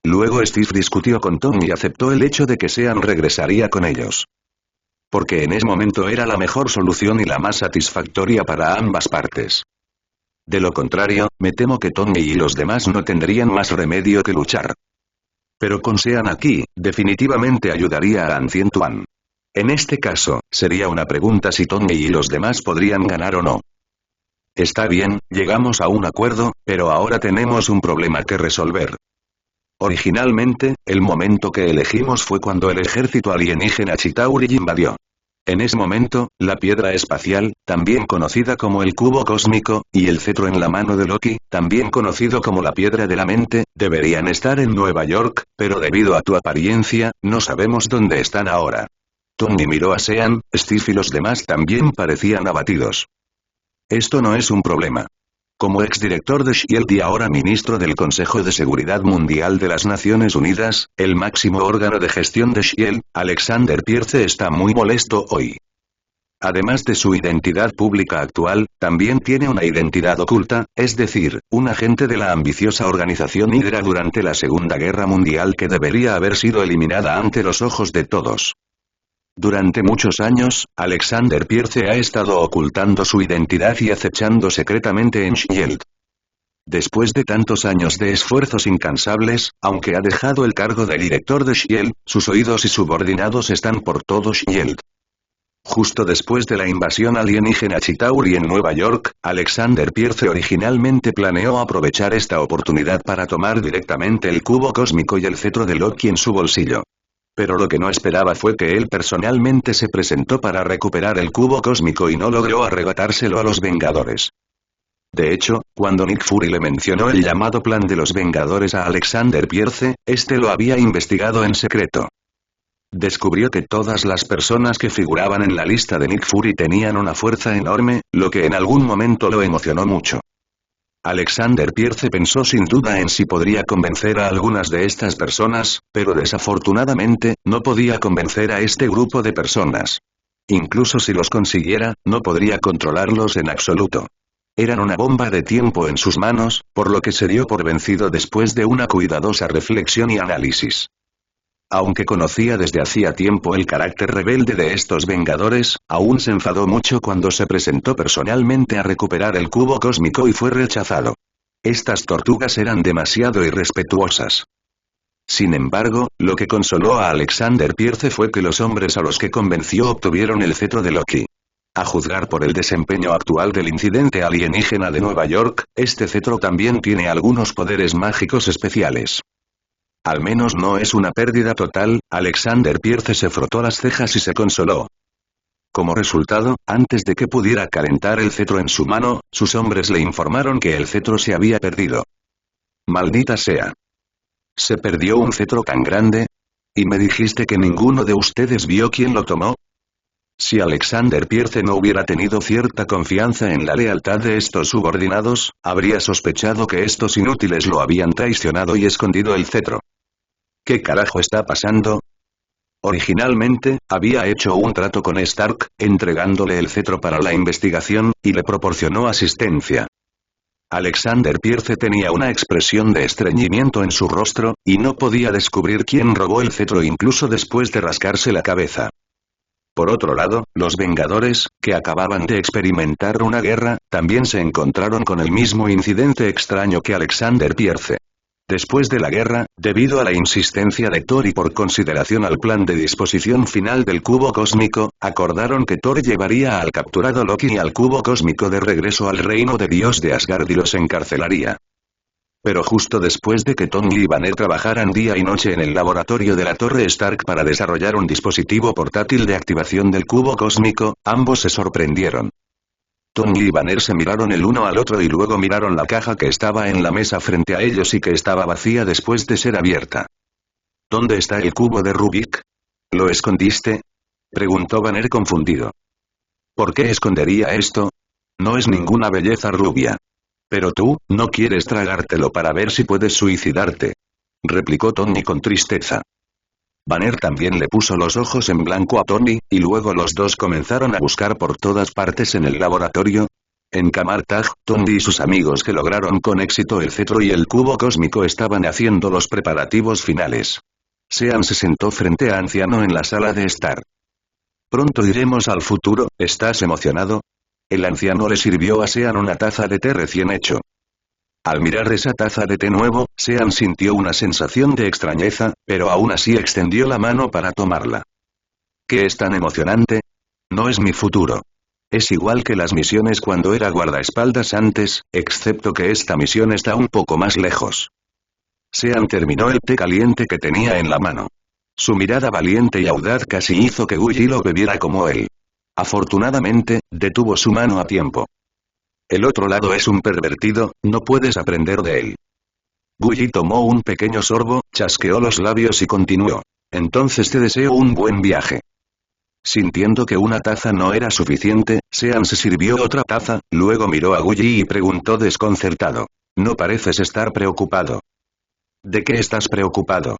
Luego Steve discutió con Tom y aceptó el hecho de que Sean regresaría con ellos. Porque en ese momento era la mejor solución y la más satisfactoria para ambas partes. De lo contrario, me temo que Tommy y los demás no tendrían más remedio que luchar. Pero con Sean aquí, definitivamente ayudaría a Ancient One. En este caso, sería una pregunta si Tommy y los demás podrían ganar o no. Está bien, llegamos a un acuerdo, pero ahora tenemos un problema que resolver. Originalmente, el momento que elegimos fue cuando el ejército alienígena Chitauri invadió. En ese momento, la piedra espacial, también conocida como el cubo cósmico, y el cetro en la mano de Loki, también conocido como la piedra de la mente, deberían estar en Nueva York, pero debido a tu apariencia, no sabemos dónde están ahora. Tony miró a Sean, Steve y los demás también parecían abatidos. Esto no es un problema. Como exdirector de SHIELD y ahora ministro del Consejo de Seguridad Mundial de las Naciones Unidas, el máximo órgano de gestión de SHIELD, Alexander Pierce está muy molesto hoy. Además de su identidad pública actual, también tiene una identidad oculta, es decir, un agente de la ambiciosa organización Hydra durante la Segunda Guerra Mundial que debería haber sido eliminada ante los ojos de todos. Durante muchos años, Alexander Pierce ha estado ocultando su identidad y acechando secretamente en SHIELD. Después de tantos años de esfuerzos incansables, aunque ha dejado el cargo de director de SHIELD, sus oídos y subordinados están por todo SHIELD. Justo después de la invasión alienígena Chitauri en Nueva York, Alexander Pierce originalmente planeó aprovechar esta oportunidad para tomar directamente el cubo cósmico y el cetro de Loki en su bolsillo. Pero lo que no esperaba fue que él personalmente se presentó para recuperar el cubo cósmico y no logró arrebatárselo a los Vengadores. De hecho, cuando Nick Fury le mencionó el llamado plan de los Vengadores a Alexander Pierce, este lo había investigado en secreto. Descubrió que todas las personas que figuraban en la lista de Nick Fury tenían una fuerza enorme, lo que en algún momento lo emocionó mucho. Alexander Pierce pensó sin duda en si podría convencer a algunas de estas personas, pero desafortunadamente, no podía convencer a este grupo de personas. Incluso si los consiguiera, no podría controlarlos en absoluto. Eran una bomba de tiempo en sus manos, por lo que se dio por vencido después de una cuidadosa reflexión y análisis. Aunque conocía desde hacía tiempo el carácter rebelde de estos Vengadores, aún se enfadó mucho cuando se presentó personalmente a recuperar el cubo cósmico y fue rechazado. Estas tortugas eran demasiado irrespetuosas. Sin embargo, lo que consoló a Alexander Pierce fue que los hombres a los que convenció obtuvieron el cetro de Loki. A juzgar por el desempeño actual del incidente alienígena de Nueva York, este cetro también tiene algunos poderes mágicos especiales. Al menos no es una pérdida total, Alexander Pierce se frotó las cejas y se consoló. Como resultado, antes de que pudiera calentar el cetro en su mano, sus hombres le informaron que el cetro se había perdido. Maldita sea. ¿Se perdió un cetro tan grande? ¿Y me dijiste que ninguno de ustedes vio quién lo tomó? Si Alexander Pierce no hubiera tenido cierta confianza en la lealtad de estos subordinados, habría sospechado que estos inútiles lo habían traicionado y escondido el cetro. ¿Qué carajo está pasando? Originalmente, había hecho un trato con Stark, entregándole el cetro para la investigación, y le proporcionó asistencia. Alexander Pierce tenía una expresión de estreñimiento en su rostro, y no podía descubrir quién robó el cetro incluso después de rascarse la cabeza. Por otro lado, los Vengadores, que acababan de experimentar una guerra, también se encontraron con el mismo incidente extraño que Alexander Pierce. Después de la guerra, debido a la insistencia de Thor y por consideración al plan de disposición final del cubo cósmico, acordaron que Thor llevaría al capturado Loki y al cubo cósmico de regreso al reino de Dios de Asgard y los encarcelaría. Pero justo después de que Tony y Banner trabajaran día y noche en el laboratorio de la Torre Stark para desarrollar un dispositivo portátil de activación del cubo cósmico, ambos se sorprendieron. Tony y Banner se miraron el uno al otro y luego miraron la caja que estaba en la mesa frente a ellos y que estaba vacía después de ser abierta. ¿Dónde está el cubo de Rubik? ¿Lo escondiste? Preguntó Banner confundido. ¿Por qué escondería esto? No es ninguna belleza rubia. Pero tú, no quieres tragártelo para ver si puedes suicidarte. Replicó Tony con tristeza. Banner también le puso los ojos en blanco a Tony, y luego los dos comenzaron a buscar por todas partes en el laboratorio. En Kamartag, Tony y sus amigos que lograron con éxito el cetro y el cubo cósmico estaban haciendo los preparativos finales. Sean se sentó frente a Anciano en la sala de estar. Pronto iremos al futuro, ¿estás emocionado? El anciano le sirvió a Sean una taza de té recién hecho. Al mirar esa taza de té nuevo, Sean sintió una sensación de extrañeza, pero aún así extendió la mano para tomarla. ¿Qué es tan emocionante? No es mi futuro. Es igual que las misiones cuando era guardaespaldas antes, excepto que esta misión está un poco más lejos. Sean terminó el té caliente que tenía en la mano. Su mirada valiente y audaz casi hizo que Guyi lo bebiera como él. Afortunadamente, detuvo su mano a tiempo. El otro lado es un pervertido, no puedes aprender de él. Guyi tomó un pequeño sorbo, chasqueó los labios y continuó. Entonces te deseo un buen viaje. Sintiendo que una taza no era suficiente, Sean se sirvió otra taza, luego miró a Guyi y preguntó desconcertado. No pareces estar preocupado. ¿De qué estás preocupado?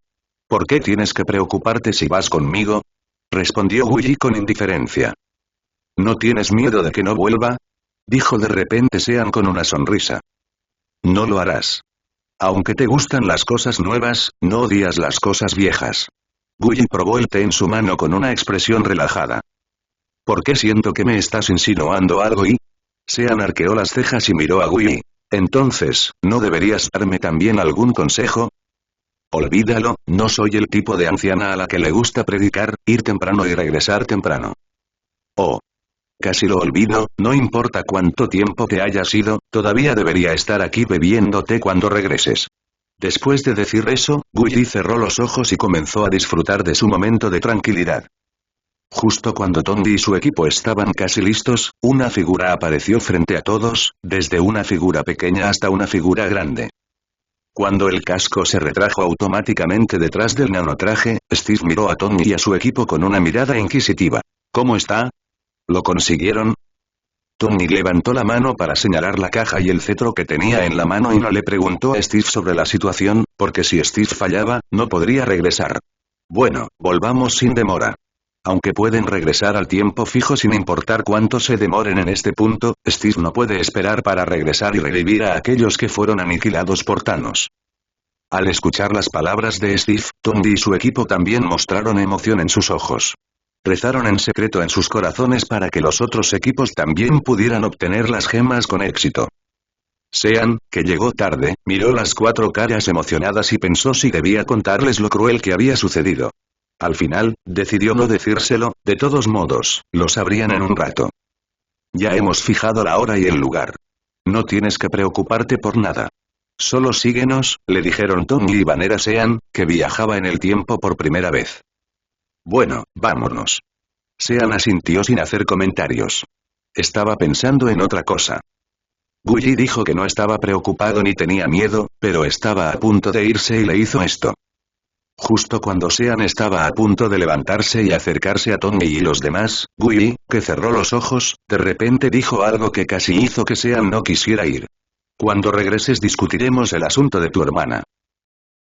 ¿Por qué tienes que preocuparte si vas conmigo? Respondió Guyi con indiferencia. ¿No tienes miedo de que no vuelva? Dijo de repente Sean con una sonrisa. No lo harás. Aunque te gustan las cosas nuevas, no odias las cosas viejas. Guyi probó el té en su mano con una expresión relajada. ¿Por qué siento que me estás insinuando algo y? Sean arqueó las cejas y miró a Guyi. Entonces, ¿no deberías darme también algún consejo? Olvídalo, no soy el tipo de anciana a la que le gusta predicar, ir temprano y regresar temprano. Oh. Casi lo olvido, no importa cuánto tiempo te hayas ido, todavía debería estar aquí bebiendo té cuando regreses. Después de decir eso, Guyi cerró los ojos y comenzó a disfrutar de su momento de tranquilidad. Justo cuando Tondi y su equipo estaban casi listos, una figura apareció frente a todos, desde una figura pequeña hasta una figura grande. Cuando el casco se retrajo automáticamente detrás del nanotraje, Steve miró a Tony y a su equipo con una mirada inquisitiva. ¿Cómo está? ¿Lo consiguieron? Tony levantó la mano para señalar la caja y el cetro que tenía en la mano y no le preguntó a Steve sobre la situación, porque si Steve fallaba, no podría regresar. Bueno, volvamos sin demora. Aunque pueden regresar al tiempo fijo sin importar cuánto se demoren en este punto, Steve no puede esperar para regresar y revivir a aquellos que fueron aniquilados por Thanos. Al escuchar las palabras de Steve, Tony y su equipo también mostraron emoción en sus ojos. Rezaron en secreto en sus corazones para que los otros equipos también pudieran obtener las gemas con éxito. Sean, que llegó tarde, miró las cuatro caras emocionadas y pensó si debía contarles lo cruel que había sucedido. Al final, decidió no decírselo, de todos modos, lo sabrían en un rato. Ya hemos fijado la hora y el lugar. No tienes que preocuparte por nada. Solo síguenos, le dijeron Tony y Banner a Sean, que viajaba en el tiempo por primera vez. Bueno, vámonos. Sean asintió sin hacer comentarios. Estaba pensando en otra cosa. Guyi dijo que no estaba preocupado ni tenía miedo, pero estaba a punto de irse y le hizo esto. Justo cuando Sean estaba a punto de levantarse y acercarse a Tony y los demás, Guyi, que cerró los ojos, de repente dijo algo que casi hizo que Sean no quisiera ir. Cuando regreses discutiremos el asunto de tu hermana.